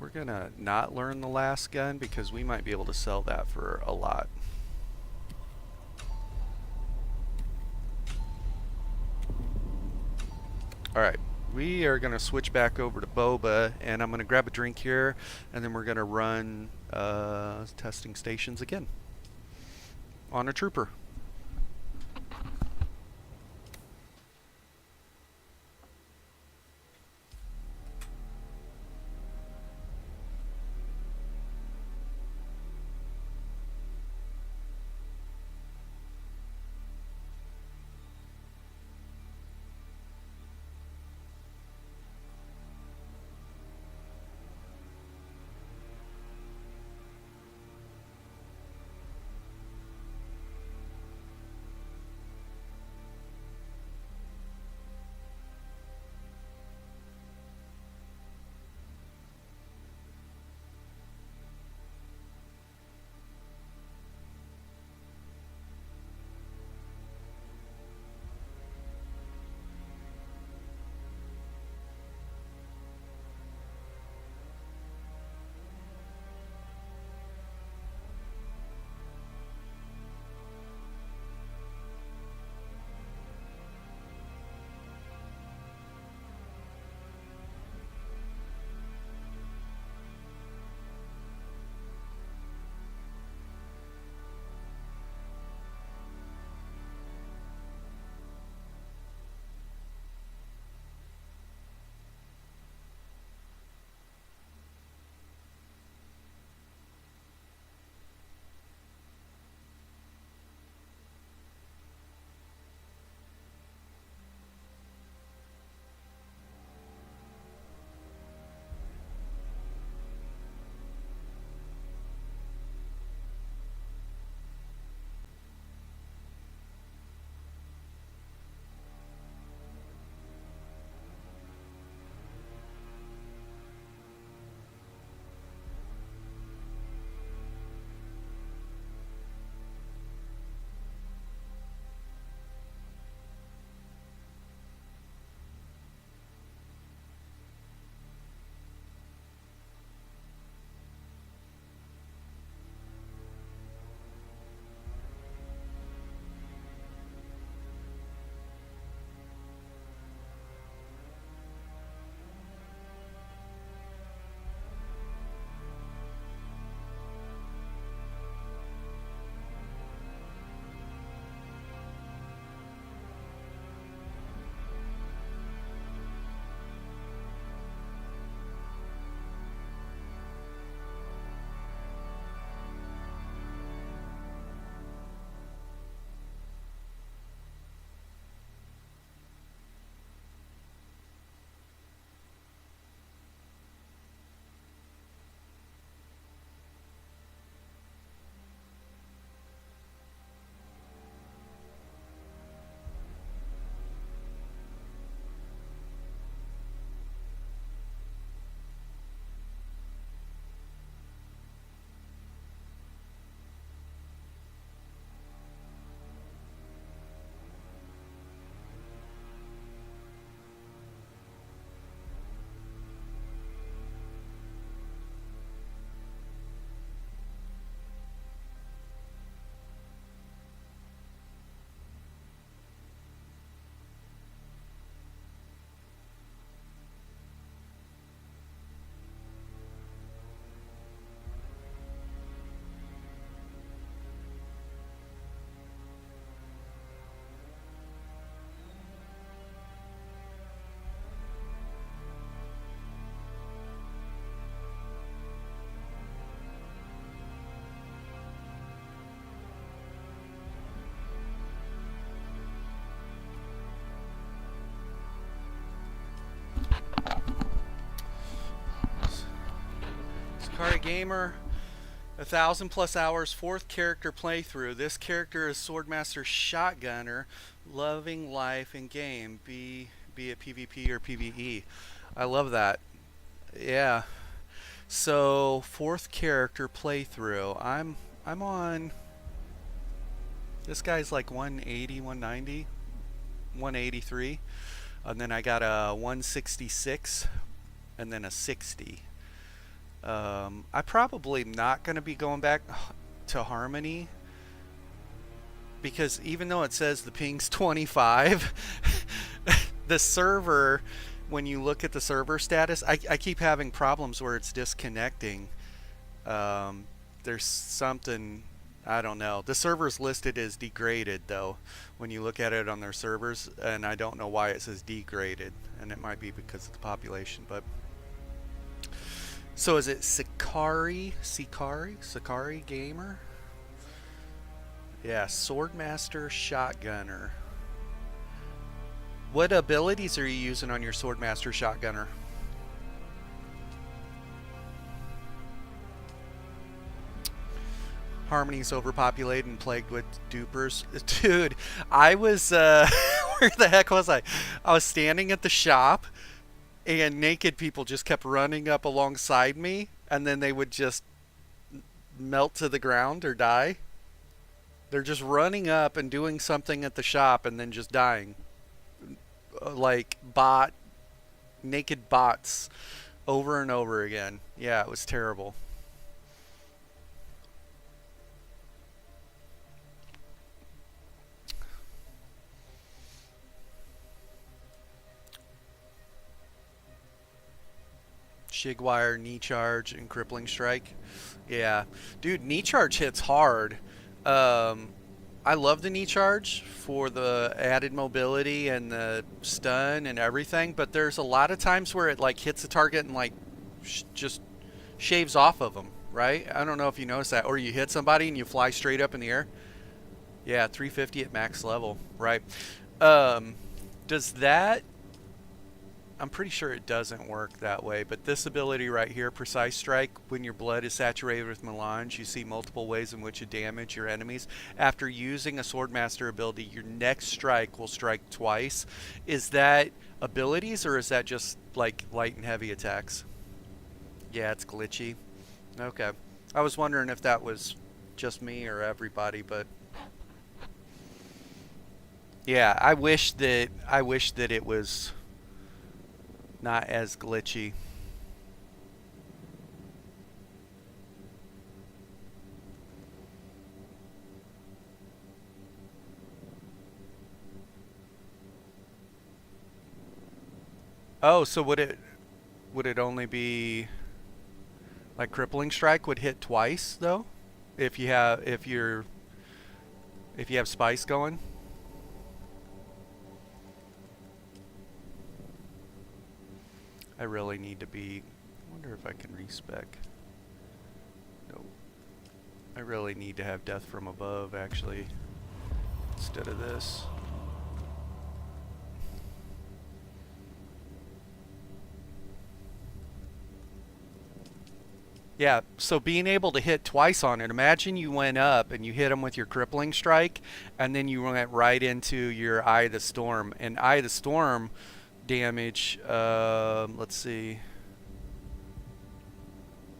We're gonna not learn the last gun because we might be able to sell that for a lot. Alright, we are gonna switch back over to Boba, and I'm gonna grab a drink here, and then we're gonna run testing stations again on a trooper. Sakari Gamer, 1,000+ hours, 4th character playthrough. This character is Swordmaster Shotgunner, loving life in game, be it PvP or PvE. I love that. Yeah. So 4th character playthrough. I'm on. This guy's like 180, 190, 183, and then I got a 166, and then a 60. I probably not going to be going back to Harmony, because even though it says the ping's 25, the server, when you look at the server status, I keep having problems where it's disconnecting. There's something, I don't know. The server's listed as degraded though when you look at it on their servers, and I don't know why it says degraded, and it might be because of the population. But so is it Sakari Gamer? Yeah, Swordmaster Shotgunner. What abilities are you using on your Swordmaster Shotgunner? Harmony's overpopulated and plagued with dupers. Dude, I was, where the heck was I? I was standing at the shop, and naked people just kept running up alongside me, and then they would just melt to the ground or die. They're just running up and doing something at the shop and then just dying. Like naked bots over and over again. Yeah, it was terrible. Shigwire, knee charge, and crippling strike. Yeah, dude, knee charge hits hard. I love the knee charge for the added mobility and the stun and everything, but there's a lot of times where it like hits the target and like just shaves off of them, right? I don't know if you notice that, or you hit somebody and you fly straight up in the air. Yeah, 350 at max level, right? Does that? I'm pretty sure it doesn't work that way, but this ability right here, Precise Strike, when your blood is saturated with melange, you see multiple ways in which you damage your enemies. After using a Swordmaster ability, your next strike will strike twice. Is that abilities, or is that just like light and heavy attacks? Yeah, it's glitchy. Okay. I was wondering if that was just me or everybody, but yeah, I wish that it was not as glitchy. Oh, so would it only be like crippling strike would hit twice though? If you have spice going? I really need to be... I wonder if I can respec. No. I really need to have death from above, actually, instead of this. Yeah, so being able to hit twice on it. Imagine you went up and you hit him with your crippling strike, and then you went right into your Eye of the Storm. And Eye of the Storm damage, let's see,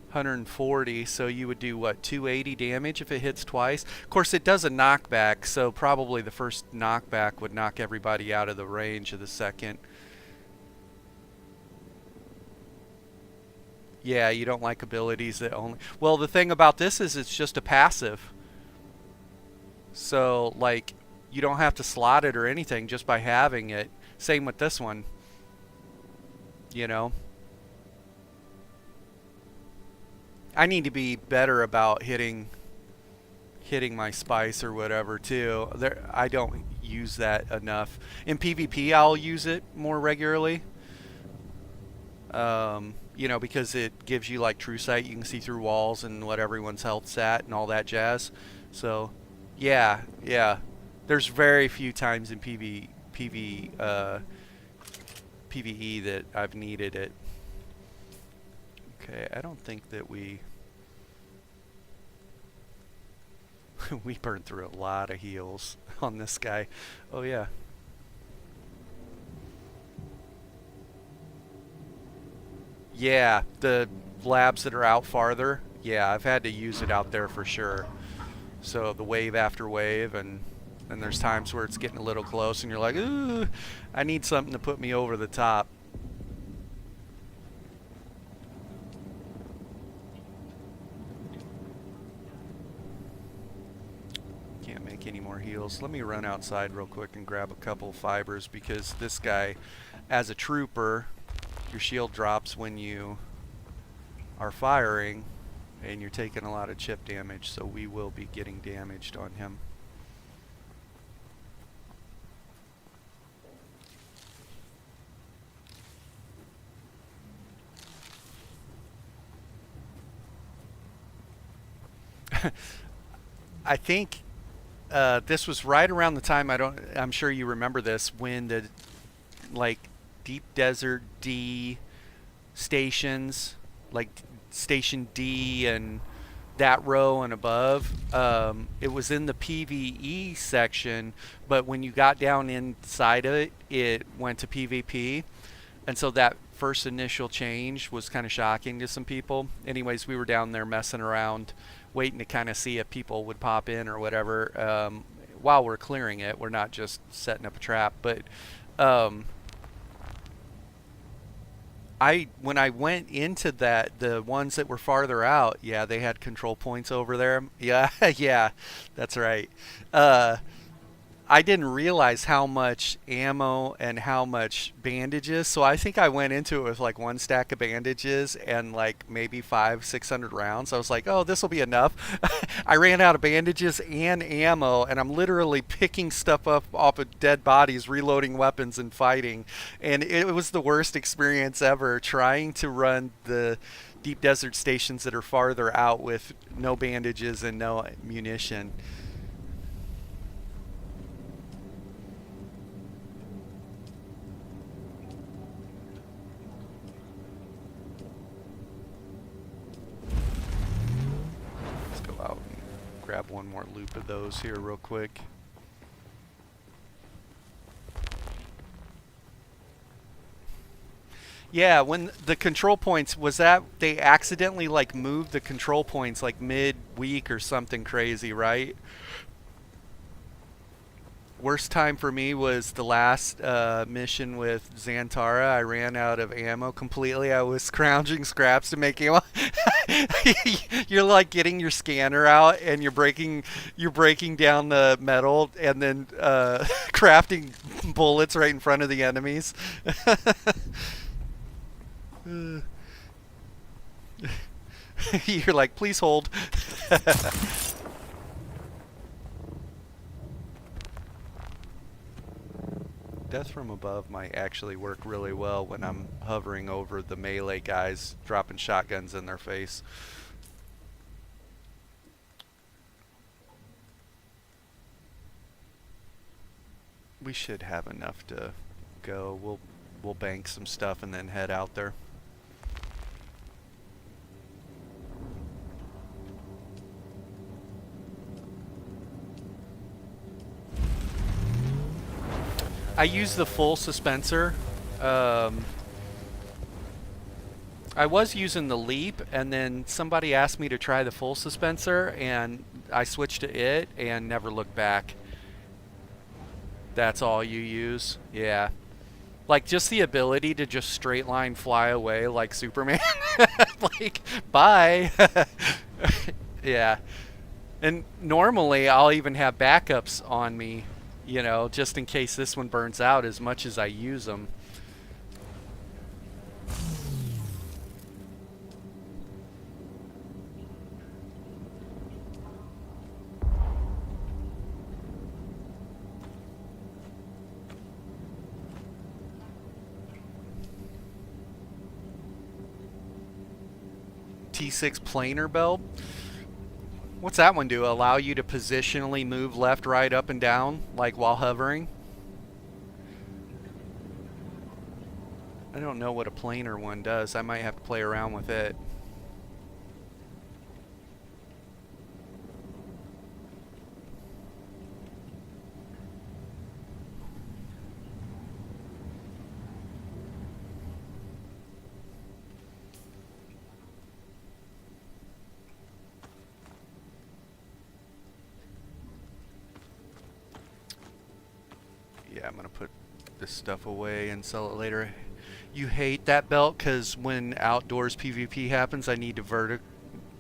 140, so you would do what, 280 damage if it hits twice. Of course, it does a knockback, so probably the first knockback would knock everybody out of the range of the second. Yeah, you don't like abilities that only... Well, the thing about this is it's just a passive. So, like, you don't have to slot it or anything just by having it. Same with this one. You know? I need to be better about hitting my spice or whatever too. I don't use that enough. In PvP I'll use it more regularly. You know, because it gives you like true sight. You can see through walls and what everyone's health's at and all that jazz. So yeah. There's very few times in PvE that I've needed it. Okay, I don't think that we burned through a lot of heals on this guy. Oh yeah. Yeah, the labs that are out farther, yeah, I've had to use it out there for sure. So the wave after wave, and there's times where it's getting a little close and you're like, ooh, I need something to put me over the top. tank any more heals. Let me run outside real quick and grab a couple fibers, because this guy, as a trooper, your shield drops when you are firing, and you're taking a lot of chip damage, so we will be getting damaged on him. I think this was right around the time, I'm sure you remember this, when the like Deep Desert D stations, like Station D and that row and above, it was in the PvE section, but when you got down inside of it, it went to PvP. And so that first initial change was kind of shocking to some people. Anyways, we were down there messing around, waiting to kind of see if people would pop in or whatever, while we're clearing it. We're not just setting up a trap. But when I went into that, the ones that were farther out, yeah, they had control points over there. Yeah, yeah, that's right. I didn't realize how much ammo and how much bandages, so I think I went into it with like one stack of bandages and like maybe 500-600 rounds. I was like, oh, this will be enough. I ran out of bandages and ammo, and I'm literally picking stuff up off of dead bodies, reloading weapons and fighting, and it was the worst experience ever, trying to run the deep desert stations that are farther out with no bandages and no munition. Grab one more loop of those here real quick. Yeah, when the control points, was that they accidentally like moved the control points like mid-week or something crazy, right? Worst time for me was the last mission with Xantara. I ran out of ammo completely. I was scrounging scraps to make ammo. You're like getting your scanner out and you're breaking down the metal and then crafting bullets right in front of the enemies. You're like, please hold. Death from above might actually work really well when I'm hovering over the melee guys, dropping shotguns in their face. We should have enough to go. We'll bank some stuff and then head out there. I use the full suspensor. I was using the leap, and then somebody asked me to try the full suspensor, and I switched to it and never looked back. That's all you use? Yeah. Like, just the ability to just straight line fly away like Superman. Like, bye. Yeah. And normally I'll even have backups on me, you know, just in case this one burns out, as much as I use them. T6 planar belt. What's that one do? Allow you to positionally move left, right, up, and down, like while hovering? I don't know what a planar one does. I might have to play around with it. Yeah, I'm gonna put this stuff away and sell it later. You hate that belt because when outdoors PvP happens, I need to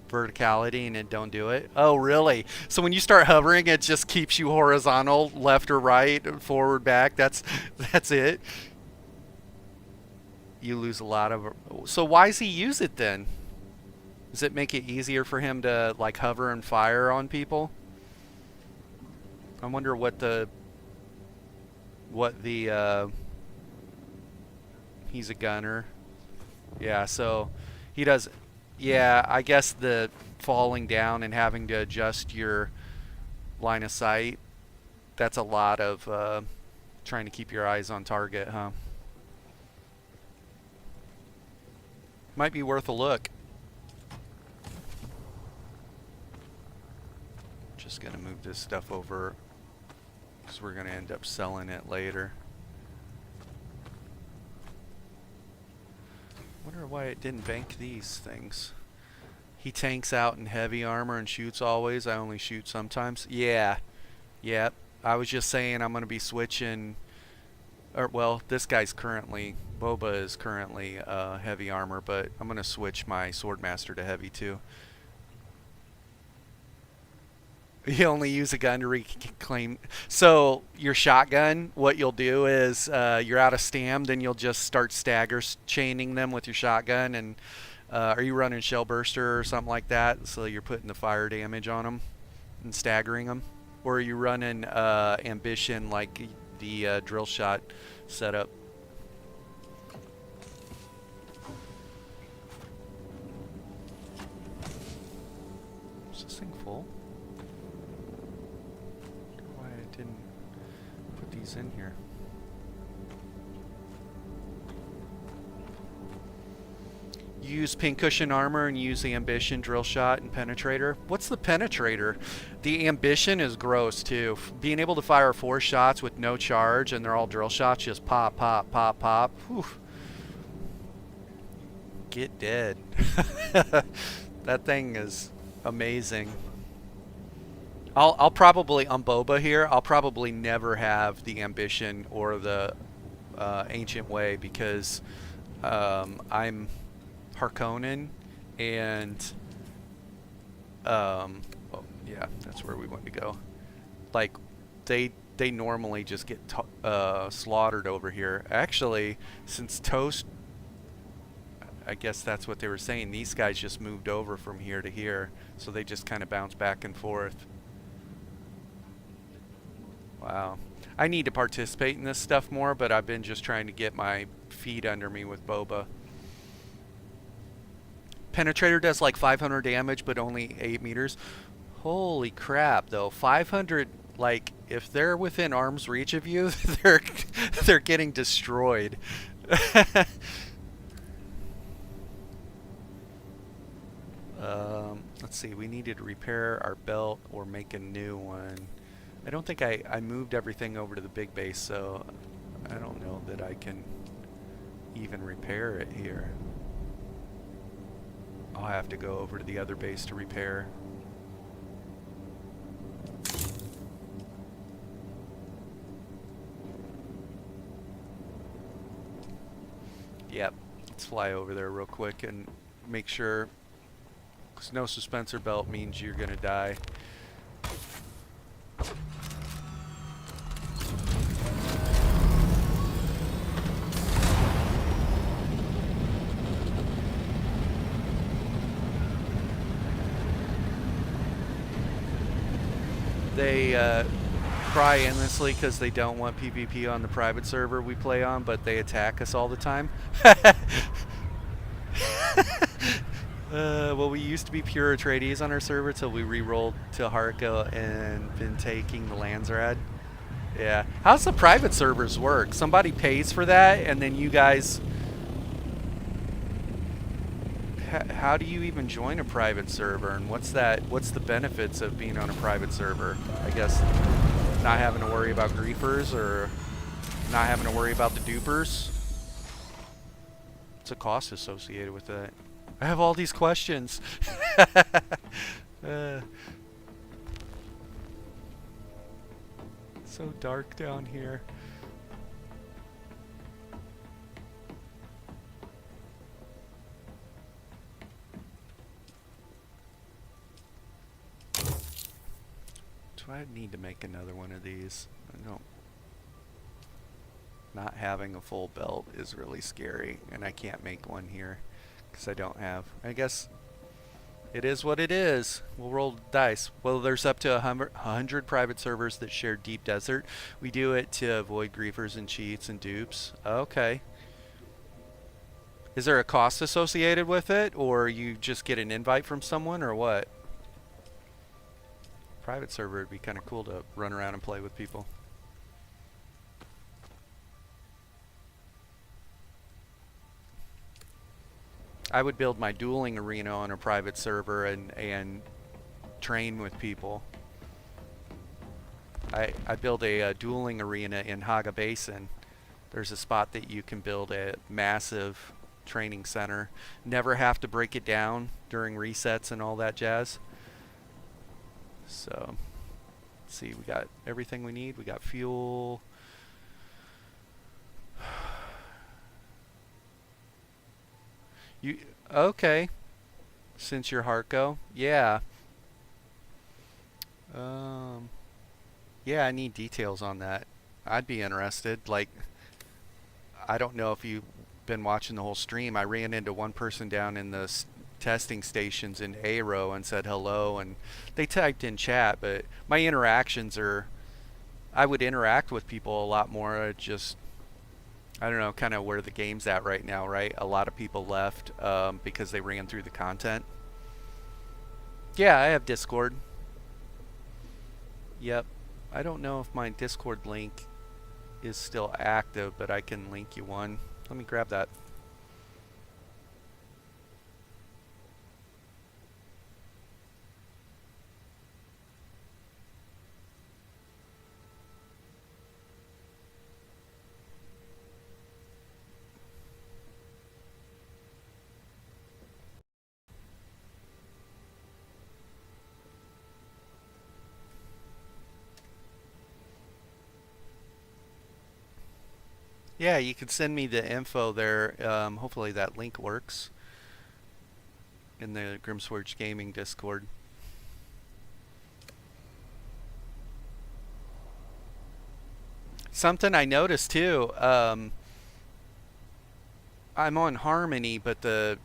verticality and it don't do it? Oh, really? So when you start hovering, it just keeps you horizontal, left or right, forward, back. That's it. You lose a lot of. So why does he use it then? Does it make it easier for him to like hover and fire on people? I wonder what the he's a gunner. Yeah, so he does. Yeah, I guess the falling down and having to adjust your line of sight, that's a lot of trying to keep your eyes on target, huh? Might be worth a look. Just gonna move this stuff over because we're gonna end up selling it later. Wonder why it didn't bank these things. He tanks out in heavy armor and shoots always. I only shoot sometimes. Yeah. Yep. I was just saying I'm going to be switching. Or, well, this guy's currently... Boba is currently heavy armor, but I'm going to switch my Swordmaster to heavy too. You only use a gun to reclaim. So your shotgun, what you'll do is you're out of stam, then you'll just start stagger chaining them with your shotgun. And are you running shell burster or something like that? So you're putting the fire damage on them and staggering them, or are you running ambition like the drill shot setup? Is this thing full? Didn't put these in here. You use pincushion armor and use the ambition, drill shot, and penetrator. What's the penetrator? The ambition is gross too. Being able to fire 4 shots with no charge and they're all drill shots, just pop, pop, pop, pop. Whew. Get dead. That thing is amazing. I'll probably, on Boba here, I'll probably never have the ambition or the ancient way because I'm Harkonnen and oh, yeah, that's where we want to go. Like they normally just get slaughtered over here. Actually, since Toast, I guess that's what they were saying, these guys just moved over from here to here, so they just kind of bounce back and forth. Wow. I need to participate in this stuff more, but I've been just trying to get my feet under me with Boba. Penetrator does like 500 damage, but only 8 meters. Holy crap, though. 500, like, if they're within arm's reach of you, they're getting destroyed. Let's see, we needed to repair our belt or make a new one. I don't think I moved everything over to the big base, so I don't know that I can even repair it here. I'll have to go over to the other base to repair. Yep, let's fly over there real quick and make sure, because no suspensor belt means you're gonna die. They cry endlessly because they don't want PvP on the private server we play on, but they attack us all the time. Well, we used to be pure Atreides on our server till we re-rolled to Harka and been taking the Landsrad. Yeah. How's the private servers work? Somebody pays for that, and then you guys... How do you even join a private server, and what's the benefits of being on a private server? I guess not having to worry about griefers or not having to worry about the dupers. What's a cost associated with that? I have all these questions. So dark down here. Do I need to make another one of these? I don't. Not having a full belt is really scary, and I can't make one here because I don't have. I guess it is what it is. We'll roll the dice. Well, there's up to 100 private servers that share Deep Desert. We do it to avoid griefers and cheats and dupes. Okay. Is there a cost associated with it, or you just get an invite from someone, or what? Private server would be kind of cool to run around and play with people. I would build my dueling arena on a private server and train with people. I build a dueling arena in Haga Basin. There's a spot that you can build a massive training center. Never have to break it down during resets and all that jazz. So, let's see, we got everything we need. We got fuel. You okay? Since you're Harko, yeah. Yeah, I need details on that. I'd be interested. Like, I don't know if you've been watching the whole stream. I ran into one person down in the testing stations in Aero and said hello, and they typed in chat, but my interactions are, I would interact with people a lot more. Just, I don't know, kind of where the game's at right now, right? A lot of people left because they ran through the content. Yeah, I have Discord. Yep. I don't know if my Discord link is still active, but I can link you one. Let me grab that. Yeah, you could send me the info there. Hopefully that link works in the Grimsforge Gaming Discord. Something I noticed too, I'm on Harmony, but the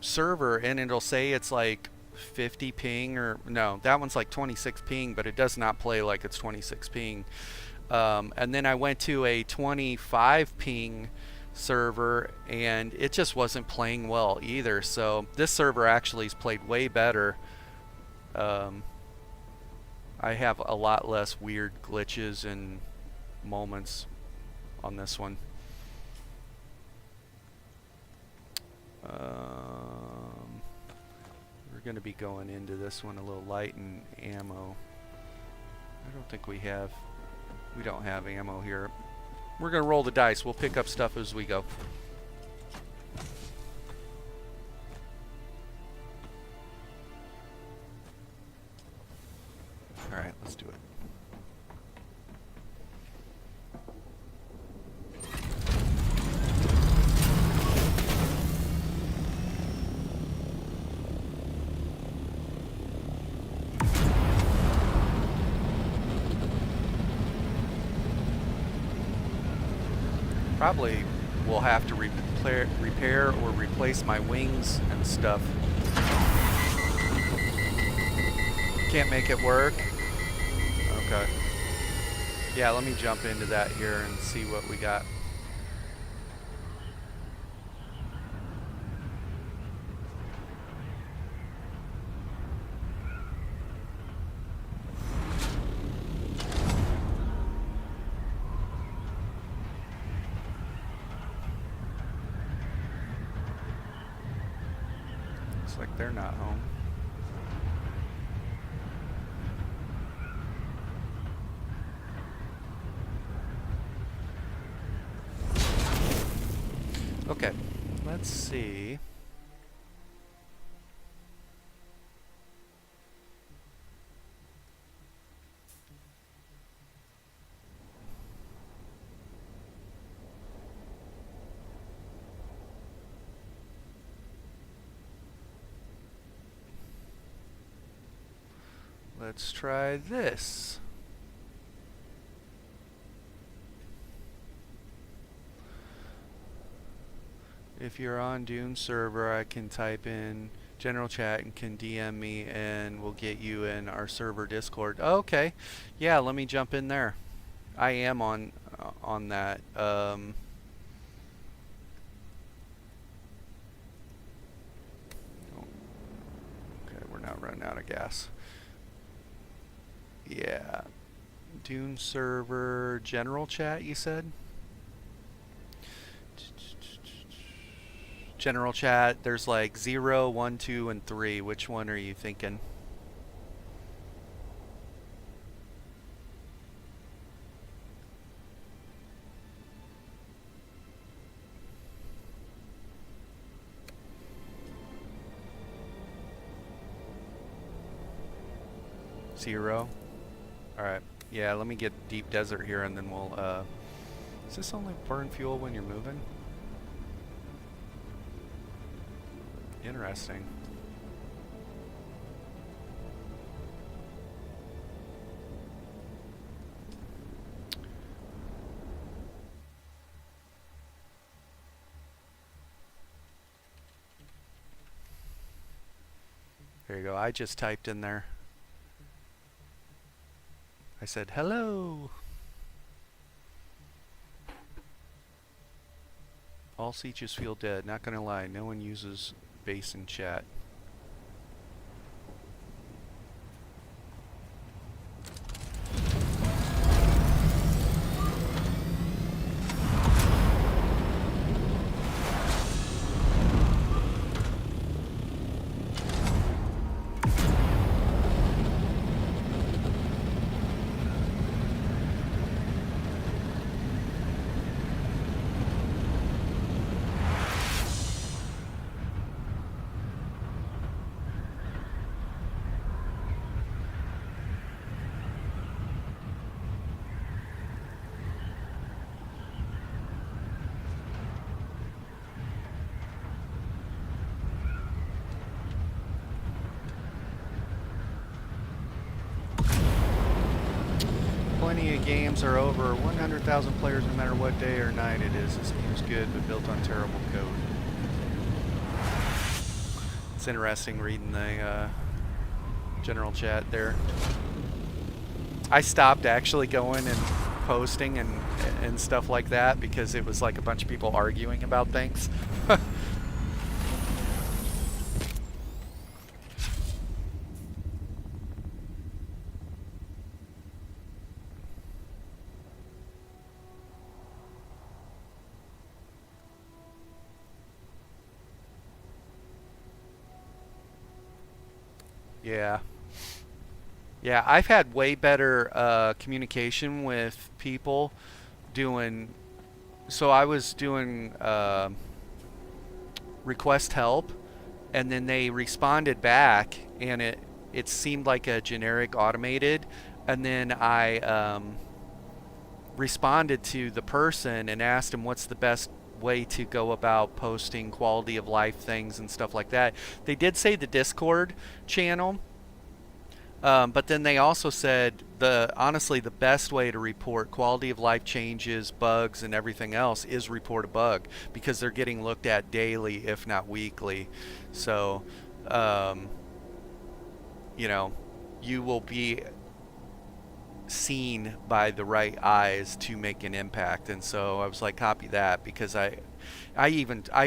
server, and it'll say it's like 50 ping, or no, that one's like 26 ping, but it does not play like it's 26 ping. And then I went to a 25 ping server, and it just wasn't playing well either. So this server actually has played way better. I have a lot less weird glitches and moments on this one. We're going to be going into this one a little light in ammo. I don't think we don't have ammo here. We're going to roll the dice. We'll pick up stuff as we go. Alright, let's do it. Probably will have to repair or replace my wings and stuff. Can't make it work? Okay. Yeah, let me jump into that here and see what we got. Like they're not home. Okay, let's see. Let's try this. If you're on Dune server, I can type in general chat and can DM me and we'll get you in our server Discord. Okay. Yeah, let me jump in there. I am on that. Okay, we're not running out of gas. Yeah. Dune server general chat, you said? General chat, there's like 0, 1, 2, and 3. Which one are you thinking? Zero. Alright. Yeah, let me get deep desert here and then we'll, does this only burn fuel when you're moving? Interesting. There you go. I just typed in there. I said, hello. All sieges feel dead. Not gonna lie, no one uses base in chat. Plenty of games are over 100,000 players no matter what day or night it is. This game's good, but built on terrible code. It's interesting reading the general chat there. I stopped actually going and posting and stuff like that because it was like a bunch of people arguing about things. Yeah. Yeah, I've had way better communication with people doing... So I was doing request help, and then they responded back, and it seemed like a generic automated, and then I responded to the person and asked him what's the best way to go about posting quality of life things and stuff like that. They did say the Discord channel, but then they also said honestly the best way to report quality of life changes, bugs, and everything else is report a bug, because they're getting looked at daily, if not weekly. So you know, you will be seen by the right eyes to make an impact. And so I was like, copy that, because I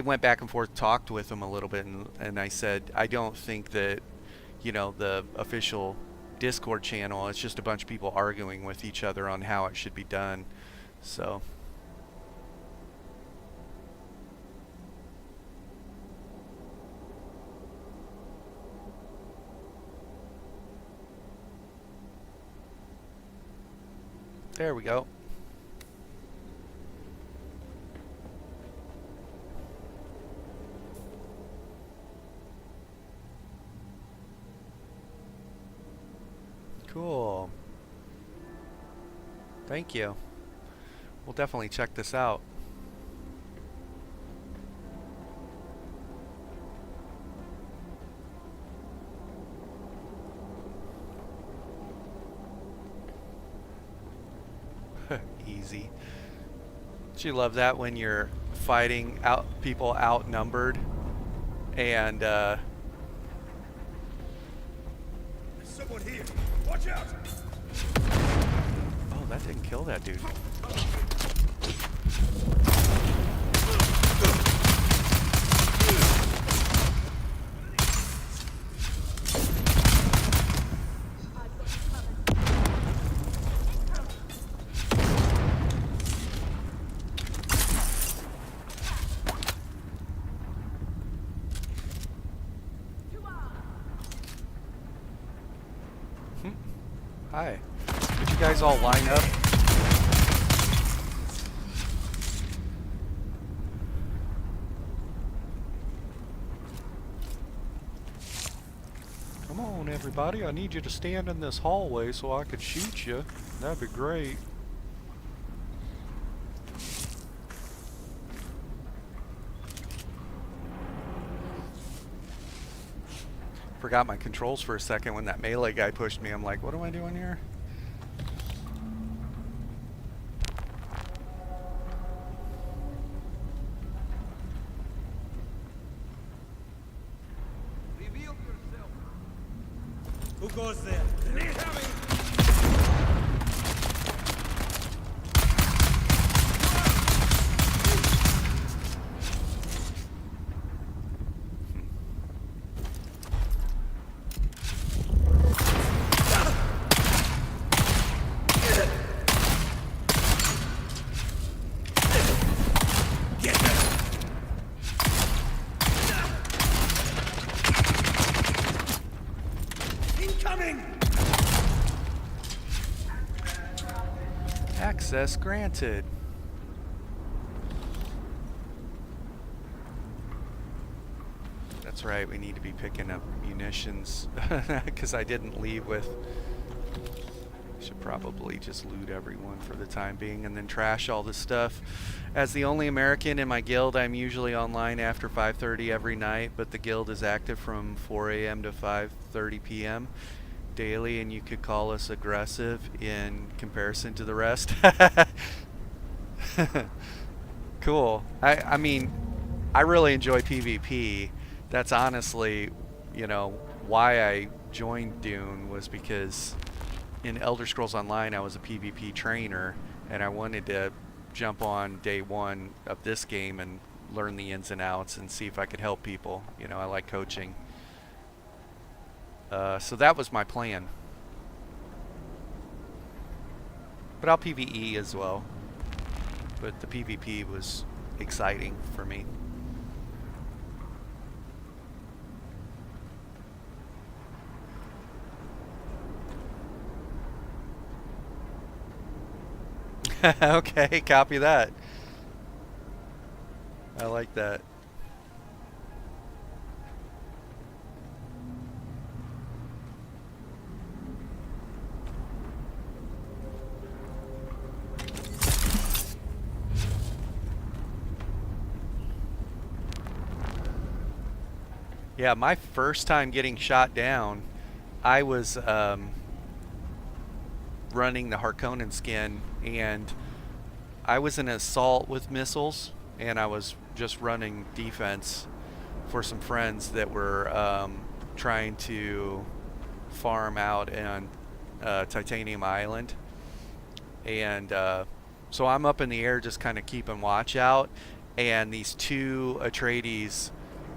went back and forth, talked with them a little bit, and I said, I don't think that, you know, the official Discord channel, it's just a bunch of people arguing with each other on how it should be done. So there we go. Cool. Thank you. We'll definitely check this out. Easy. Don't you love that when you're fighting people outnumbered and There's someone here. Watch out. oh, that didn't kill that dude. Hi. Did you guys all line up? Come on, everybody. I need you to stand in this hallway so I could shoot you. That'd be great. Forgot my controls for a second when that melee guy pushed me. I'm like, what am I doing here? Reveal yourself. Who goes there? Coming. Access granted. That's right, we need to be picking up munitions because I didn't leave with... Should probably just loot everyone for the time being and then trash all this stuff. As the only American in my guild, I'm usually online after 5:30 every night, but the guild is active from 4 a.m. to 5:30 p.m. daily, and you could call us aggressive in comparison to the rest. Cool. I mean, I really enjoy PvP. That's honestly, you know, why I joined Dune, was because in Elder Scrolls Online I was a PvP trainer and I wanted to jump on day one of this game and learn the ins and outs and see if I could help people. You know, I like coaching. So that was my plan. But I'll PvE as well. But the PvP was exciting for me. Okay, copy that. I like that. Yeah, my first time getting shot down, I was running the Harkonnen skin, and I was in an assault with missiles, and I was just running defense for some friends that were trying to farm out on Titanium Island. And so I'm up in the air just kind of keeping watch out, and these two Atreides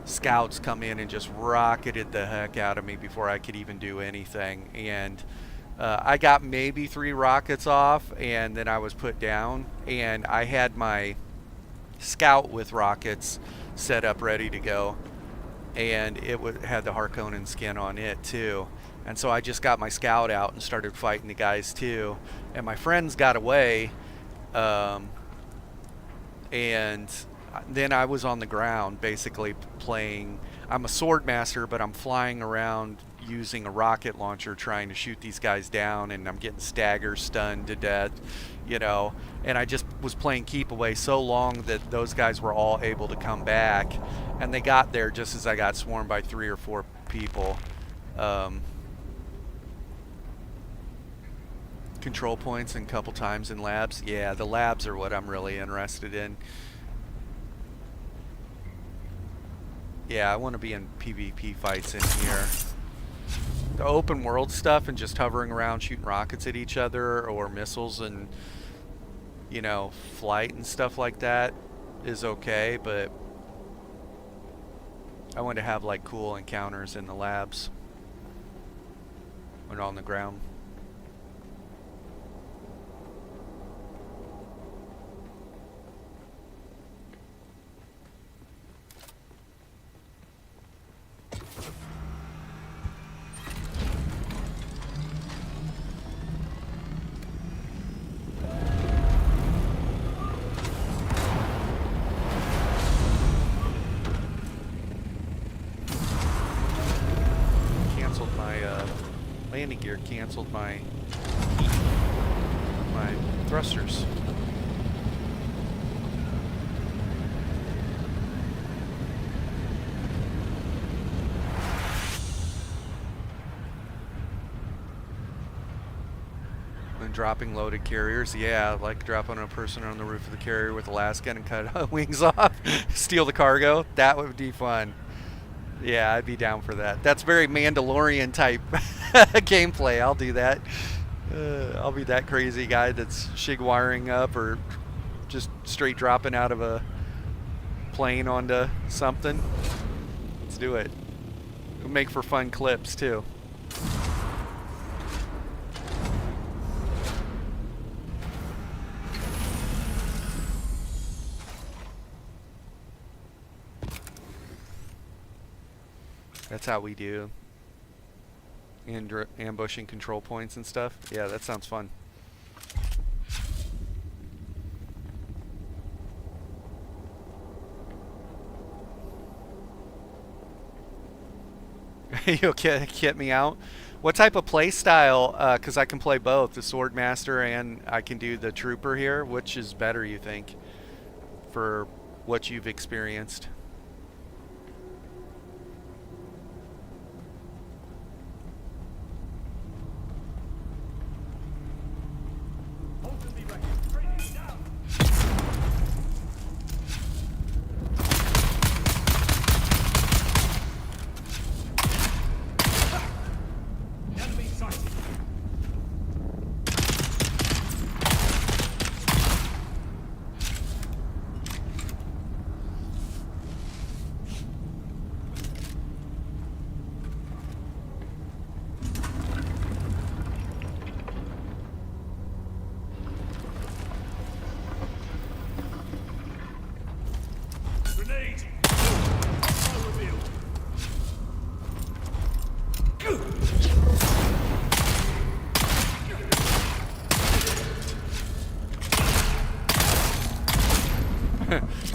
scouts come in and just rocketed the heck out of me before I could even do anything. And I got maybe 3 rockets off, and then I was put down, and I had my scout with rockets set up ready to go, and it had the Harkonnen skin on it too. And so I just got my scout out and started fighting the guys too, and my friends got away, and then I was on the ground basically playing. I'm a sword master, but I'm flying around using a rocket launcher trying to shoot these guys down, and I'm getting stagger stunned to death, you know. And I just was playing keep away so long that those guys were all able to come back, and they got there just as I got swarmed by 3 or 4 people. control points and a couple times in labs. Yeah, the labs are what I'm really interested in. Yeah, I want to be in PvP fights in here. The open world stuff and just hovering around shooting rockets at each other or missiles and, you know, flight and stuff like that is okay, but I want to have like cool encounters in the labs and on the ground. Landing gear canceled my thrusters. When dropping loaded carriers, yeah, like dropping a person on the roof of the carrier with a las gun and cut wings off, steal the cargo. That would be fun. Yeah, I'd be down for that. That's very Mandalorian type gameplay. I'll do that. I'll be that crazy guy that's shig wiring up or just straight dropping out of a plane onto something. Let's do it. It'll make for fun clips too. That's how we do. And ambushing control points and stuff. Yeah, that sounds fun. You'll get me out. What type of play style? Because I can play both, the Swordmaster and I can do the Trooper here. Which is better, you think, for what you've experienced?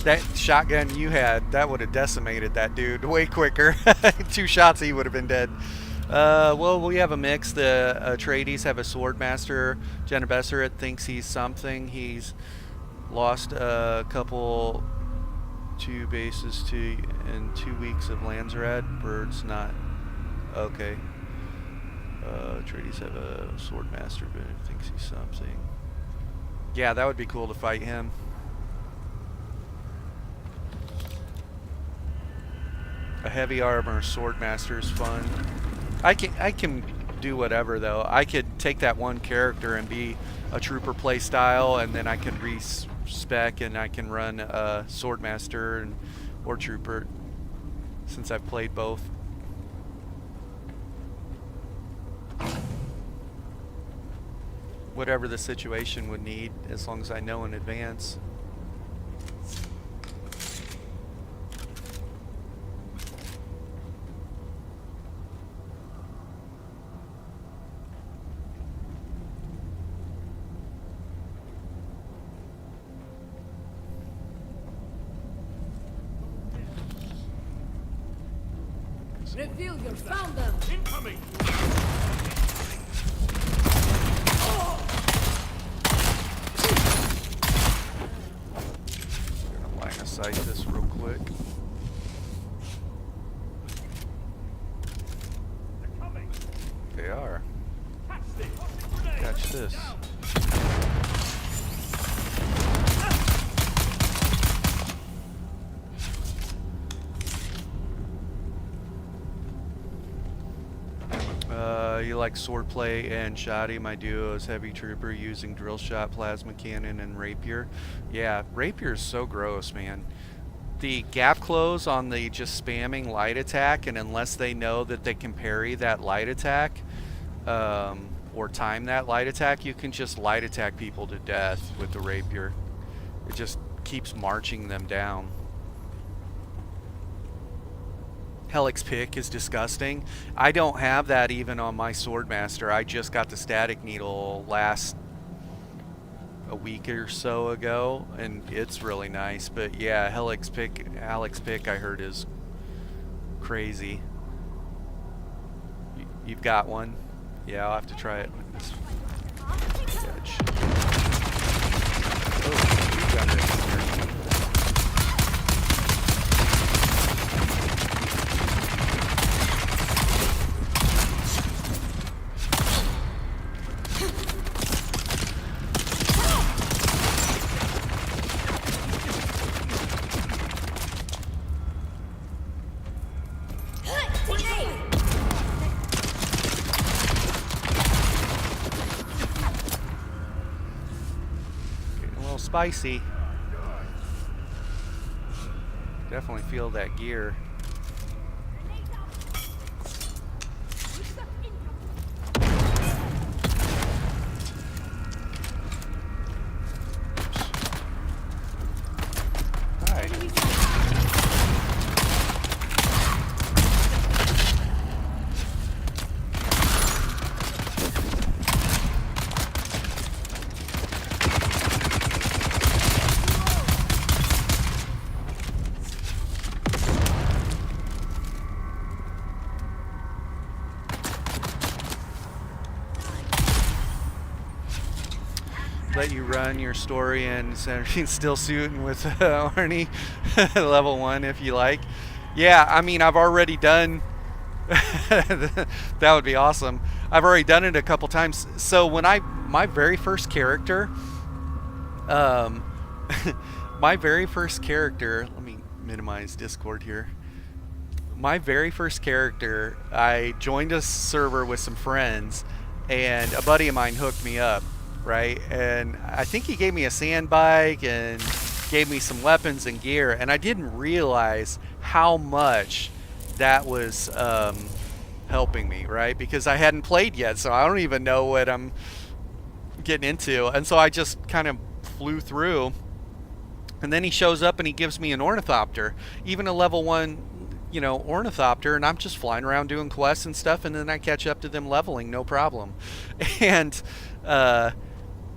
That shotgun you had, that would have decimated that dude way quicker. 2 shots, he would have been dead. Well, we have a mix. The Atreides have a Swordmaster. Bene Gesserit thinks he's something. He's lost a couple 2 bases in 2 weeks of Landsrad. Bird's not okay. Atreides have a Swordmaster, but he thinks he's something. Yeah, that would be cool to fight him. A heavy armor Swordmaster is fun. I can do whatever though. I could take that one character and be a Trooper play style, and then I can respec and I can run a Swordmaster or Trooper, since I've played both. Whatever the situation would need, as long as I know in advance. Reveal your found them. Incoming! I'm gonna line of sight this real quick. They're coming! They are. Catch this! Grenade! catch this. You like swordplay and shoddy. My duo is heavy trooper using drill shot, plasma cannon, and rapier. Yeah, rapier is so gross, man. The gap close on the just spamming light attack, and unless they know that they can parry that light attack, or time that light attack, you can just light attack people to death with the rapier. It just keeps marching them down. Helix pick is disgusting. I don't have that even on my Swordmaster. I just got the static needle a week or so ago, and it's really nice. But yeah, Helix pick I heard is crazy. You've got one? Yeah, I'll have to try it with this edge. Oh, you've got it. Spicy. Definitely feel that gear. Let you run your story and still suiting with Arnie level 1 if you like. Yeah, I mean, I've already done that would be awesome. I've already done it a couple times. So when my very first character let me minimize Discord here. My very first character, I joined a server with some friends, and a buddy of mine hooked me up, right? And I think he gave me a sand bike and gave me some weapons and gear, and I didn't realize how much that was helping me, right? Because I hadn't played yet, so I don't even know what I'm getting into. And so I just kind of flew through, and then he shows up and he gives me an ornithopter, even a level 1, you know, ornithopter, and I'm just flying around doing quests and stuff, and then I catch up to them leveling, no problem. And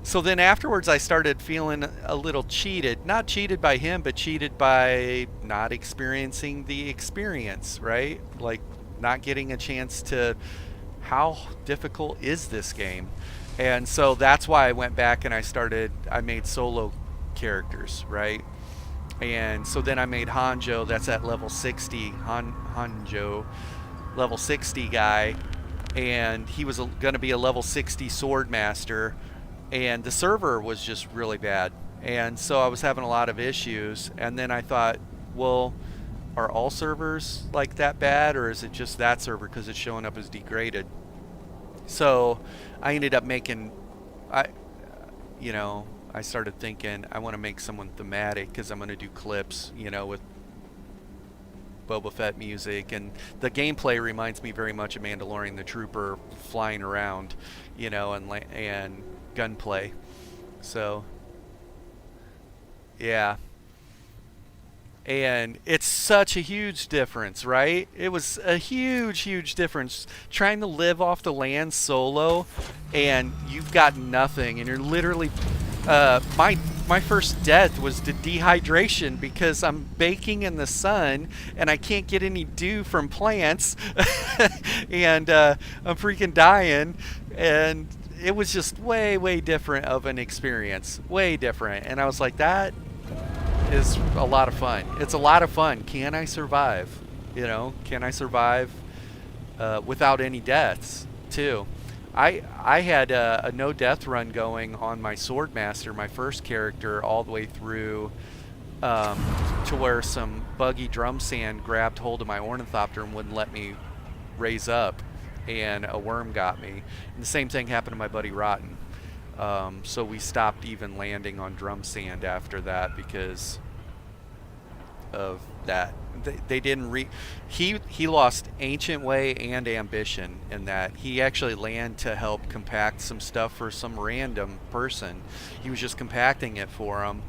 so then afterwards I started feeling a little cheated. Not cheated by him, but cheated by not experiencing the experience, right? Like not getting a chance to, how difficult is this game? And so that's why I went back and I made solo characters, right? And so then I made Hanjo, that's at level 60, Hanjo, level 60 guy, and he was going to be a level 60 Swordmaster, and the server was just really bad, and so I was having a lot of issues. And then I thought, well, are all servers like that bad, or is it just that server because it's showing up as degraded? So I ended up making, I started thinking I want to make someone thematic because I'm going to do clips, you know, with Boba Fett music, and the gameplay reminds me very much of Mandalorian, the trooper flying around, you know, and gunplay. So yeah, and it's such a huge difference, right? It was a huge difference trying to live off the land solo, and you've got nothing, and you're literally my first death was to dehydration because I'm baking in the sun and I can't get any dew from plants and I'm freaking dying. And it was just way different of an experience, way different. And I was like, that is a lot of fun. It's a lot of fun. Can I survive? You know, can I survive without any deaths too? I had a no death run going on my Swordmaster, my first character, all the way through to where some buggy drum sand grabbed hold of my ornithopter and wouldn't let me raise up, and a worm got me. And the same thing happened to my buddy Rotten. So we stopped even landing on drum sand after that because of that. They didn't he lost Ancient Way and Ambition in that. He actually landed to help compact some stuff for some random person. He was just compacting it for him,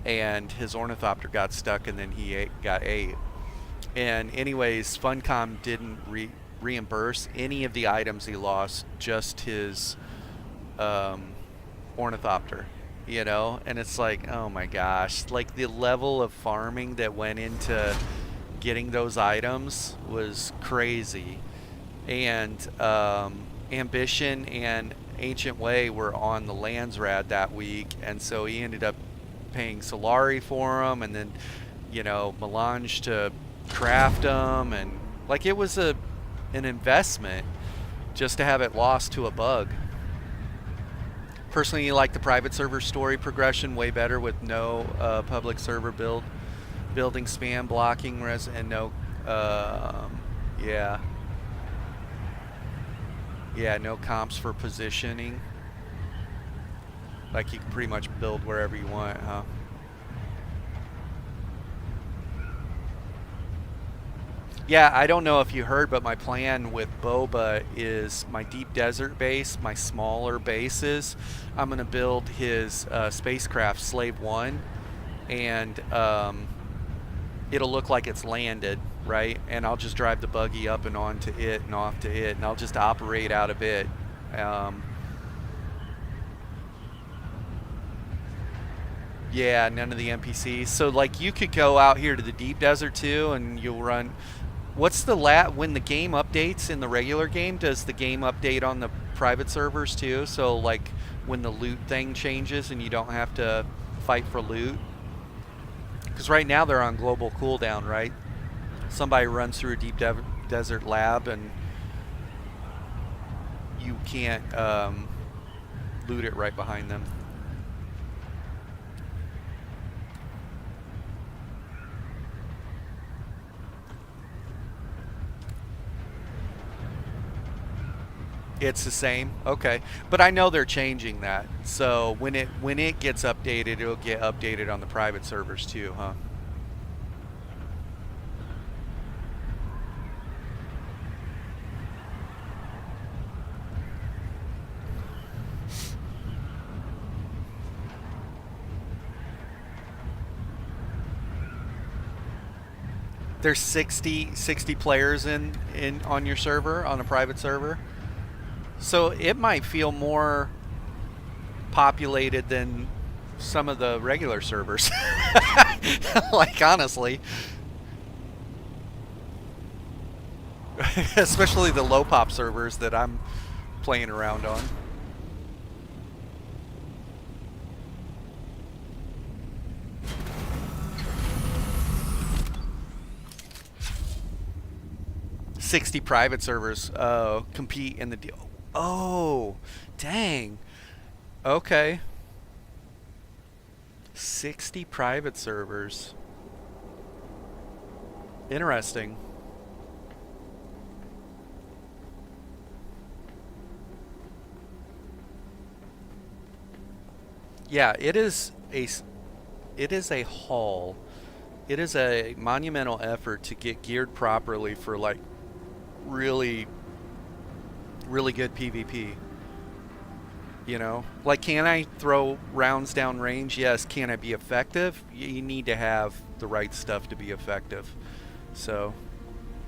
and his ornithopter got stuck, and then he got ate. And anyways, Funcom didn't reimburse any of the items he lost, just his ornithopter, you know. And it's like, oh my gosh, like the level of farming that went into getting those items was crazy. And Ambition and Ancient Way were on the Landsrad that week, and so he ended up paying Solari for them, and then, you know, Melange to craft them, and like it was an investment just to have it lost to a bug. Personally, you like the private server story progression way better with no public server building spam blocking and no no comps for positioning. Like you can pretty much build wherever you want, huh? Yeah, I don't know if you heard, but my plan with Boba is my deep desert base, my smaller bases. I'm going to build his spacecraft Slave 1, and it'll look like it's landed, right? And I'll just drive the buggy up and onto it and off to it, and I'll just operate out of it. Yeah, none of the NPCs. So like you could go out here to the deep desert too, and you'll run. What's the when the game updates in the regular game? Does the game update on the private servers too? So like when the loot thing changes and you don't have to fight for loot? Because right now they're on global cooldown, right? Somebody runs through a deep desert lab and you can't loot it right behind them. It's the same, okay, but I know they're changing that. So when it gets updated, it'll get updated on the private servers too, huh? There's 60 players in on your server, on a private server. So it might feel more populated than some of the regular servers. Like, honestly. Especially the low pop servers that I'm playing around on. $60 private servers compete in the deal. Oh, dang. Okay. 60 private servers. Interesting. Yeah, it is a haul. It is a monumental effort to get geared properly for like really good PvP. You know, like, can I throw rounds down range? Yes. Can I be effective? You need to have the right stuff to be effective. So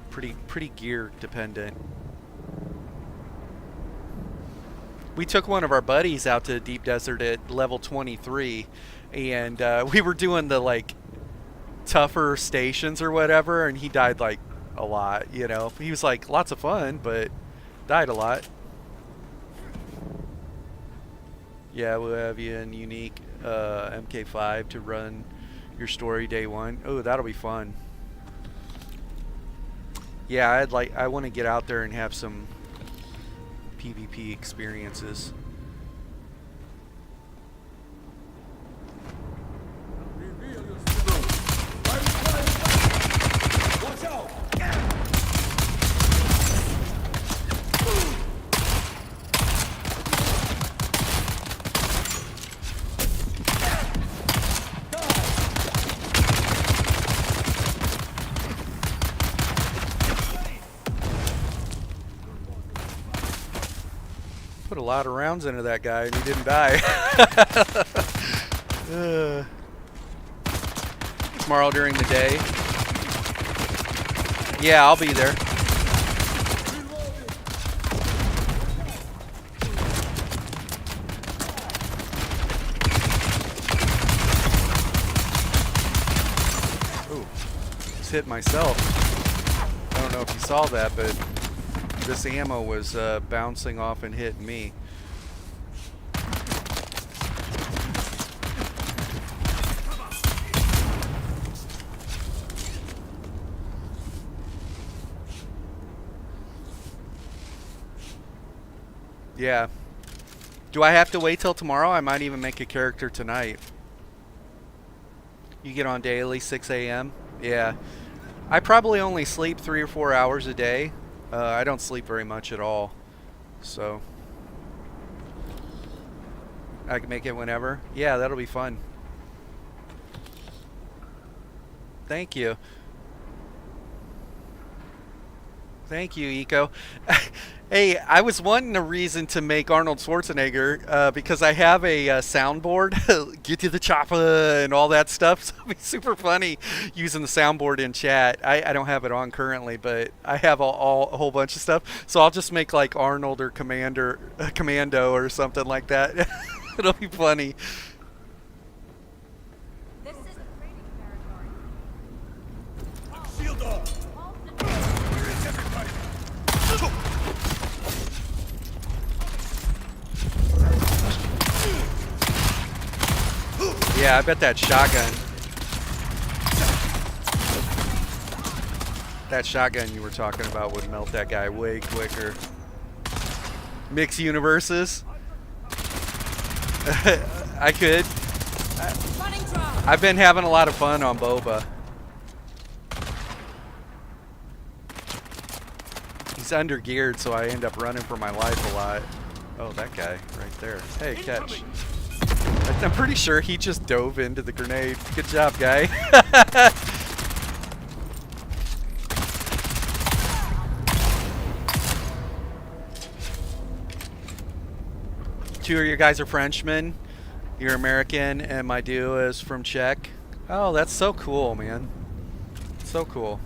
pretty gear dependent. We took one of our buddies out to the deep desert at level 23, and we were doing the like tougher stations or whatever, and he died like a lot. You know, he was like lots of fun, but died a lot. Yeah, we'll have you in unique MK5 to run your story day one. Oh, that'll be fun. Yeah, I want to get out there and have some PvP experiences. Reveal yourself. Watch out! Put a lot of rounds into that guy and he didn't die. Tomorrow during the day. Yeah, I'll be there. Ooh, just hit myself. I don't know if you saw that, but this ammo was bouncing off and hitting me. Yeah. Do I have to wait till tomorrow? I might even make a character tonight. You get on daily, 6 a.m.? Yeah. I probably only sleep 3 or 4 hours a day. I don't sleep very much at all. So I can make it whenever. Yeah, that'll be fun. Thank you. Thank you, Eco. Hey, I was wanting a reason to make Arnold Schwarzenegger because I have a soundboard, get to the chopper and all that stuff. So it'd be super funny using the soundboard in chat. I don't have it on currently, but I have a whole bunch of stuff. So I'll just make like Arnold or Commando or something like that. It'll be funny. This is a trading territory. Shield up! Where is everybody? Yeah, I bet that shotgun. That shotgun you were talking about would melt that guy way quicker. Mix universes. I could. I've been having a lot of fun on Boba. He's under geared, so I end up running for my life a lot. Oh, that guy right there. Hey, catch. I'm pretty sure he just dove into the grenade. Good job, guy. Two of your guys are Frenchmen. You're American, and my duo is from Czech. Oh, that's so cool, man. So cool.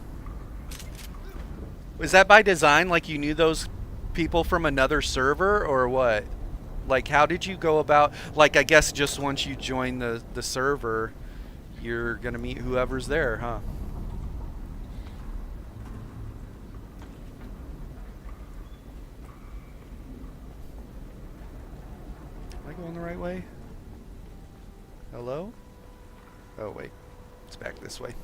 Was that by design? Like you knew those people from another server, or what? Like, how did you go about? Like, I guess just once you join the server, you're gonna meet whoever's there, huh? Am I going the right way? Hello? Oh wait, it's back this way.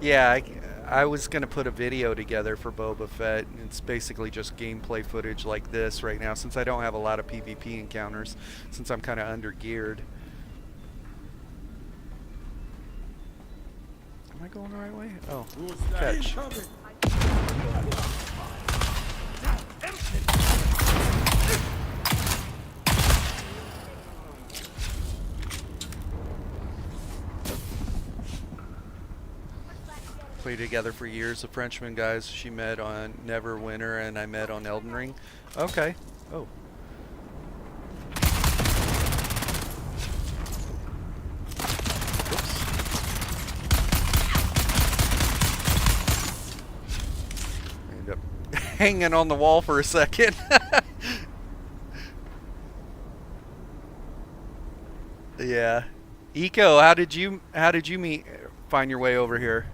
Yeah, I was going to put a video together for Boba Fett. It's basically just gameplay footage like this right now, since I don't have a lot of PvP encounters, since I'm kind of under geared. Am I going the right way? Oh, catch. Played together for years. The Frenchman guys she met on Neverwinter, and I met on Elden Ring. Okay. Oh. Oops. I end up hanging on the wall for a second. Yeah. Eco, how did you find your way over here?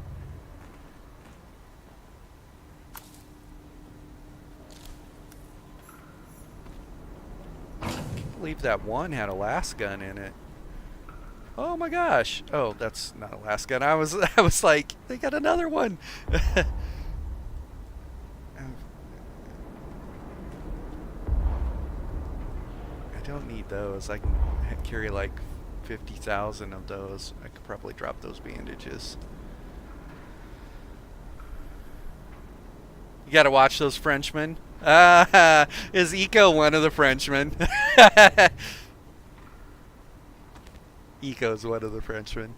I believe that one had a last gun in it. Oh my gosh. Oh, that's not a last gun. I was like, they got another one. don't need those. I can carry like 50,000 of those. I could probably drop those bandages. You gotta watch those Frenchmen. Is Eco one of the Frenchmen? Eco's one of the Frenchmen.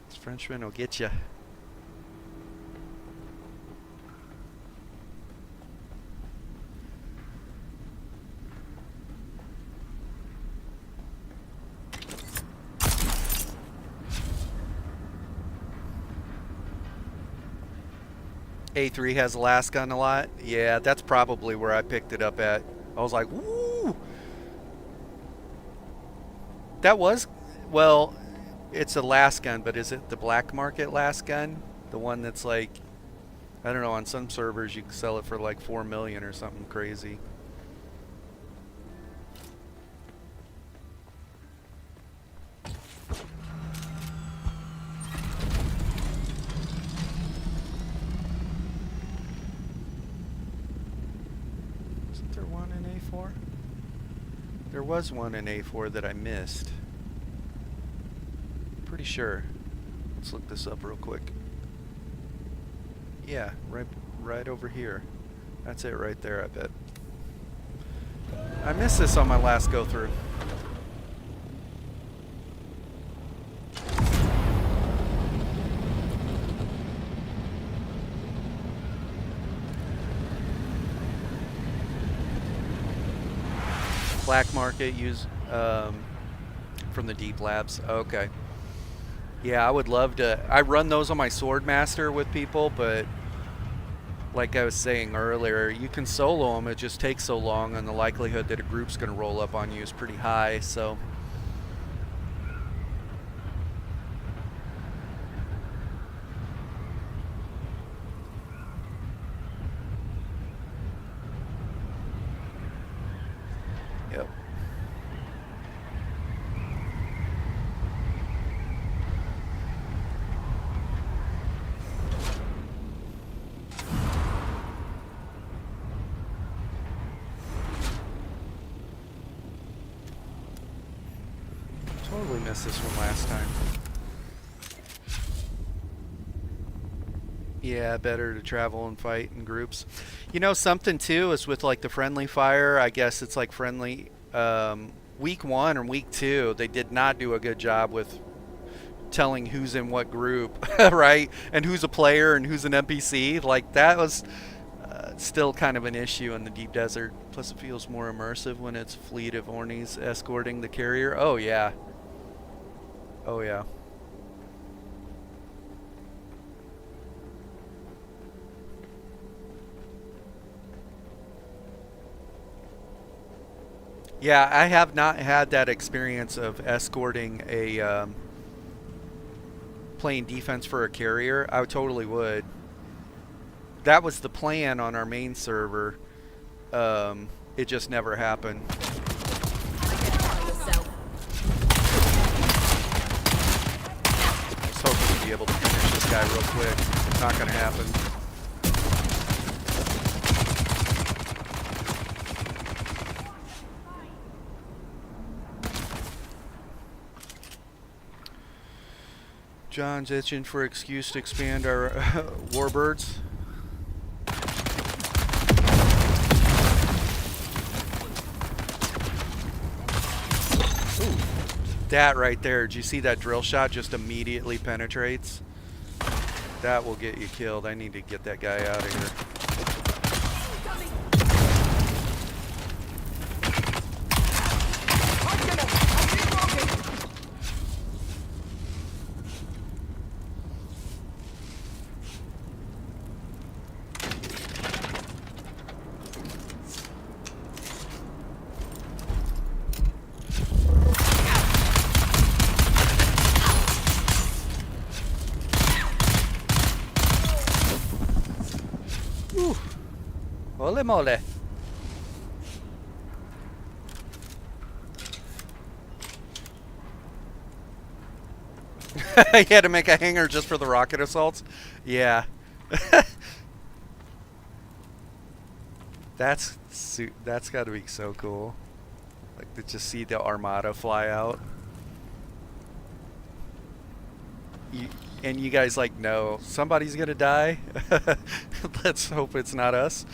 This Frenchman will get you. A3 has a last gun a lot. Yeah, that's probably where I picked it up at. I was like, woo! That was, well, it's a last gun, but is it the black market last gun? The one that's like, I don't know, on some servers you can sell it for like 4 million or something crazy. There was one in A4 that I missed. Pretty sure. Let's look this up real quick. Yeah, right over here. That's it right there, I bet. I missed this on my last go through. Black market use from the Deep Labs. Okay. Yeah, I would love to. I run those on my Swordmaster with people, but like I was saying earlier, you can solo them. It just takes so long, and the likelihood that a group's going to roll up on you is pretty high. So. Yep. Totally missed this one last time. Yeah, better to travel and fight in groups. You know, something too is with like the friendly fire. I guess it's like friendly. Week 1 or week 2, they did not do a good job with telling who's in what group, right? And who's a player and who's an NPC. Like that was still kind of an issue in the deep desert. Plus, it feels more immersive when it's a fleet of Ornies escorting the carrier. Oh yeah. Oh yeah. Yeah, I have not had that experience of escorting a playing defense for a carrier. I totally would. That was the plan on our main server. It just never happened. I was hoping to be able to finish this guy real quick. Not gonna happen. John's itching for excuse to expand our warbirds. Ooh, that right there. Did you see that drill shot just immediately penetrates? That will get you killed. I need to get that guy out of here. Holy moly. He had to make a hangar just for the rocket assaults? Yeah. That's got to be so cool. Like to just see the armada fly out. And you guys like, no, somebody's gonna die. Let's hope it's not us.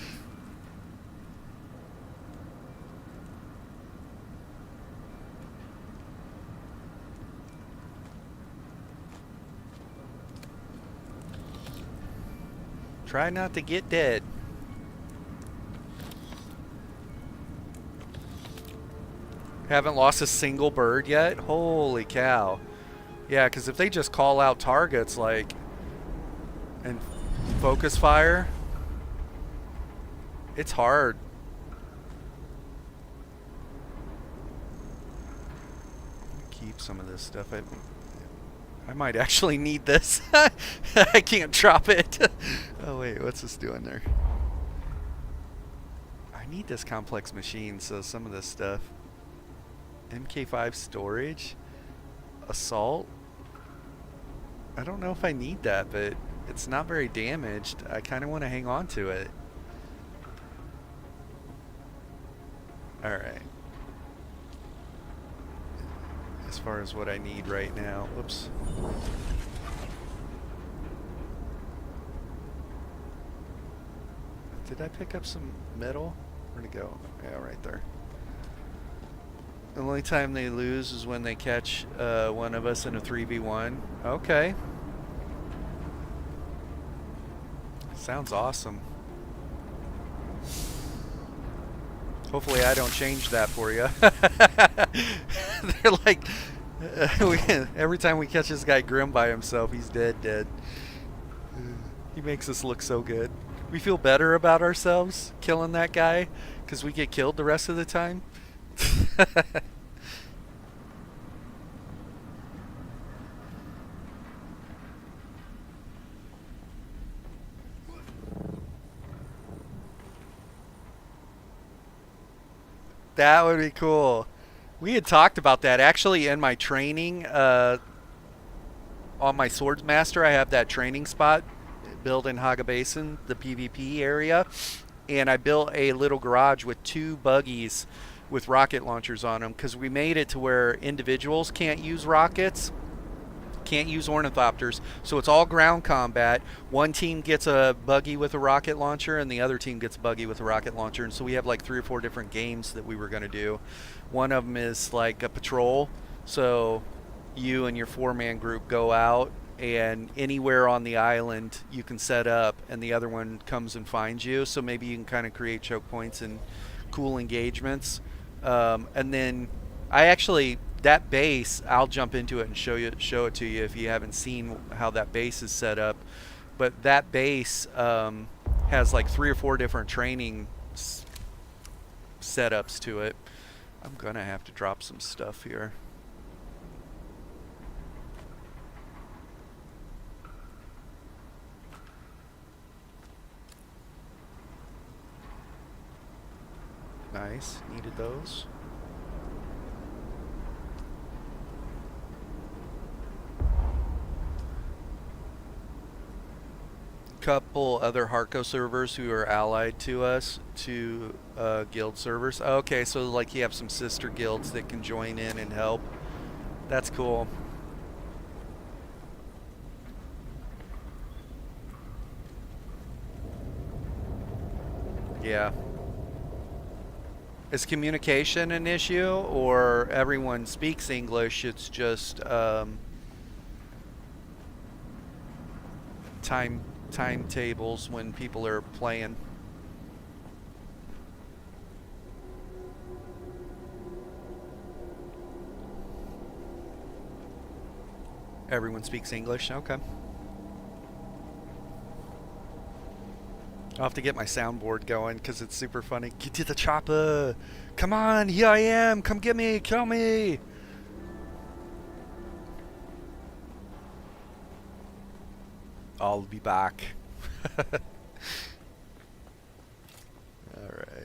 Try not to get dead. Haven't lost a single bird yet? Holy cow. Yeah, because if they just call out targets, like, and focus fire, it's hard. Keep some of this stuff. I might actually need this. I can't drop it. Oh wait, what's this doing there? I need this complex machine, so some of this stuff. MK5 storage? Assault? I don't know if I need that, but it's not very damaged. I kind of want to hang on to it. Alright. As far as what I need right now. Whoops. Did I pick up some metal? Where'd it go? Yeah, right there. The only time they lose is when they catch one of us in a 3v1. Okay. Sounds awesome. Hopefully I don't change that for you. They're like, every time we catch this guy Grim by himself, he's dead. He makes us look so good. We feel better about ourselves killing that guy because we get killed the rest of the time. That would be cool. We had talked about that actually in my training. On my Swordsmaster, I have that training spot built in Haga Basin, the PvP area, and I built a little garage with 2 buggies with rocket launchers on them because we made it to where individuals can't use rockets, can't use ornithopters, so it's all ground combat. One team gets a buggy with a rocket launcher and the other team gets a buggy with a rocket launcher, and so we have like 3 or 4 different games that we were going to do. One of them is like a patrol, so you and your 4-man group go out and anywhere on the island you can set up, and the other one comes and finds you, so maybe you can kind of create choke points and cool engagements. And then I actually, that base, I'll jump into it and show it to you if you haven't seen how that base is set up. But that base has like 3 or 4 different training setups to it. I'm gonna have to drop some stuff here. Nice, needed those. Couple other Harco servers who are allied to us, to guild servers. Okay, so like you have some sister guilds that can join in and help. That's cool. Yeah. Is communication an issue, or everyone speaks English? It's just timetables when people are playing. Everyone speaks English. Okay. I'll have to get my soundboard going because it's super funny. Get to the chopper! Come on, here I am! Come get me! Kill me! I'll be back. Alright,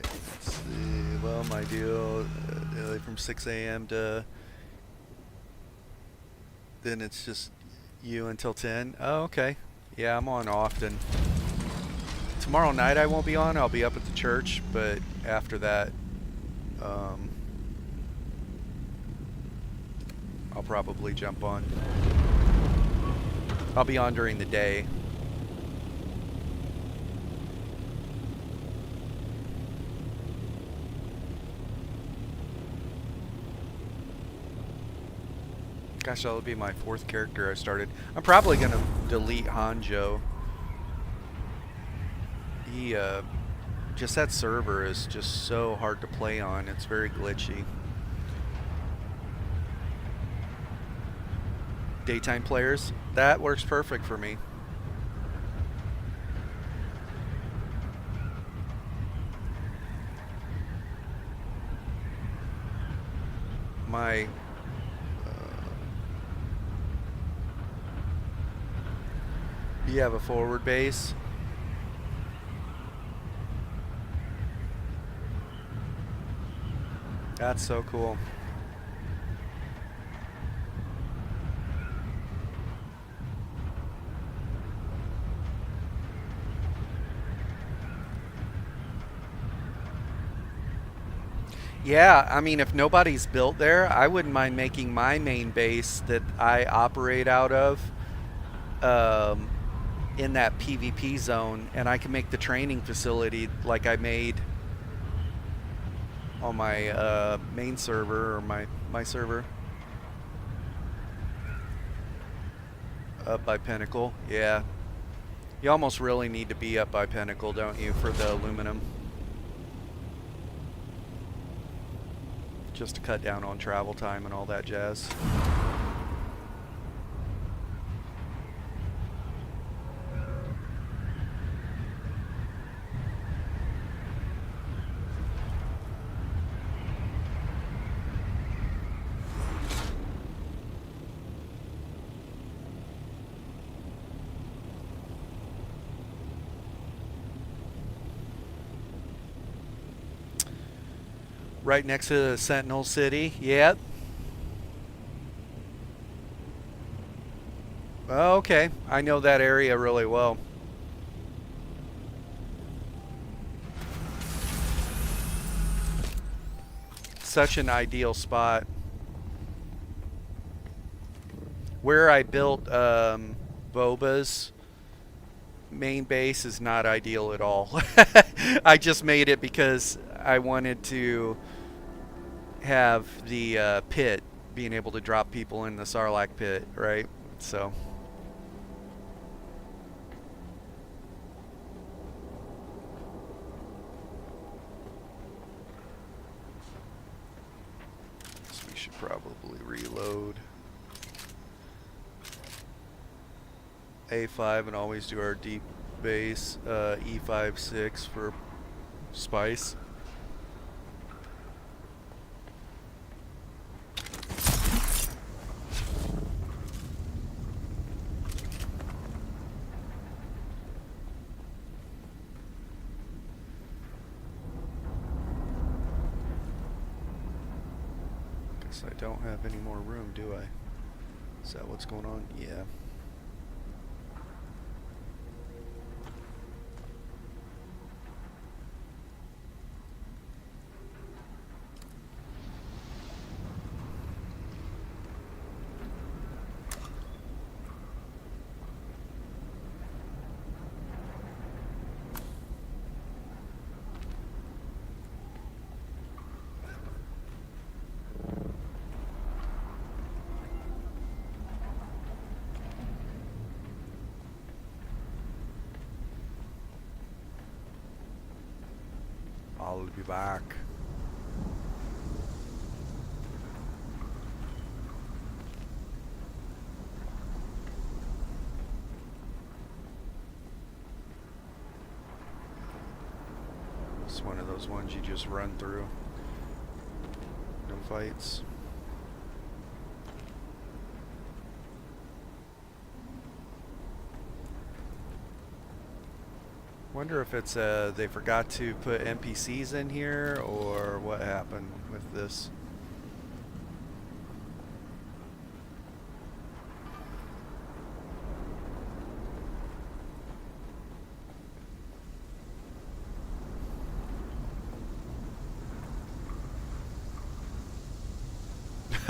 let's see. Well, my deal from 6 a.m. to... Then it's just you until 10? Oh, okay. Yeah, I'm on often. Tomorrow night I won't be on. I'll be up at the church, but after that, I'll probably jump on. I'll be on during the day. Gosh, that'll be my 4th character I started. I'm probably gonna delete Hanjo. He, just that server is just so hard to play on. It's very glitchy. Daytime players, that works perfect for me. My you have a forward base. That's so cool. Yeah, I mean, if nobody's built there, I wouldn't mind making my main base that I operate out of in that PvP zone, and I can make the training facility like I made on my main server, or my server up by Pinnacle. Yeah, you almost really need to be up by Pinnacle, don't you, for the aluminum, just to cut down on travel time and all that jazz. Right next to Sentinel City. Yep. Oh, okay. I know that area really well. Such an ideal spot. Where I built Boba's main base is not ideal at all. I just made it because I wanted to have the pit, being able to drop people in the Sarlacc pit, right? So we should probably reload A5 and always do our deep base, E5-6 for spice. I don't have any more room, do I? Is that what's going on? Yeah. I'll be back. It's one of those ones you just run through. No fights. Wonder if it's they forgot to put NPCs in here, or what happened with this.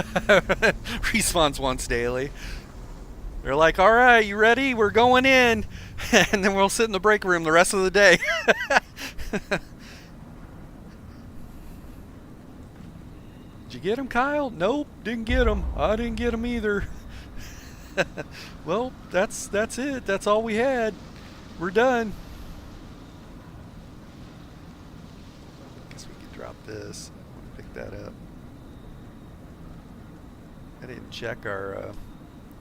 Respawns once daily. They're like, all right, you ready? We're going in. And then we'll sit in the break room the rest of the day. Did you get him, Kyle? Nope, didn't get him. I didn't get him either. Well, that's it. That's all we had. We're done. Guess we could drop this. Pick that up. I didn't check our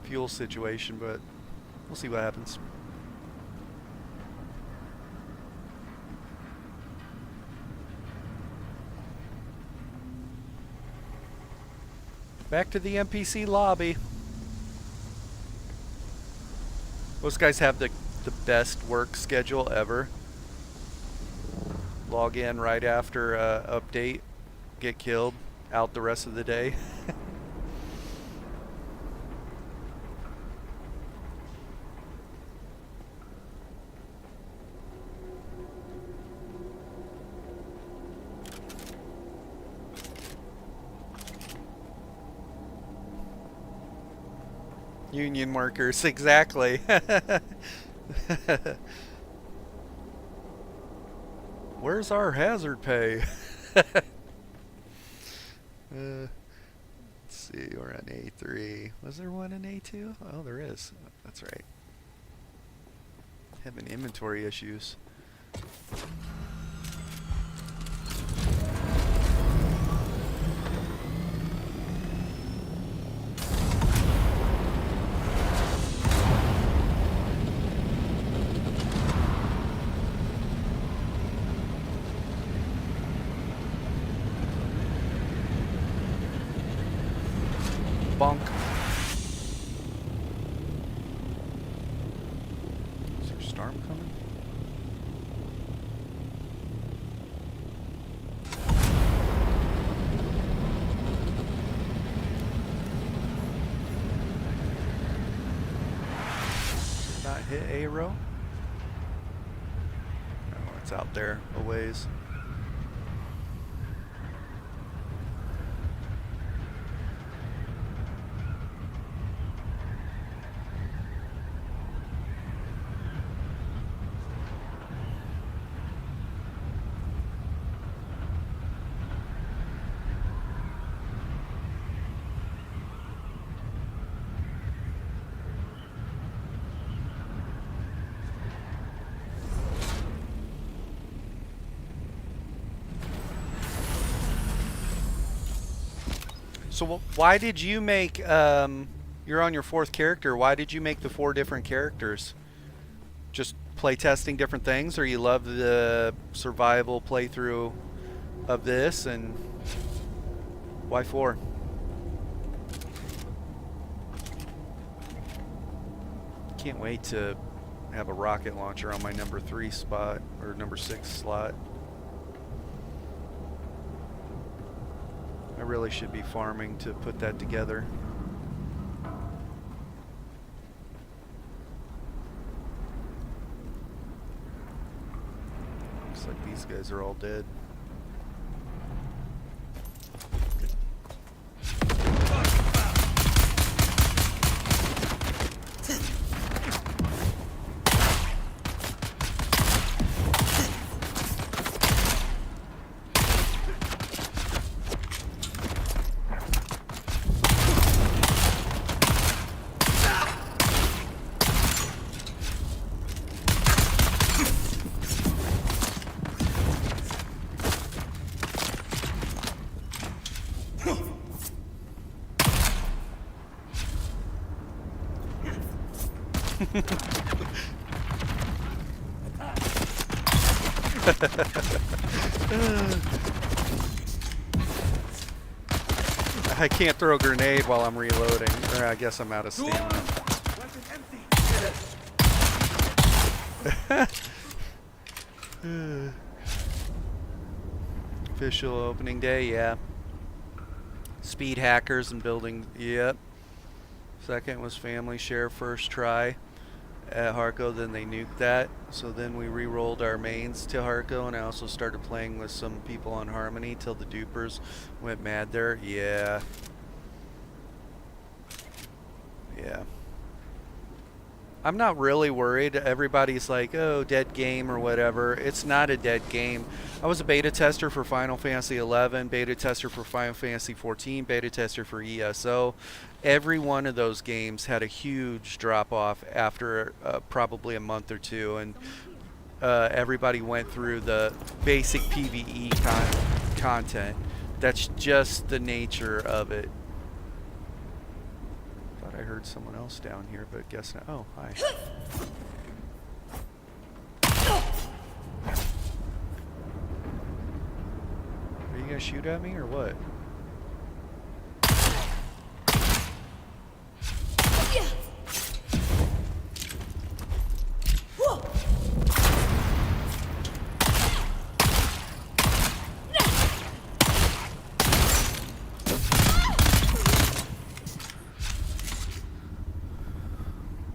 fuel situation, but we'll see what happens. Back to the NPC lobby. Those guys have the best work schedule ever. Log in right after update, get killed, out the rest of the day. Union workers, exactly. Where's our hazard pay? Let's see, we're on A3. Was there one in A2? Oh, there is. That's right. Having inventory issues. Bonk. Is there a storm coming? Did not hit A row? Oh, it's out there a ways. So why did you make, you're on your 4th character, why did you make the 4 different characters? Just play testing different things, or you love the survival playthrough of this, and why 4? Can't wait to have a rocket launcher on my number 3 spot, or number 6 slot. I really should be farming to put that together. Looks like these guys are all dead. I can't throw a grenade while I'm reloading, or I guess I'm out of stamina. Official opening day, yeah. Speed hackers and building, yep. Second was family share first try at Harco, then they nuked that. So then we re-rolled our mains to Harco, and I also started playing with some people on Harmony till the dupers went mad there. Yeah. Yeah. I'm not really worried. Everybody's like, oh, dead game or whatever. It's not a dead game. I was a beta tester for Final Fantasy 11, beta tester for Final Fantasy 14, beta tester for ESO. Every one of those games had a huge drop off after probably a month or two, and everybody went through the basic PvE content. That's just the nature of it. I heard someone else down here, but guess not. Oh, hi. Are you gonna shoot at me or what?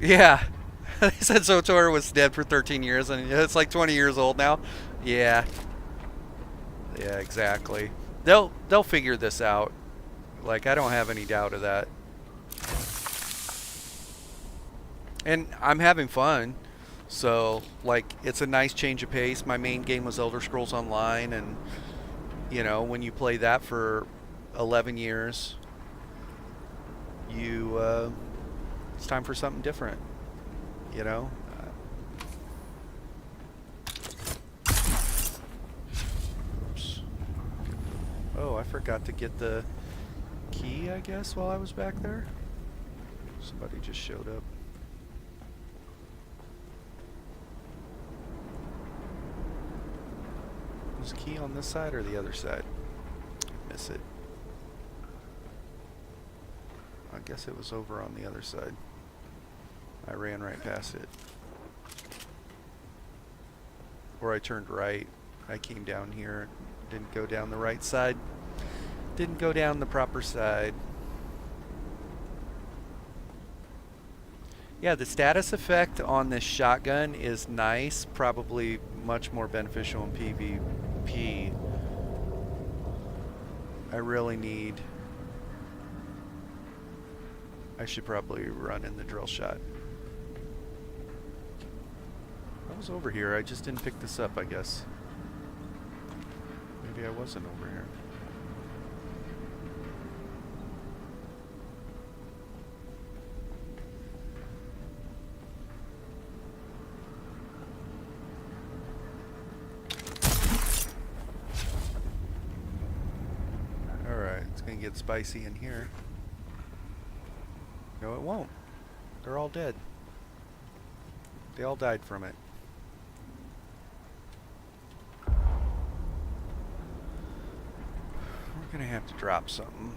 Yeah. They said Sotor was dead for 13 years and it's like 20 years old now. Yeah. Yeah, exactly. They'll figure this out. Like, I don't have any doubt of that. And I'm having fun. So, like, it's a nice change of pace. My main game was Elder Scrolls Online, and you know, when you play that for 11 years, you it's time for something different, you know? Oops. Oh, I forgot to get the key, I guess, while I was back there. Somebody just showed up. Was the key on this side or the other side? Miss it. I guess it was over on the other side. I ran right past it. Or I turned right. I came down here. Didn't go down the right side. Didn't go down the proper side. Yeah, the status effect on this shotgun is nice. Probably much more beneficial in PvP. I really need... I should probably run in the drill shot. I was over here, I just didn't pick this up, I guess. Maybe I wasn't over here. Alright, it's gonna get spicy in here. No, it won't. They're all dead. They all died from it. We're gonna have to drop something.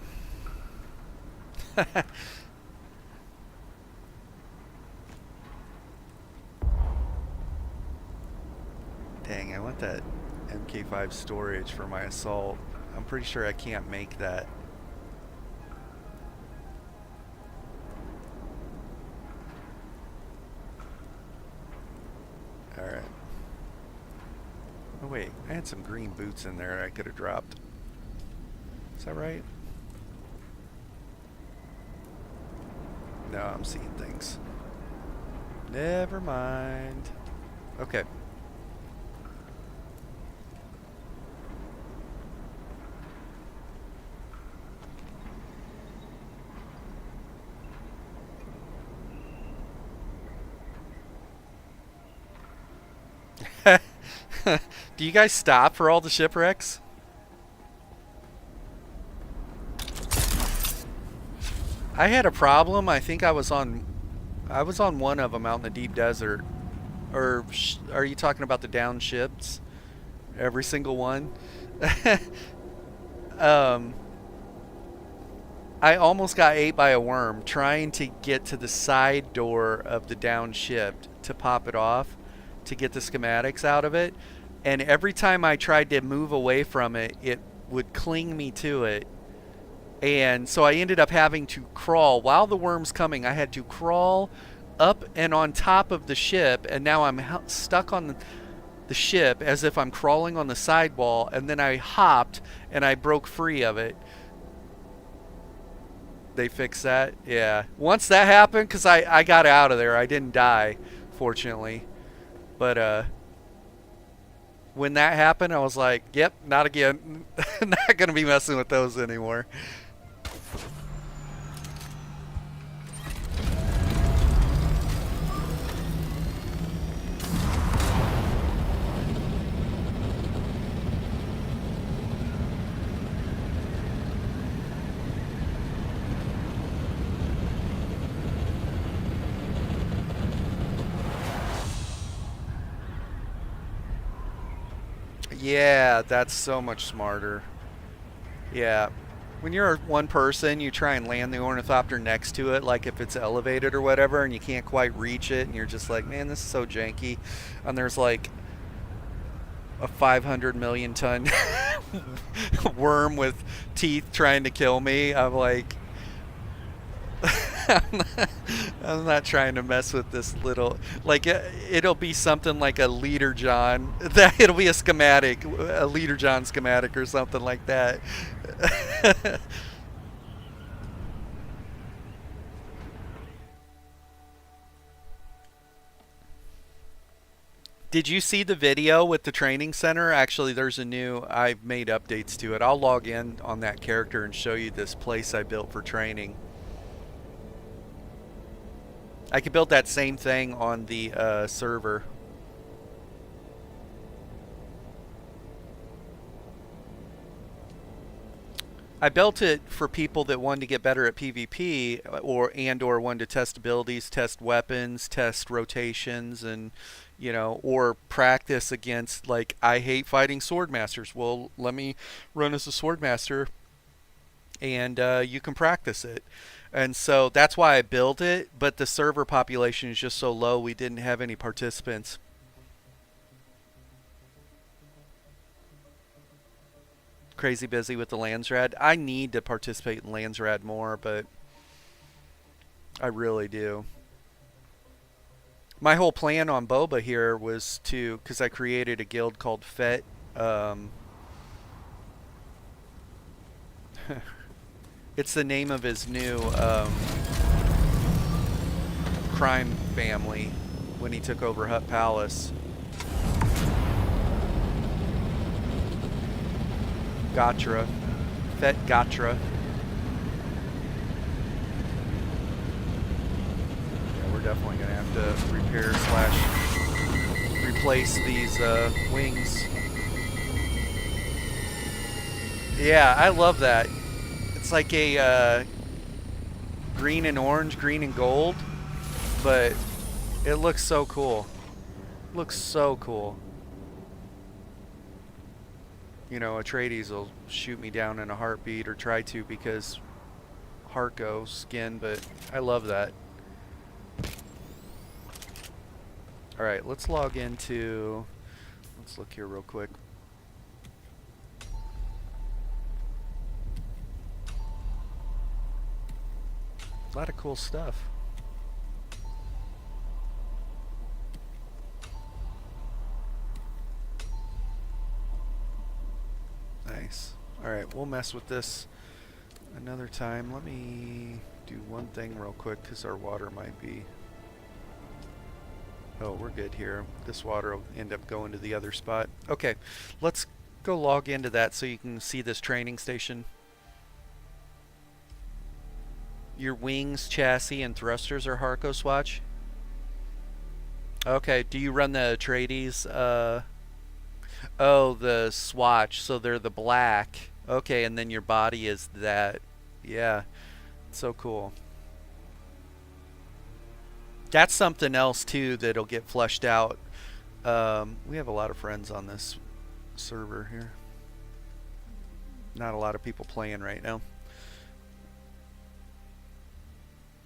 Dang, I want that MK5 storage for my assault. I'm pretty sure I can't make that. Alright. Oh wait, I had some green boots in there I could have dropped. Is that right? No, I'm seeing things. Never mind. Okay. Do you guys stop for all the shipwrecks? I had a problem. I think I was on one of them out in the deep desert. Or are you talking about the down ships? Every single one. I almost got ate by a worm trying to get to the side door of the down ship to pop it off to get the schematics out of it. And every time I tried to move away from it, it would cling me to it. And so I ended up having to crawl. While the worm's coming, I had to crawl up and on top of the ship. And now I'm stuck on the ship as if I'm crawling on the sidewall. And then I hopped and I broke free of it. They fixed that? Yeah. Once that happened, because I got out of there. I didn't die, fortunately. But when that happened, I was like, yep, not again. Not going to be messing with those anymore. Yeah, that's so much smarter. Yeah. When you're one person, you try and land the ornithopter next to it, like if it's elevated or whatever, and you can't quite reach it, and you're just like, man, this is so janky. And there's like a 500 million ton worm with teeth trying to kill me. I'm like, I'm not trying to mess with this little, like, it'll be something like a leader John, that it'll be a schematic, a leader John schematic or something like that. Did you see the video with the training center? Actually, there's a new, I've made updates to it. I'll log in on that character and show you this place I built for training. I could build that same thing on the server. I built it for people that wanted to get better at PvP or wanted to test abilities, test weapons, test rotations, and or practice against, like, I hate fighting sword masters. Well, let me run as a sword master and you can practice it. And so that's why I built it, but the server population is just so low we didn't have any participants. Crazy busy with the Landsrad. I need to participate in Landsrad more, but I really do. My whole plan on Boba here was to, because I created a guild called Fett. It's the name of his new crime family when he took over Hutt Palace. Gatra. Fett Gatra. Yeah, we're definitely going to have to repair / replace these wings. Yeah, I love that. It's like a green and orange, green and gold, but it looks so cool. Looks so cool. Atreides will shoot me down in a heartbeat, or try to, because Harko skin, but I love that. Alright, let's log into, let's look here real quick. A lot of cool stuff. Nice. Alright, we'll mess with this another time. Let me do one thing real quick, because our water might be... Oh, we're good here. This water will end up going to the other spot. Okay, let's go log into that so you can see this training station. Your wings, chassis, and thrusters are Harko Swatch? Okay, do you run the Atreides? Oh, the swatch, so they're the black. Okay, and then your body is that. Yeah, so cool. That's something else too that'll get fleshed out. We have a lot of friends on this server here. Not a lot of people playing right now.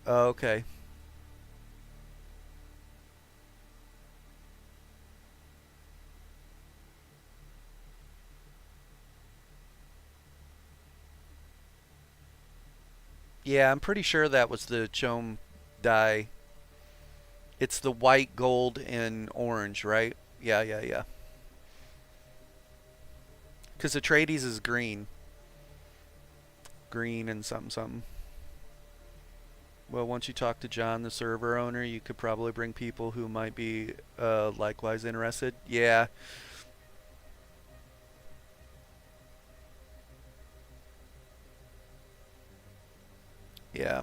Okay. Yeah, I'm pretty sure that was the Chom dye. It's the white, gold, and orange, right? Yeah. Because Atreides is green. Green and something. Well, once you talk to John, the server owner, you could probably bring people who might be likewise interested. Yeah. Yeah.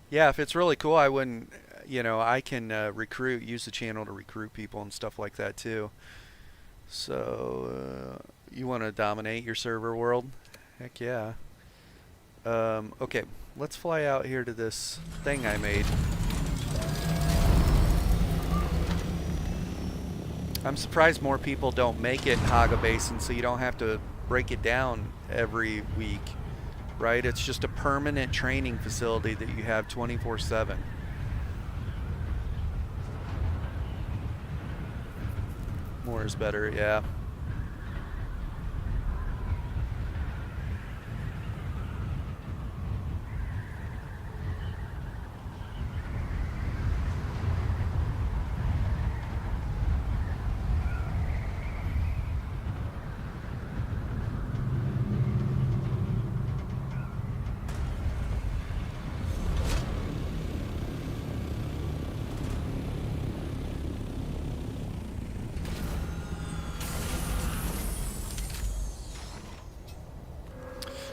Yeah, if it's really cool, I wouldn't, you know, I can use the channel to recruit people and stuff like that too. So, you want to dominate your server world? Heck yeah. Okay, let's fly out here to this thing I made. I'm surprised more people don't make it in Haga Basin, so you don't have to break it down every week, right? It's just a permanent training facility that you have 24/7. More is better, yeah.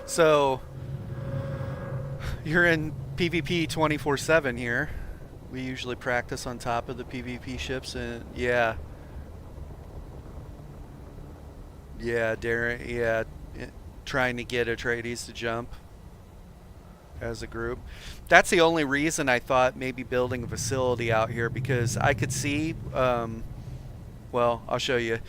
So, you're in PvP 24/7 here. We usually practice on top of the PvP ships, and yeah. Yeah, Darren, yeah, trying to get Atreides to jump as a group. That's the only reason I thought maybe building a facility out here, because I could see, well, I'll show you.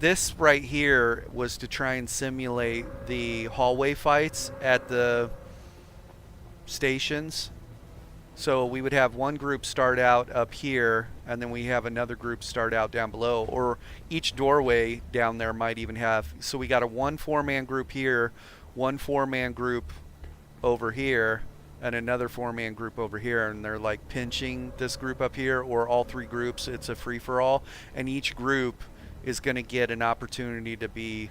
This right here was to try and simulate the hallway fights at the stations. So we would have one group start out up here, and then we have another group start out down below, or each doorway down there might even have, so we got a 1 4-man group here, 1 4-man group over here, and another 4-man group over here, and they're like pinching this group up here, or all 3 groups. It's a free-for-all, and each group is going to get an opportunity to be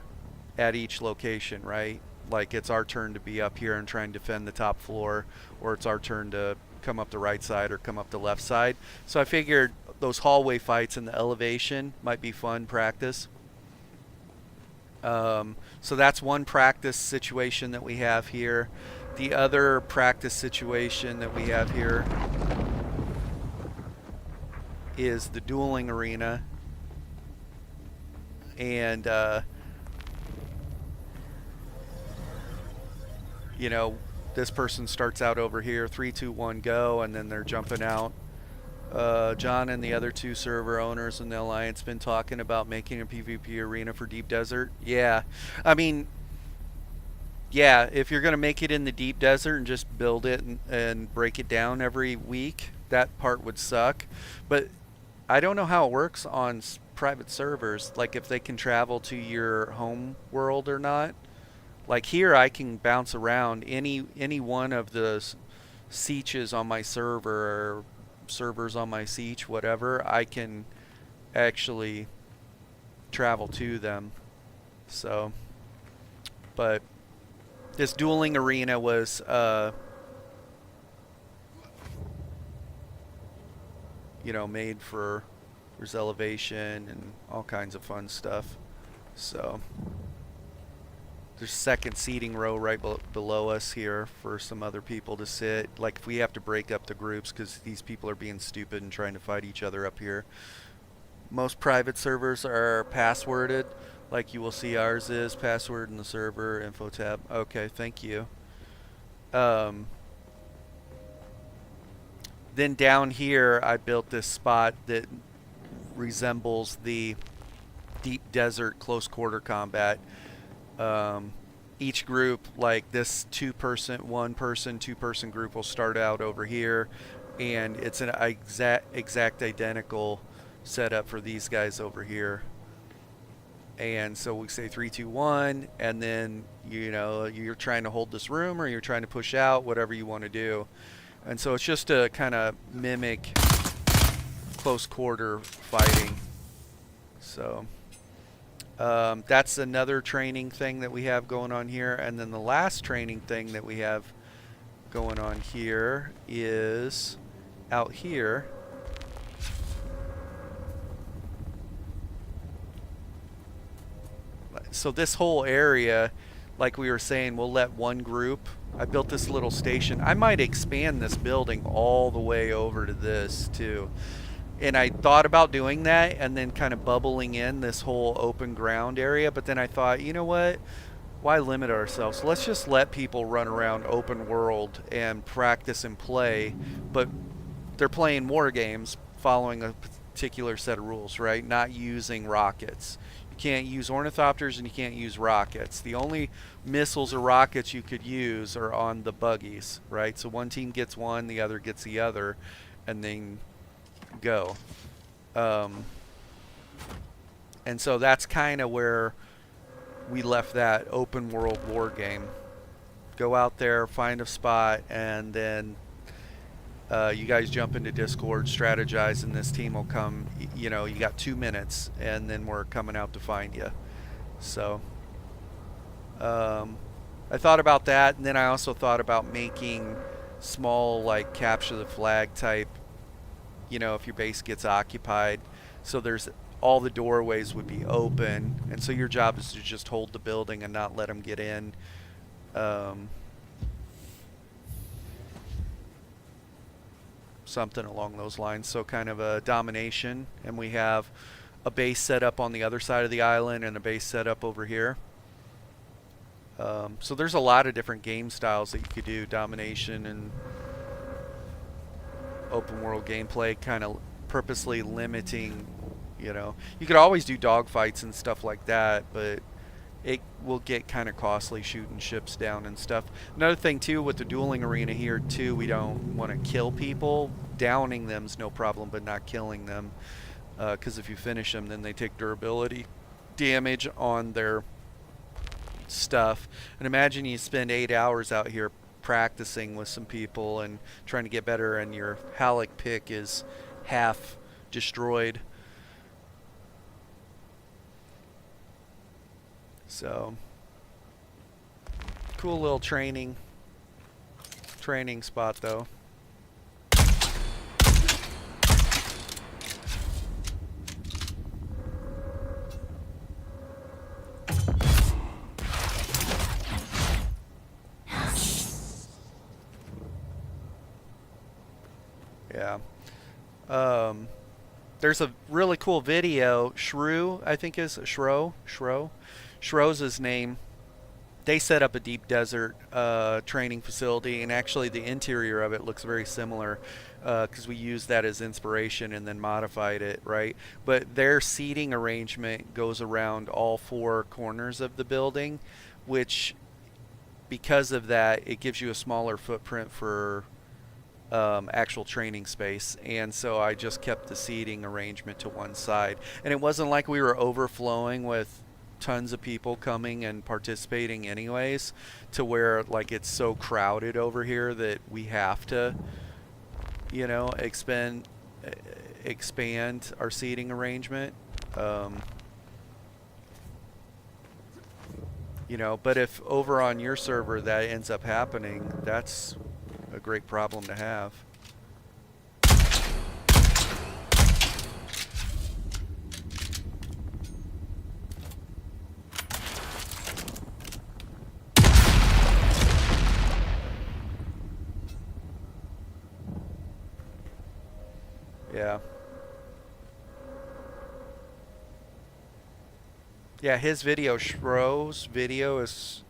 at each location, right? Like it's our turn to be up here and try and defend the top floor, or it's our turn to come up the right side or come up the left side. So I figured those hallway fights in the elevation might be fun practice. So that's one practice situation that we have here. The other practice situation that we have here is the dueling arena. And you know, this person starts out over here, 3, 2, 1, go, and then they're jumping out. John and the other 2 server owners in the Alliance been talking about making a PvP arena for Deep Desert. Yeah, I mean, yeah, if you're going to make it in the Deep Desert and just build it and break it down every week, that part would suck. But I don't know how it works on private servers, like if they can travel to your home world or not. Like here I can bounce around any one of the sietches on my server, or servers on my siege, whatever. I can actually travel to them. So, but this dueling arena was you know, made for, there's elevation and all kinds of fun stuff. So there's second seating row right below us here for some other people to sit. Like if we have to break up the groups because these people are being stupid and trying to fight each other up here. Most private servers are passworded, like you will see ours is password in the server info tab. Okay, thank you. Then down here I built this spot that resembles the Deep Desert close quarter combat. Each group, like this 2-person, 1-person, 2-person group will start out over here, and it's an exact identical setup for these guys over here. And so we say 3, 2, 1, and then, you know, you're trying to hold this room or you're trying to push out, whatever you want to do. And so it's just to kind of mimic close quarter fighting. So that's another training thing that we have going on here. And then the last training thing that we have going on here is out here. So this whole area, like we were saying, we'll let one group. I built this little station. I might expand this building all the way over to this too. And I thought about doing that and then kind of bubbling in this whole open ground area. But then I thought, you know what? Why limit ourselves? Let's just let people run around open world and practice and play. But they're playing war games following a particular set of rules, right? Not using rockets. You can't use ornithopters and you can't use rockets. The only missiles or rockets you could use are on the buggies, right? So one team gets one, the other gets the other, and then go. And so that's kind of where we left that open world war game. Go out there, find a spot, and then you guys jump into Discord, strategize, and this team will come. You know, you got 2 minutes, and then we're coming out to find you. So I thought about that, and then I also thought about making small, like, capture the flag type, you know, if your base gets occupied. So there's all the doorways would be open, and so your job is to just hold the building and not let them get in. Something along those lines. So kind of a domination, and we have a base set up on the other side of the island and a base set up over here. So there's a lot of different game styles that you could do. Domination and open world gameplay, kind of purposely limiting, you know. You could always do dogfights and stuff like that, but it will get kind of costly shooting ships down and stuff. Another thing too with the dueling arena here too, we don't want to kill people. Downing them's no problem, but not killing them, because if you finish them, then they take durability damage on their stuff. And imagine you spend 8 hours out here practicing with some people and trying to get better, and your Halleck pick is half destroyed. So cool little training spot though. Yeah. There's a really cool video. Shrew, I think is Shrow's his name. They set up a deep desert training facility, and actually the interior of it looks very similar, because we used that as inspiration and then modified it, right? But their seating arrangement goes around all 4 corners of the building, which, because of that, it gives you a smaller footprint for actual training space. And so I just kept the seating arrangement to one side, and it wasn't like we were overflowing with tons of people coming and participating anyways, to where like it's so crowded over here that we have to, you know, expand our seating arrangement. You know, but if over on your server that ends up happening, that's a great problem to have. Yeah. Yeah, his video, Shro's video, it's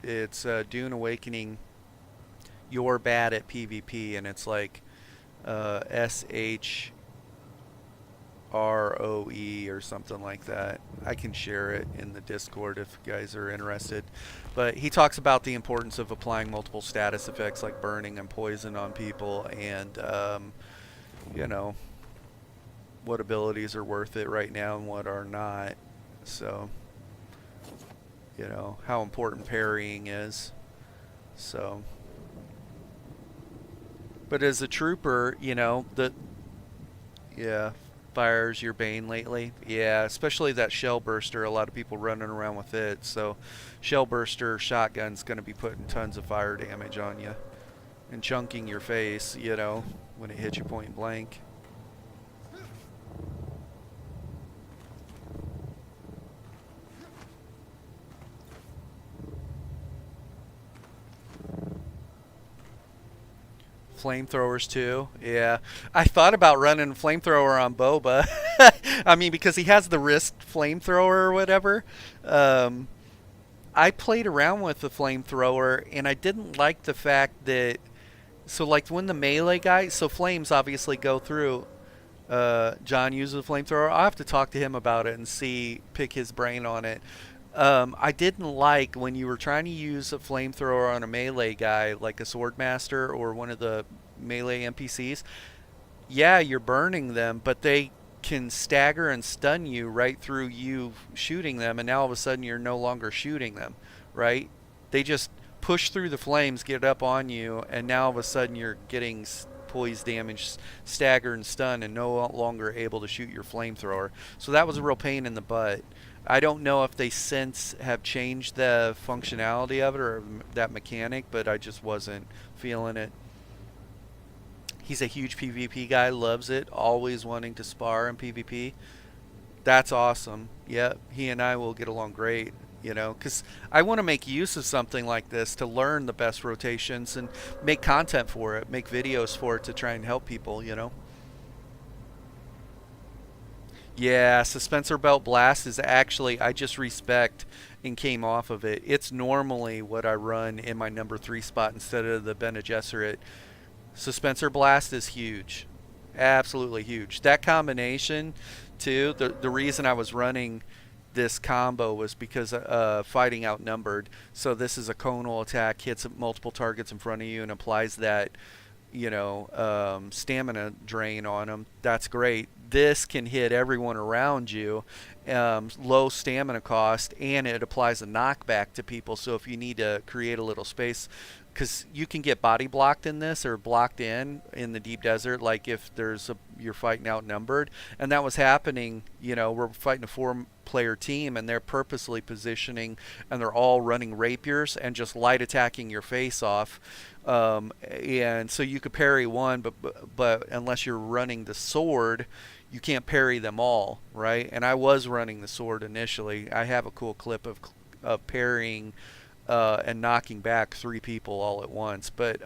Dune Awakening. You're bad at PvP, and it's like SHROE or something like that. I can share it in the Discord if you guys are interested. But he talks about the importance of applying multiple status effects like burning and poison on people, and you know, what abilities are worth it right now and what are not. So, you know, how important parrying is. So, but as a trooper, you know, fire's your bane lately. Yeah, especially that shell burster. A lot of people running around with it. So shell burster shotgun's going to be putting tons of fire damage on you. and chunking your face, you know, when it hits you point blank. Flamethrowers too. Yeah. I thought about running a flamethrower on Boba. I mean, because he has the wrist flamethrower or whatever. I played around with the flamethrower, and I didn't like the fact that... So, like, when the melee guy... So, flames obviously go through. John uses a flamethrower. I'll have to talk to him about it and pick his brain on it. I didn't like when you were trying to use a flamethrower on a melee guy, like a swordmaster or one of the melee NPCs. Yeah, you're burning them, but they can stagger and stun you right through you shooting them, and now all of a sudden you're no longer shooting them, right? They just push through the flames, get up on you, and now all of a sudden you're getting poise damage, stagger, and stun, and no longer able to shoot your flamethrower. So that was a real pain in the butt. I don't know if they since have changed the functionality of it or that mechanic, but I just wasn't feeling it. He's a huge PvP guy, loves it, always wanting to spar in PvP. That's awesome. Yeah, he and I will get along great, you know, because I want to make use of something like this to learn the best rotations and make content for it, make videos for it to try and help people, you know. Yeah, Suspensor Belt Blast is actually, I just respect and came off of it. It's normally what I run in my number 3 spot instead of the Bene Gesserit. Suspensor Blast is huge. Absolutely huge. That combination, too, the reason I was running this combo was because fighting outnumbered. So this is a conal attack, hits multiple targets in front of you and applies that, you know, stamina drain on them. That's great. This can hit everyone around you, low stamina cost, and it applies a knockback to people. So if you need to create a little space, because you can get body blocked in this or blocked in the deep desert, like if you're fighting outnumbered, and that was happening. You know, we're fighting a 4-player team, and they're purposely positioning, and they're all running rapiers and just light attacking your face off. And so you could parry one, but unless you're running the sword, you can't parry them all, right? And I was running the sword initially. I have a cool clip of parrying and knocking back 3 people all at once. But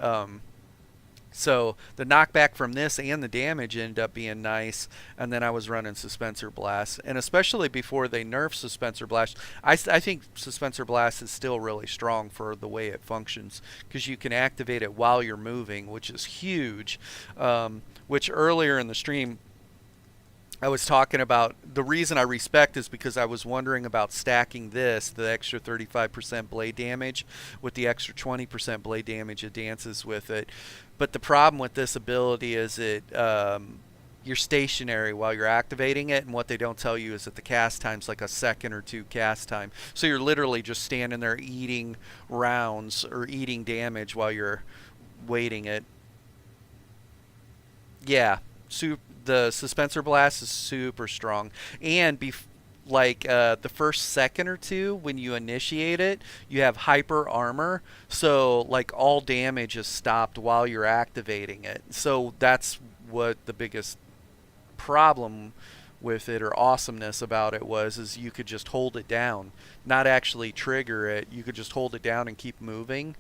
so the knockback from this and the damage ended up being nice. And then I was running Suspensor Blast, and especially before they nerfed Suspensor Blast, I think Suspensor Blast is still really strong for the way it functions, because you can activate it while you're moving, which is huge. Which earlier in the stream I was talking about, the reason I respect is because I was wondering about stacking the extra 35% blade damage with the extra 20% blade damage it dances with it. But the problem with this ability is you're stationary while you're activating it, and what they don't tell you is that the cast time's like a second or 2 cast time. So you're literally just standing there eating rounds or eating damage while you're waiting it. Yeah, the Suspensor Blast is super strong, and the first second or 2 when you initiate it, you have hyper armor, so like all damage is stopped while you're activating it. So that's what the biggest problem with it, or awesomeness about it, is you could just hold it down, not actually trigger it. You could just hold it down and keep moving.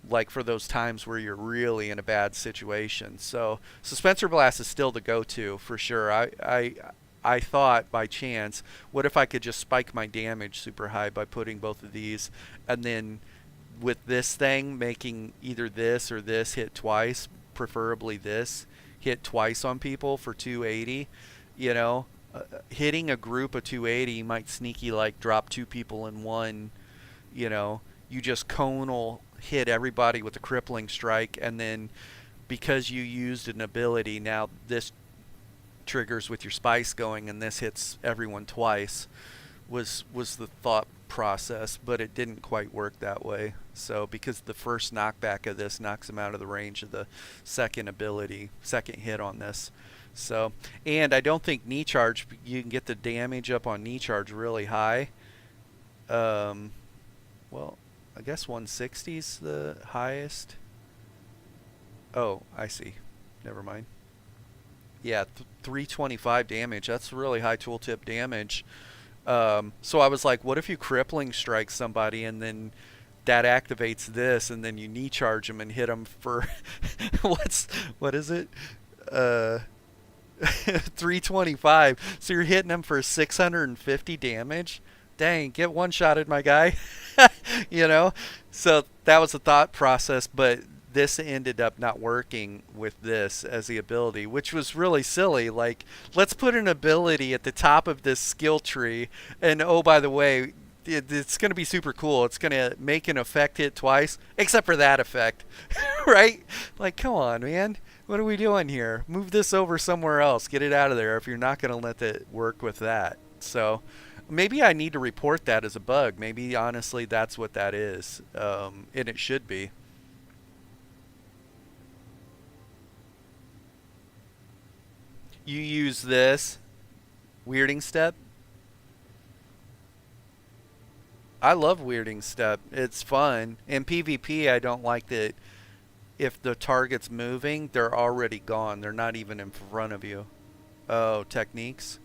Like for those times where you're really in a bad situation. So Suspensor Blast is still the go-to for sure. I thought by chance, what if I could just spike my damage super high by putting both of these, and then with this thing making either this or this hit twice, preferably this hit twice on people for 280. You know, hitting a group of 280 might sneaky like drop 2 people in one. You know, you just conal hit everybody with a crippling strike, and then because you used an ability, now this triggers with your spice going, and this hits everyone twice, was the thought process, but it didn't quite work that way. So because the first knockback of this knocks them out of the range of the second hit on this. So, and I don't think knee charge, you can get the damage up on knee charge really high. Well, I guess 160 is the highest. Oh, I see. Never mind. Yeah, 325 damage. That's really high tooltip damage. So I was like, what if you crippling strike somebody and then that activates this, and then you knee charge them and hit them for what is it? Uh, 325. So you're hitting them for 650 damage. Dang, get one shotted, my guy. You know. So that was a thought process, but this ended up not working with this as the ability, which was really silly. Like, let's put an ability at the top of this skill tree, and oh, by the way, it's going to be super cool. It's going to make an effect hit twice, except for that effect, right? Like, come on, man. What are we doing here? Move this over somewhere else. Get it out of there if you're not going to let it work with that. So maybe I need to report that as a bug. Maybe, honestly, that's what that is, and it should be. You use this weirding step. I love weirding step. It's fun. In PvP, I don't like that if the target's moving, they're already gone. They're not even in front of you. Oh, techniques?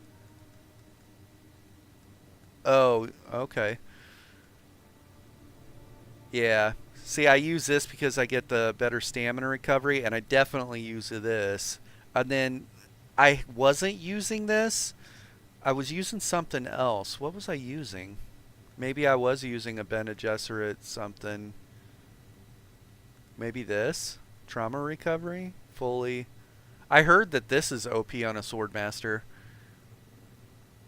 Oh, okay. Yeah. See, I use this because I get the better stamina recovery, and I definitely use this. And then I wasn't using this. I was using something else. What was I using? Maybe I was using a Bene Gesserit something. Maybe this? Trauma recovery? Fully. I heard that this is OP on a Swordmaster.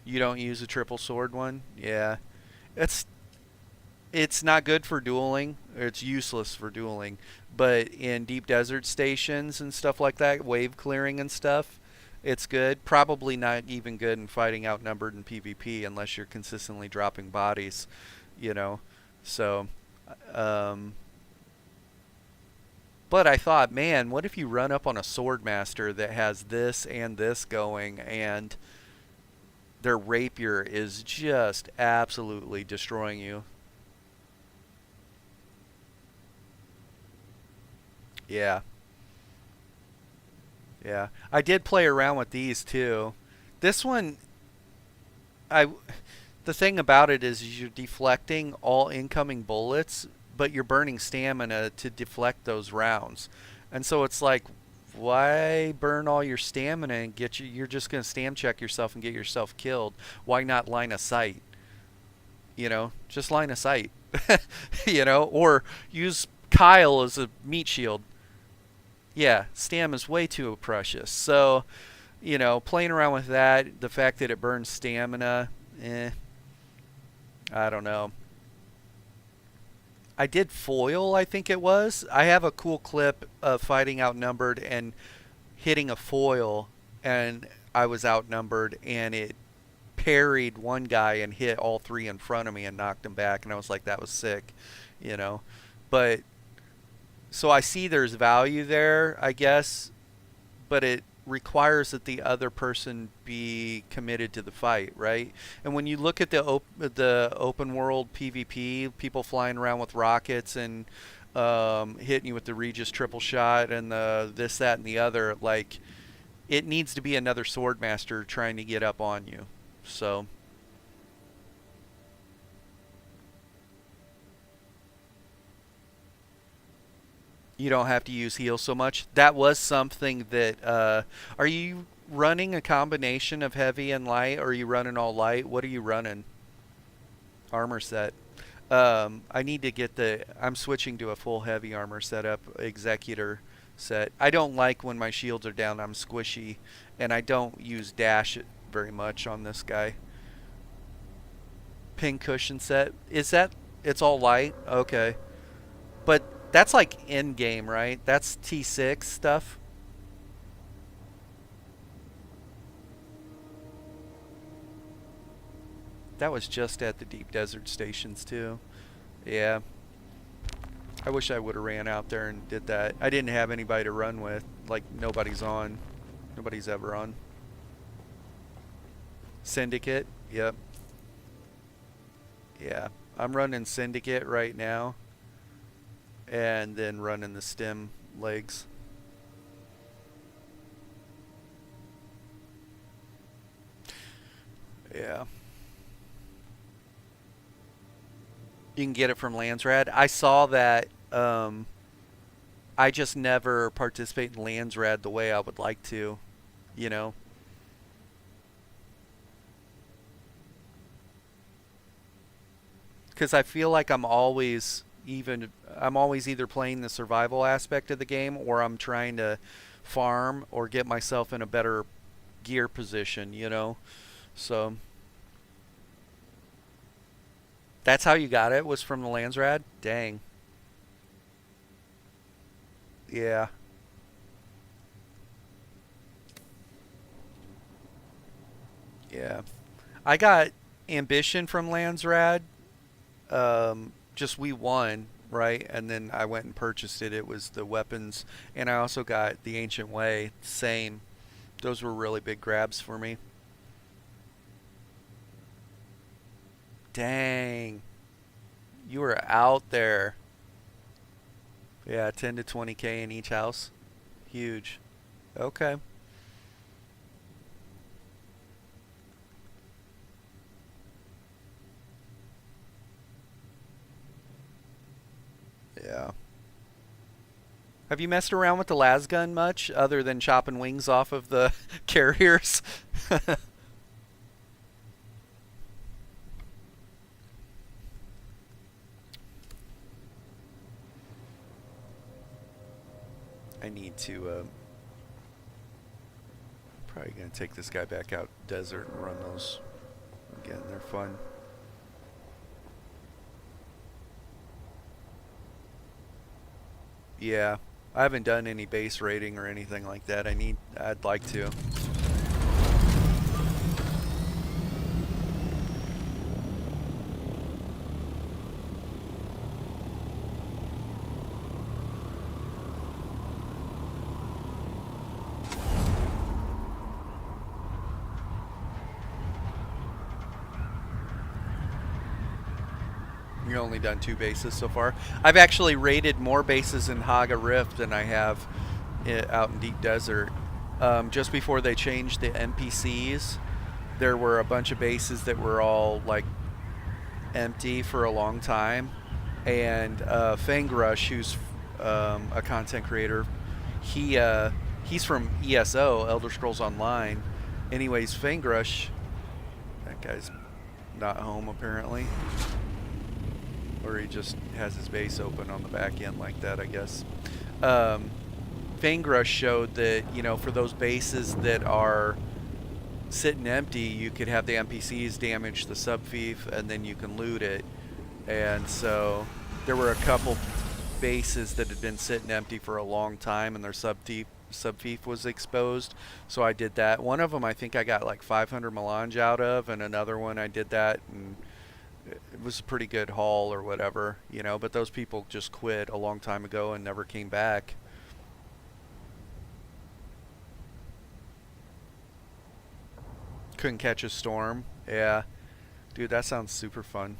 You don't use a triple sword one? Yeah. It's not good for dueling. It's useless for dueling. But in deep desert stations and stuff like that, wave clearing and stuff, it's good. Probably not even good in fighting outnumbered in PvP unless you're consistently dropping bodies, you know. So, but I thought, man, what if you run up on a Swordmaster that has this and this going, and their rapier is just absolutely destroying you? Yeah. Yeah, I did play around with these too. This one, the thing about it is you're deflecting all incoming bullets, but you're burning stamina to deflect those rounds. And so it's like, why burn all your stamina and you're just going to stam check yourself and get yourself killed? Why not line of sight? You know, just line of sight. You know, or use Kyle as a meat shield. Yeah, stam is way too precious. So, you know, playing around with that, the fact that it burns stamina, I don't know. I did foil, I think it was. I have a cool clip of fighting outnumbered and hitting a foil, and I was outnumbered, and it parried one guy and hit all three in front of me and knocked him back, and I was like, that was sick, you know. But so I see there's value there, I guess, but it requires that the other person be committed to the fight, right? And when you look at the open world PvP, people flying around with rockets and hitting you with the Regis triple shot and the this, that, and the other, like, it needs to be another Swordmaster trying to get up on you. So you don't have to use heal so much. That was something that are you running a combination of heavy and light, or are you running all light? What are you running? Armor set. I need to get I'm switching to a full heavy armor setup, executor set. I don't like when my shields are down. I'm squishy, and I don't use dash very much on this guy. Pin cushion set. Is that, it's all light? Okay. But that's like end game, right? That's T6 stuff. That was just at the deep desert stations too. Yeah. I wish I would have ran out there and did that. I didn't have anybody to run with. Like, nobody's on. Nobody's ever on. Syndicate. Yep. Yeah. I'm running Syndicate right now. And then running the stem legs. Yeah. You can get it from Landsrad. I saw that. I just never participate in Landsrad the way I would like to, you know. Because I feel like I'm always either playing the survival aspect of the game, or I'm trying to farm or get myself in a better gear position, you know. So that's how you got it, was from the Landsrad? Dang. Yeah. Yeah. I got Ambition from Landsrad. Just we won, right? And then I went and purchased it. It was the weapons, and I also got the Ancient Way. Same. Those were really big grabs for me. Dang. You were out there. Yeah, 10 to 20K in each house. Huge. Okay. Yeah. Have you messed around with the las gun much, other than chopping wings off of the carriers? I need to, probably going to take this guy back out desert and run those again. They're fun. Yeah. I haven't done any base raiding or anything like that. I'd like to. You've only done 2 bases so far. I've actually raided more bases in Haga Rift than I have out in Deep Desert. Just before they changed the NPCs, there were a bunch of bases that were all like empty for a long time. And Fangrush, who's a content creator, he's from ESO, Elder Scrolls Online. Anyways, Fangrush, that guy's not home apparently. Or he just has his base open on the back end like that, I guess. Fangrush showed that, you know, for those bases that are sitting empty, you could have the NPCs damage the subfief and then you can loot it. And so there were a couple bases that had been sitting empty for a long time and their subfief was exposed. So I did that. One of them I think I got like 500 melange out of, and another one I did that and it was a pretty good haul or whatever, you know, but those people just quit a long time ago and never came back. Couldn't catch a storm. Yeah. Dude, that sounds super fun.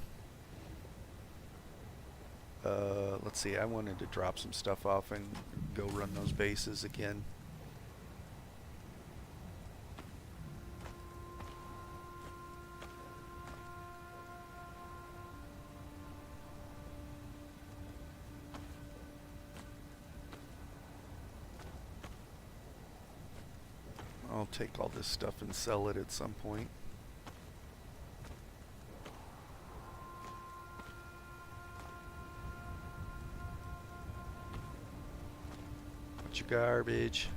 Let's see, I wanted to drop some stuff off and go run those bases again. I'll take all this stuff and sell it at some point. Bunch of garbage.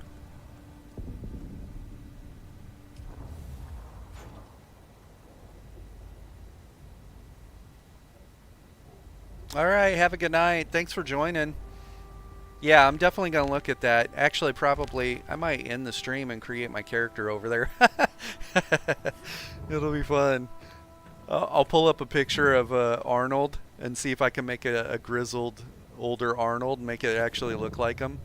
All right, have a good night. Thanks for joining. Yeah, I'm definitely going to look at that. Actually, probably, I might end the stream and create my character over there. It'll be fun. I'll pull up a picture of Arnold and see if I can make a grizzled, older Arnold and make it actually look like him.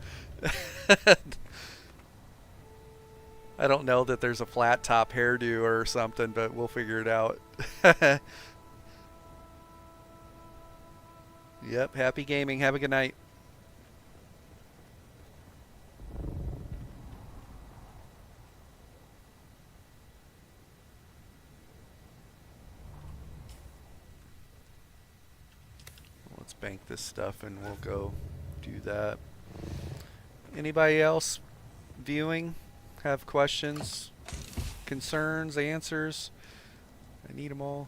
I don't know that there's a flat top hairdo or something, but we'll figure it out. Yep, happy gaming. Have a good night. Let's bank this stuff and we'll go do that. Anybody else viewing have questions, concerns, answers? I need them all.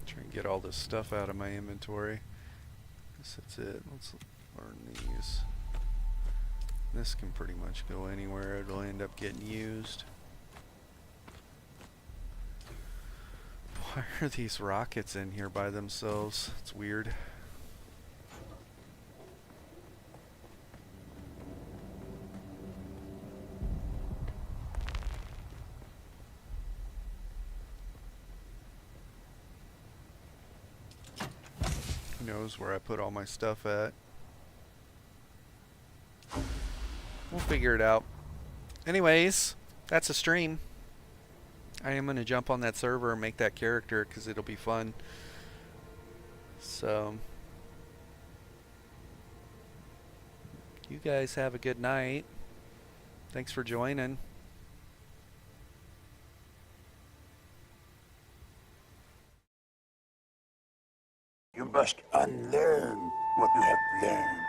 Try and get all this stuff out of my inventory. I guess that's it. Let's learn these. This can pretty much go anywhere. It'll end up getting used. Why are these rockets in here by themselves? It's weird. Who knows where I put all my stuff at? We'll figure it out. Anyways, that's a stream. I am going to jump on that server and make that character because it'll be fun. So, you guys have a good night. Thanks for joining. You must unlearn what you have learned.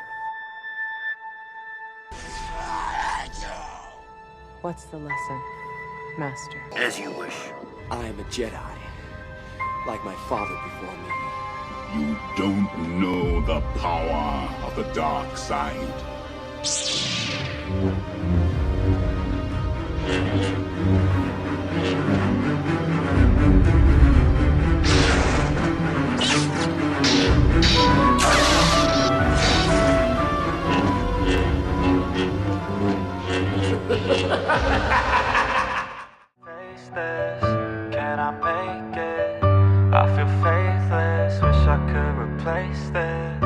What's the lesson, Master? As you wish. I am a Jedi, like my father before me. You don't know the power of the dark side. Face this, can I make it? I feel faithless, wish I could replace this.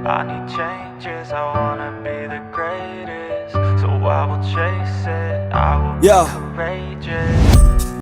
I need changes, I wanna be the greatest. So I will chase it, I will be courageous.